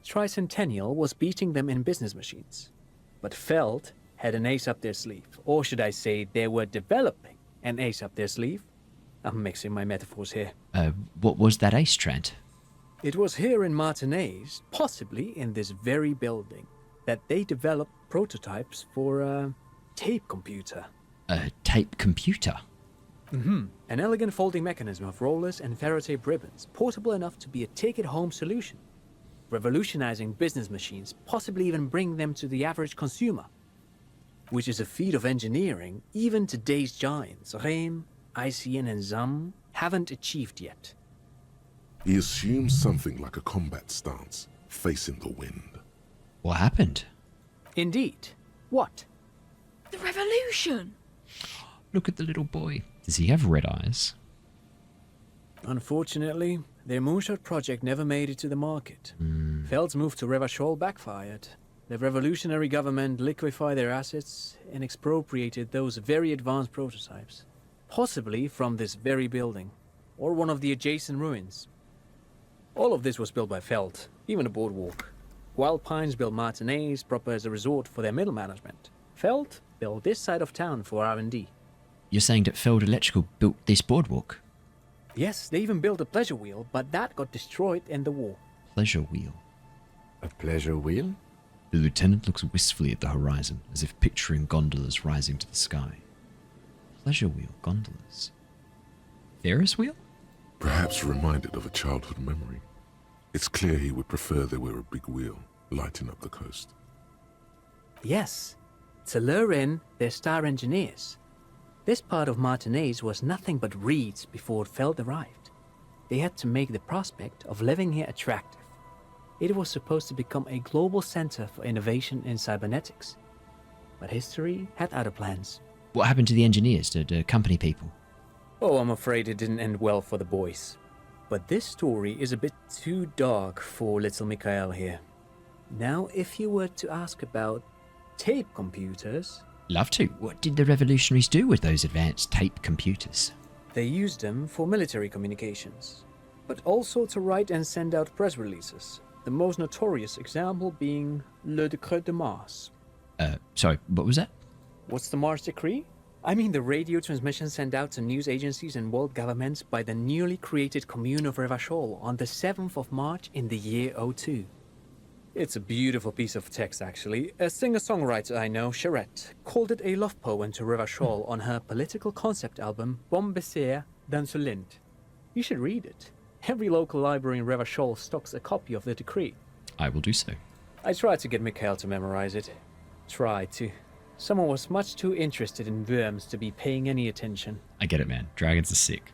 Tricentennial was beating them in business machines. But Feld had an ace up their sleeve, or should I say they were developing an ace up their sleeve. I'm mixing my metaphors here. What was that ace, Trent? It was here in Martinez, possibly in this very building, that they developed prototypes for a tape computer. A tape computer? An elegant folding mechanism of rollers and ferrotape ribbons, portable enough to be a take-it-home solution. Revolutionizing business machines, possibly even bring them to the average consumer. Which is a feat of engineering even today's giants, Rehm, ICN and ZAM, haven't achieved yet. He assumes something like a combat stance, facing the wind. What happened? Indeed. What? The revolution! Look at the little boy. Does he have red eyes? Unfortunately, their moonshot project never made it to the market. Feld's move to Revachol backfired. The revolutionary government liquefied their assets and expropriated those very advanced prototypes. Possibly from this very building, or one of the adjacent ruins. All of this was built by Feld, even the Boardwalk. Wild Pines built Martinez proper as a resort for their middle management. Feld built this side of town for R&D. You're saying that Feld Electrical built this boardwalk? Yes, they even built a pleasure wheel, but that got destroyed in the war. Pleasure wheel? A pleasure wheel? The lieutenant looks wistfully at the horizon, as if picturing gondolas rising to the sky. Pleasure wheel, gondolas. Ferris wheel? Perhaps reminded of a childhood memory. It's clear he would prefer there were a big wheel lighting up the coast. Yes, to lure in their star engineers. This part of Martinez was nothing but reeds before Feld arrived. They had to make the prospect of living here attractive. It was supposed to become a global center for innovation in cybernetics. But history had other plans. What happened to the engineers, the company people? Oh, I'm afraid it didn't end well for the boys. But this story is a bit too dark for little Mikhail here. Now, if you were to ask about tape computers... Love to. What did the revolutionaries do with those advanced tape computers? They used them for military communications, but also to write and send out press releases. The most notorious example being Le Décret de Mars. Sorry, what was that? What's the Mars Decree? I mean the radio transmission sent out to news agencies and world governments by the newly created Commune of Revachol on the 7th of March in the year 02. It's a beautiful piece of text, actually. A singer-songwriter I know, Charette, called it a love poem to Revachol on her political concept album, Bon Baiser dans ce Lind. You should read it. Every local library in Revachol stocks a copy of the decree. I will do so. I tried to get Mikhail to memorize it. Tried to. Someone was much too interested in worms to be paying any attention. I get it, man. Dragons are sick.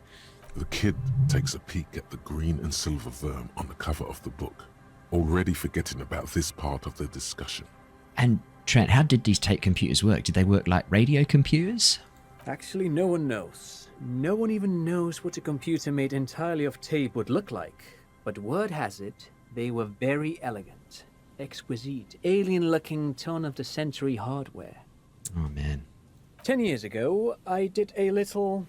The kid takes a peek at the green and silver worm on the cover of the book. already forgetting about this part of the discussion. And Trent, how did these tape computers work? Did they work like radio computers? Actually, no one knows. No one even knows what a computer made entirely of tape would look like. But word has it, they were very elegant, exquisite, alien-looking turn-of-the-century hardware. Oh, man. 10 years ago, I did a little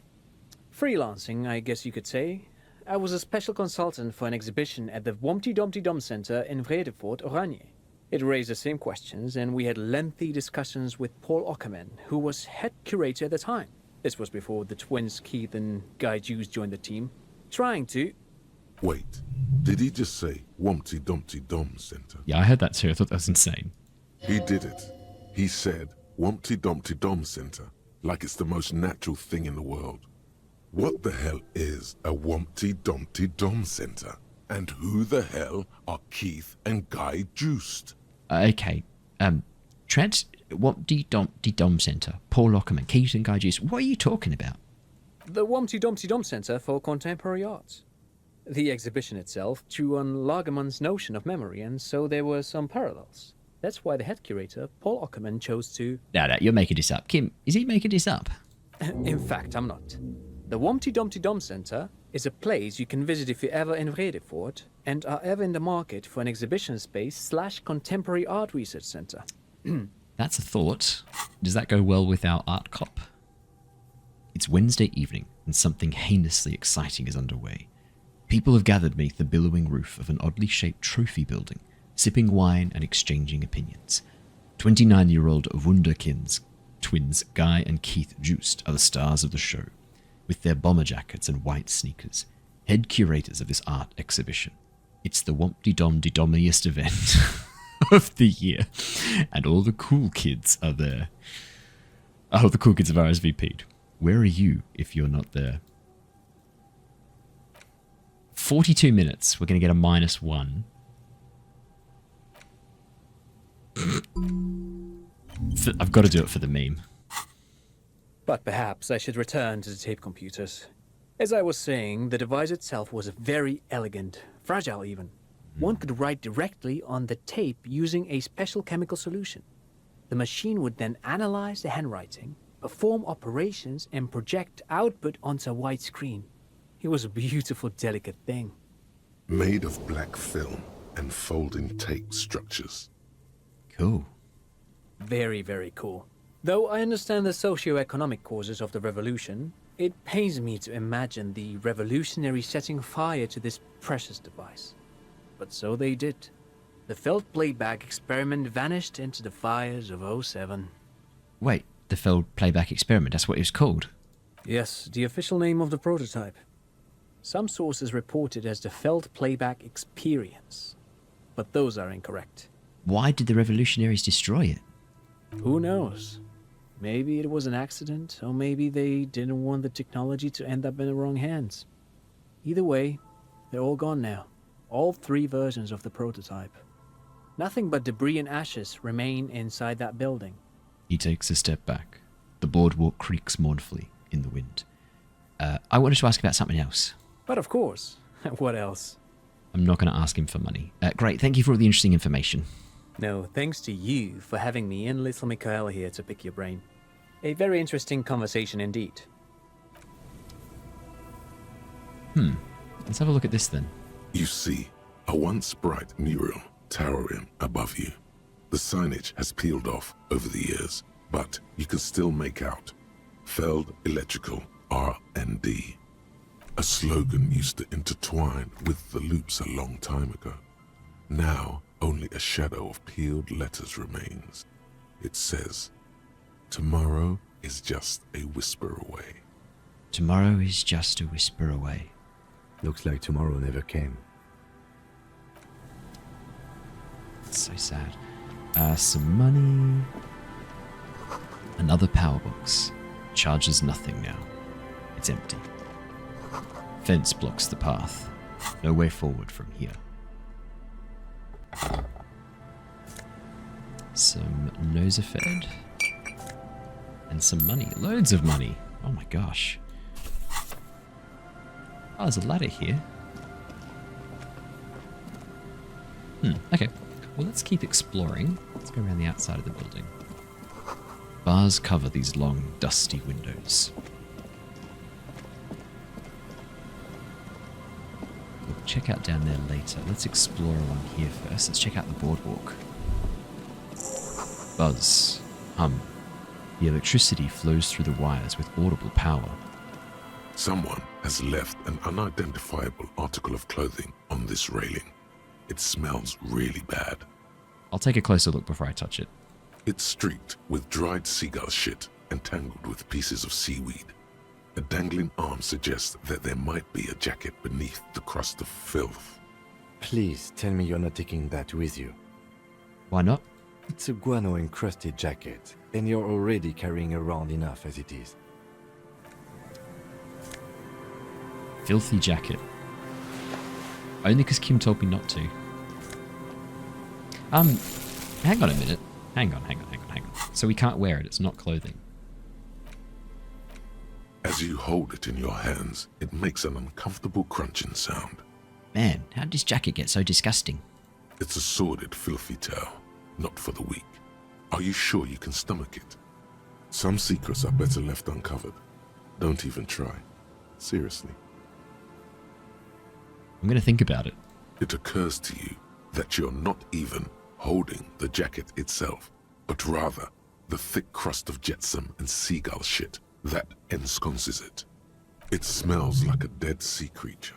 freelancing, I guess you could say. I was a special consultant for an exhibition at the Wompty Dompty Dom Center in Vredefort, Oranje. It raised the same questions, and we had lengthy discussions with Paul Omen, who was head curator at the time. This was before the twins Keith and Guy Juice joined the team, trying to... Wait, did he just say Wompty Dompty Dom Center? Yeah, I heard that too. I thought that was insane. He did it. He said Wompty Dompty Dom Center, like it's the most natural thing in the world. What the hell is a Wompty Dompty Dom Center? And who the hell are Keith and Guy Juiced? Okay. Trent, Wompty Dompty Dom Center, Paul Ackerman, Keith and Guy Juice. What are you talking about? The Wompty Dompty Dom Center for Contemporary Art. The exhibition itself drew on Lagerman's notion of memory, and so there were some parallels. That's why the head curator, Paul Ackerman, chose to... No, you're making this up. Kim, is he making this up? In fact, I'm not. The Wompty Dompty Dom Center is a place you can visit if you're ever in Vredefort and are ever in the market for an exhibition space / contemporary art research center. That's a thought. Does that go well with our art cop? It's Wednesday evening and something heinously exciting is underway. People have gathered beneath the billowing roof of an oddly shaped trophy building, sipping wine and exchanging opinions. 29-year-old Wunderkinds twins Guy and Keith Juiced are the stars of the show, with their bomber jackets and white sneakers, head curators of this art exhibition. It's the Wompty-Dom-de-Domiest event of the year, and all the cool kids are there. Oh, the cool kids have RSVP'd. Where are you if you're not there? 42 minutes. We're going to get a -1. I've got to do it for the meme. But perhaps I should return to the tape computers. As I was saying, the device itself was very elegant, fragile even. One could write directly on the tape using a special chemical solution. The machine would then analyze the handwriting, perform operations, and project output onto a white screen. It was a beautiful, delicate thing. Made of black film and folding tape structures. Cool. Very, very cool. Though I understand the socio-economic causes of the revolution, it pains me to imagine the revolutionaries setting fire to this precious device. But so they did. The felt playback experiment vanished into the fires of 07. Wait, the Feld playback experiment, that's what it was called? Yes, the official name of the prototype. Some sources report it as the Feld playback experience, but those are incorrect. Why did the revolutionaries destroy it? Who knows? Maybe it was an accident, or maybe they didn't want the technology to end up in the wrong hands. Either way, they're all gone now. All 3 versions of the prototype. Nothing but debris and ashes remain inside that building. He takes a step back. The boardwalk creaks mournfully in the wind. I wanted to ask about something else. But of course. What else? I'm not going to ask him for money. Great, thank you for all the interesting information. No, thanks to you for having me and little Mikael here to pick your brain. A very interesting conversation indeed. Let's have a look at this then. You see, a once bright mural towering above you. The signage has peeled off over the years, but you can still make out Feld Electrical R&D. A slogan used to intertwine with the loops a long time ago. Now, only a shadow of peeled letters remains. It says, tomorrow is just a whisper away. Tomorrow is just a whisper away. Looks like tomorrow never came. That's so sad. Some money. Another power box. Charges nothing now. It's empty. Fence blocks the path. No way forward from here. Some nosafed. And some money. Loads of money. Oh my gosh. Oh, there's a ladder here. Okay. Well, let's keep exploring. Let's go around the outside of the building. Bars cover these long, dusty windows. We'll check out down there later. Let's explore along here first. Let's check out the boardwalk. Buzz. Hum. The electricity flows through the wires with audible power. Someone has left an unidentifiable article of clothing on this railing. It smells really bad. I'll take a closer look before I touch it. It's streaked with dried seagull shit and tangled with pieces of seaweed. A dangling arm suggests that there might be a jacket beneath the crust of filth. Please tell me you're not taking that with you. Why not? It's a guano-encrusted jacket, and you're already carrying around enough as it is. Filthy jacket. Only because Kim told me not to. Hang on a minute. Hang on. So we can't wear it, it's not clothing. As you hold it in your hands, it makes an uncomfortable crunching sound. Man, how did this jacket get so disgusting? It's a sordid, filthy tale, not for the weak. Are you sure you can stomach it? Some secrets are better left uncovered. Don't even try. Seriously. I'm going to think about it. It occurs to you that you're not even holding the jacket itself, but rather the thick crust of jetsam and seagull shit that ensconces it. It smells like a dead sea creature,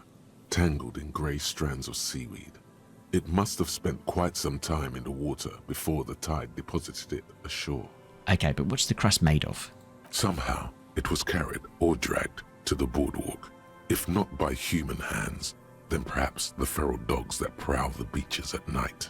tangled in grey strands of seaweed. It must have spent quite some time in the water before the tide deposited it ashore. Okay, but what's the crust made of? Somehow, it was carried or dragged to the boardwalk. If not by human hands, then perhaps the feral dogs that prowl the beaches at night.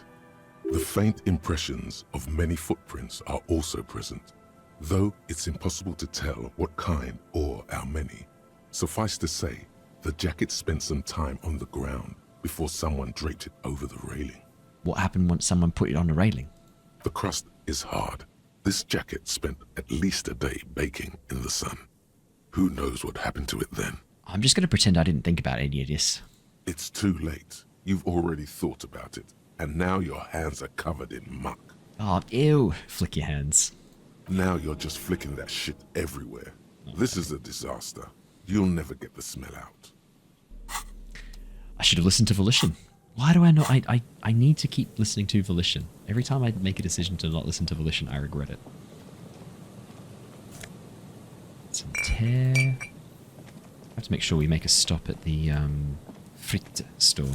The faint impressions of many footprints are also present, though it's impossible to tell what kind or how many. Suffice to say, the jacket spent some time on the ground before someone draped it over the railing. What happened once someone put it on the railing? The crust is hard. This jacket spent at least a day baking in the sun. Who knows what happened to it then? I'm just going to pretend I didn't think about any of this. It's too late. You've already thought about it, and now your hands are covered in muck. Oh, ew. Flick your hands. Now you're just flicking that shit everywhere. This is a disaster. You'll never get the smell out. I should have listened to Volition. Why do I not? I need to keep listening to Volition. Every time I make a decision to not listen to Volition, I regret it. Some tear. I have to make sure we make a stop at the Fritte store.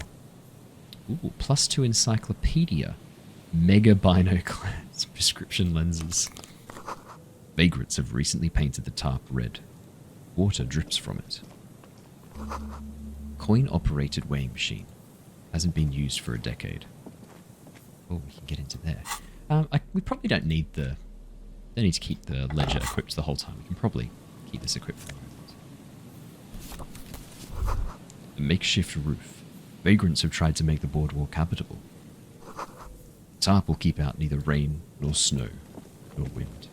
Ooh, +2 encyclopedia. Mega binoclars. Prescription lenses. Vagrants have recently painted the tarp red. Water drips from it. Coin-operated weighing machine. Hasn't been used for a decade. Oh, we can get into there. We probably don't need the... Don't need to keep the ledger equipped the whole time. We can probably keep this equipped for the moment. A makeshift roof. Vagrants have tried to make the boardwalk habitable. Tarp will keep out neither rain, nor snow, nor wind.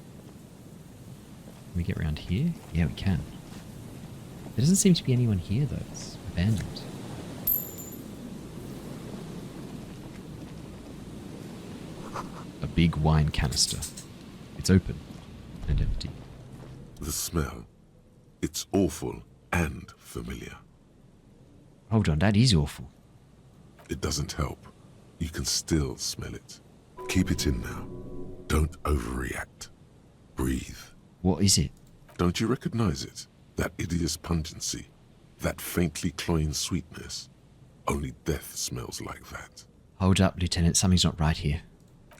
Can we get around here? Yeah, we can. There doesn't seem to be anyone here, though. It's abandoned. A big wine canister. It's open and empty. The smell. It's awful and familiar. Hold on, that is awful. It doesn't help. You can still smell it. Keep it in now. Don't overreact. Breathe. What is it? Don't you recognize it? That hideous pungency. That faintly cloying sweetness. Only death smells like that. Hold up, Lieutenant. Something's not right here.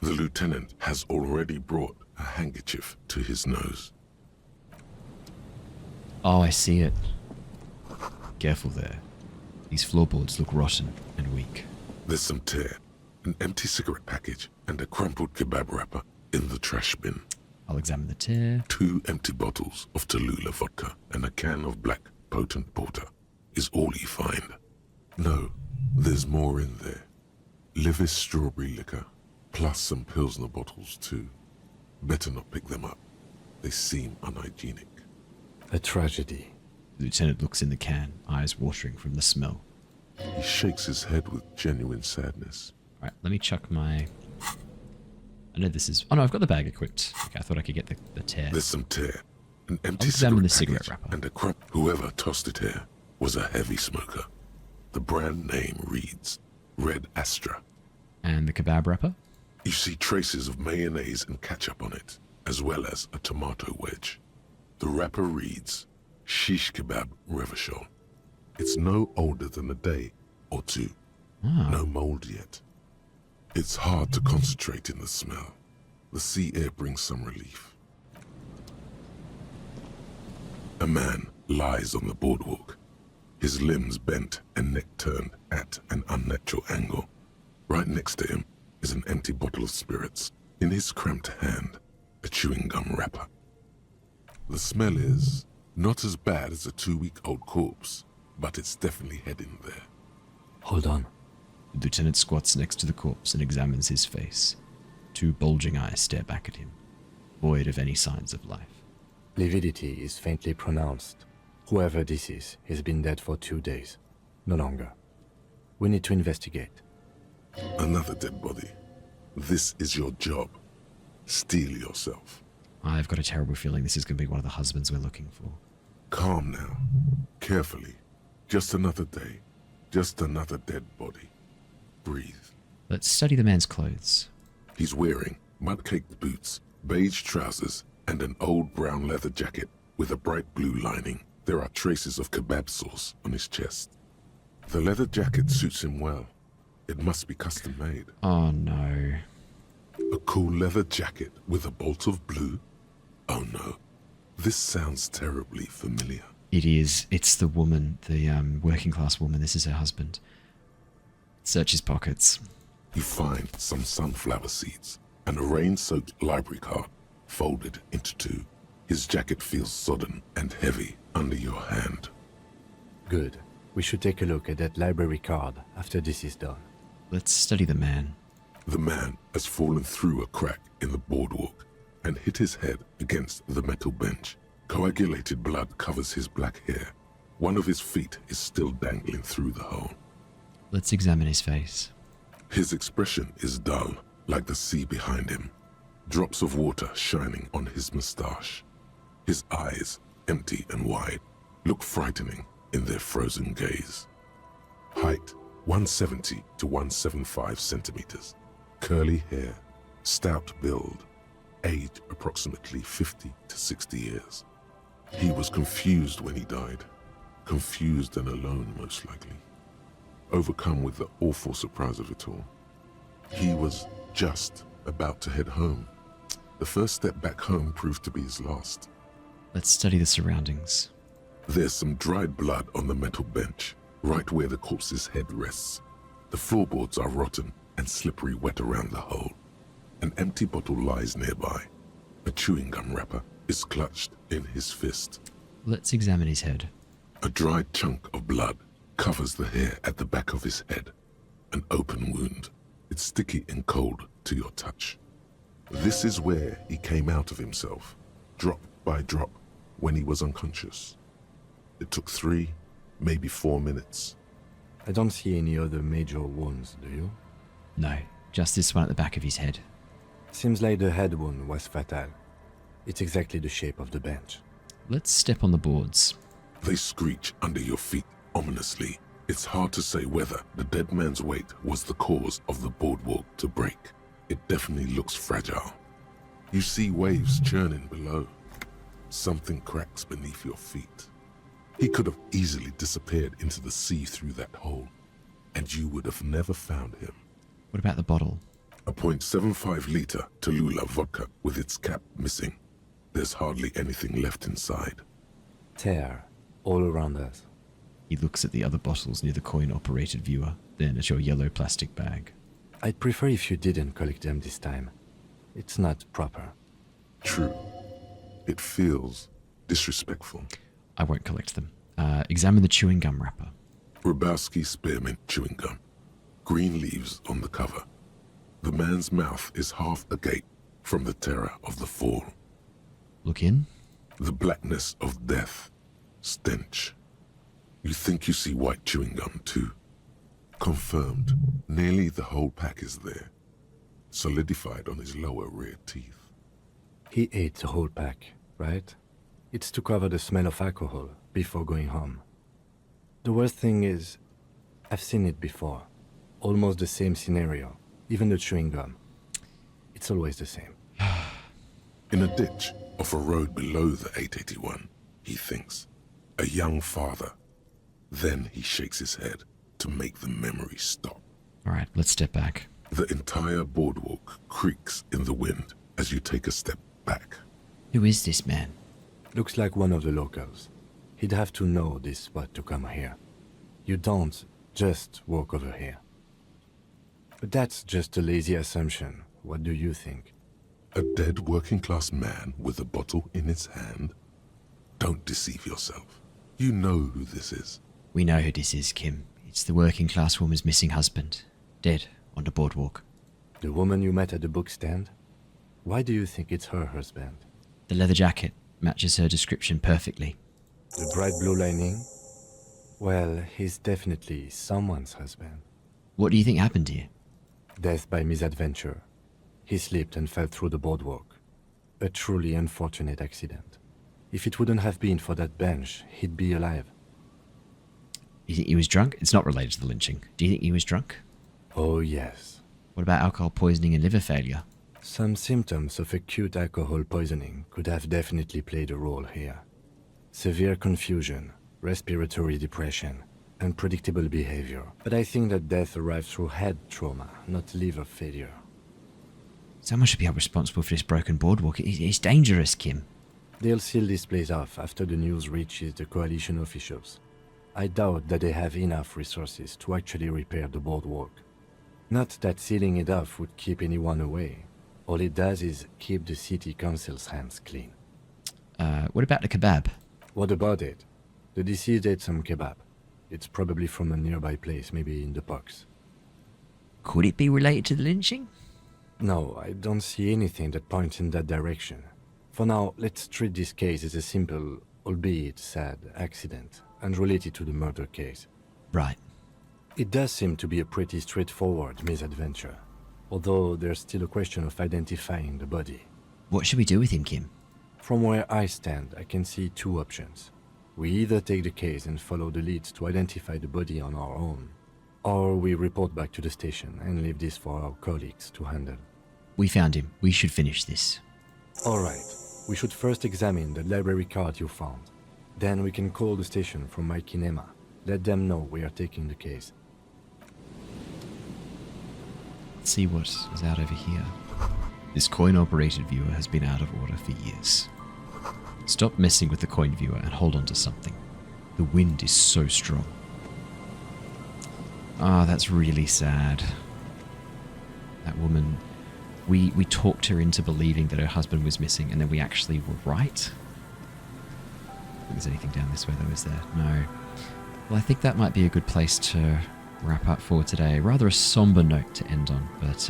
The lieutenant has already brought a handkerchief to his nose. Oh, I see it. Careful there. These floorboards look rotten and weak. There's some tear, an empty cigarette package, and a crumpled kebab wrapper in the trash bin. I'll examine the tear. 2 empty bottles of Tallulah vodka and a can of black potent porter is all you find. No, there's more in there. Livis strawberry liquor, plus some Pilsner bottles too. Better not pick them up. They seem unhygienic. A tragedy. The lieutenant looks in the can, eyes watering from the smell. He shakes his head with genuine sadness. Alright, let me chuck my... I know this is... Oh no, I've got the bag equipped. Okay, I thought I could get the tear. There's some tear. An empty I'll examine the cigarette cigarette package wrapper. and a crumb. Whoever tossed it here was a heavy smoker. The brand name reads Red Astra. And the kebab wrapper? You see traces of mayonnaise and ketchup on it, as well as a tomato wedge. The wrapper reads Shish Kebab Revachol. It's no older than a day or two. No mold yet. It's hard to concentrate in the smell. The sea air brings some relief. A man lies on the boardwalk, his limbs bent and neck turned at an unnatural angle. Right next to him is an empty bottle of spirits. In his cramped hand, a chewing gum wrapper. The smell is not as bad as a 2-week-old corpse, but it's definitely heading there. Hold on. The lieutenant squats next to the corpse and examines his face. 2 bulging eyes stare back at him, void of any signs of life. Lividity is faintly pronounced. Whoever this is has been dead for 2 days. No longer. We need to investigate. Another dead body. This is your job. Steel yourself. I've got a terrible feeling this is going to be one of the husbands we're looking for. Calm now. Carefully. Just another day. Just another dead body. Breathe. Let's study the man's clothes. He's wearing mud-caked boots, beige trousers, and an old brown leather jacket with a bright blue lining. There are traces of kebab sauce on his chest. The leather jacket suits him well. It must be custom made. Oh no. A cool leather jacket with a bolt of blue? Oh no. This sounds terribly familiar. It is. It's the woman, the working class woman. This is her husband. Search his pockets. You find some sunflower seeds and a rain-soaked library card folded into 2. His jacket feels sodden and heavy under your hand. Good. We should take a look at that library card after this is done. Let's study the man. The man has fallen through a crack in the boardwalk and hit his head against the metal bench. Coagulated blood covers his black hair. One of his feet is still dangling through the hole. Let's examine his face. His expression is dull, like the sea behind him. Drops of water shining on his mustache. His eyes, empty and wide, look frightening in their frozen gaze. Height, 170 to 175 centimeters. Curly hair, stout build. Age, approximately 50 to 60 years. He was confused when he died. Confused and alone, most likely. Overcome with the awful surprise of it all. He was just about to head home. The first step back home proved to be his last. Let's study the surroundings. There's some dried blood on the metal bench, right where the corpse's head rests. The floorboards are rotten and slippery wet around the hole. An empty bottle lies nearby. A chewing gum wrapper is clutched in his fist. Let's examine his head. A dried chunk of blood covers the hair at the back of his head. An open wound. It's sticky and cold to your touch. This is where he came out of himself, drop by drop, when he was unconscious. It took 3, maybe 4 minutes. I don't see any other major wounds, do you? No, just this one at the back of his head. Seems like the head wound was fatal. It's exactly the shape of the bench. Let's step on the boards. They screech under your feet ominously. It's hard to say whether the dead man's weight was the cause of the boardwalk to break. It definitely looks fragile. You see waves churning below. Something cracks beneath your feet. He could have easily disappeared into the sea through that hole, and you would have never found him. What about the bottle? A .75-liter Tallulah vodka with its cap missing. There's hardly anything left inside. Tear all around us. He looks at the other bottles near the coin-operated viewer, then at your yellow plastic bag. I'd prefer if you didn't collect them this time. It's not proper. True. It feels disrespectful. I won't collect them. Examine the chewing gum wrapper. Rybowski spearmint chewing gum. Green leaves on the cover. The man's mouth is half agape from the terror of the fall. Look in. The blackness of death. Stench. You think you see white chewing gum too. Confirmed. Nearly the whole pack is there. Solidified on his lower rear teeth. He ate the whole pack, right? It's to cover the smell of alcohol before going home. The worst thing is, I've seen it before. Almost the same scenario. Even the chewing gum. It's always the same. In a ditch off a road below the 881, he thinks. A young father. Then he shakes his head to make the memory stop. All right, let's step back. The entire boardwalk creaks in the wind as you take a step back. Who is this man? Looks like one of the locals. He'd have to know this spot to come here. You don't just walk over here. But that's just a lazy assumption. What do you think? A dead working-class man with a bottle in his hand? Don't deceive yourself. You know who this is. We know who this is, Kim. It's the working-class woman's missing husband. Dead on the boardwalk. The woman you met at the book stand? Why do you think it's her husband? The leather jacket matches her description perfectly. The bright blue lining? Well, he's definitely someone's husband. What do you think happened here? Death by misadventure. He slipped and fell through the boardwalk. A truly unfortunate accident. If it wouldn't have been for that bench, he'd be alive. You think he was drunk? It's not related to the lynching. Do you think he was drunk? Oh, yes. What about alcohol poisoning and liver failure? Some symptoms of acute alcohol poisoning could have definitely played a role here. Severe confusion, respiratory depression, unpredictable behavior. But I think that death arrived through head trauma, not liver failure. Someone should be held responsible for this broken boardwalk. It's dangerous, Kim. They'll seal this place off after the news reaches the coalition officials. I doubt that they have enough resources to actually repair the boardwalk. Not that sealing it off would keep anyone away. All it does is keep the city council's hands clean. What about the kebab? What about it? The deceased ate some kebab. It's probably from a nearby place, maybe in the box. Could it be related to the lynching? No, I don't see anything that points in that direction. For now, let's treat this case as a simple, albeit sad, accident, unrelated to the murder case. Right. It does seem to be a pretty straightforward misadventure, although there's still a question of identifying the body. What should we do with him, Kim? From where I stand, I can see two options. We either take the case and follow the leads to identify the body on our own, or we report back to the station and leave this for our colleagues to handle. We found him. We should finish this. Alright, we should first examine the library card you found. Then we can call the station from my kinema. Let them know we are taking the case. Let's see what is out over here. This coin-operated viewer has been out of order for years. Stop messing with the coin viewer and hold on to something. The wind is so strong. Ah, that's really sad. That woman, we talked her into believing that her husband was missing, and then we actually were right. I don't think there's anything down this way though, is there? No. Well, I think that might be a good place to wrap up for today. Rather a somber note to end on, but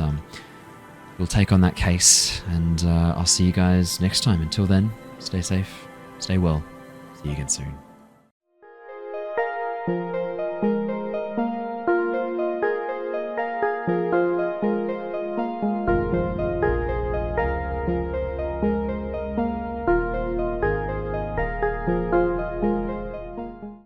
we'll take on that case, and I'll see you guys next time. Until then, stay safe, stay well. See you again soon.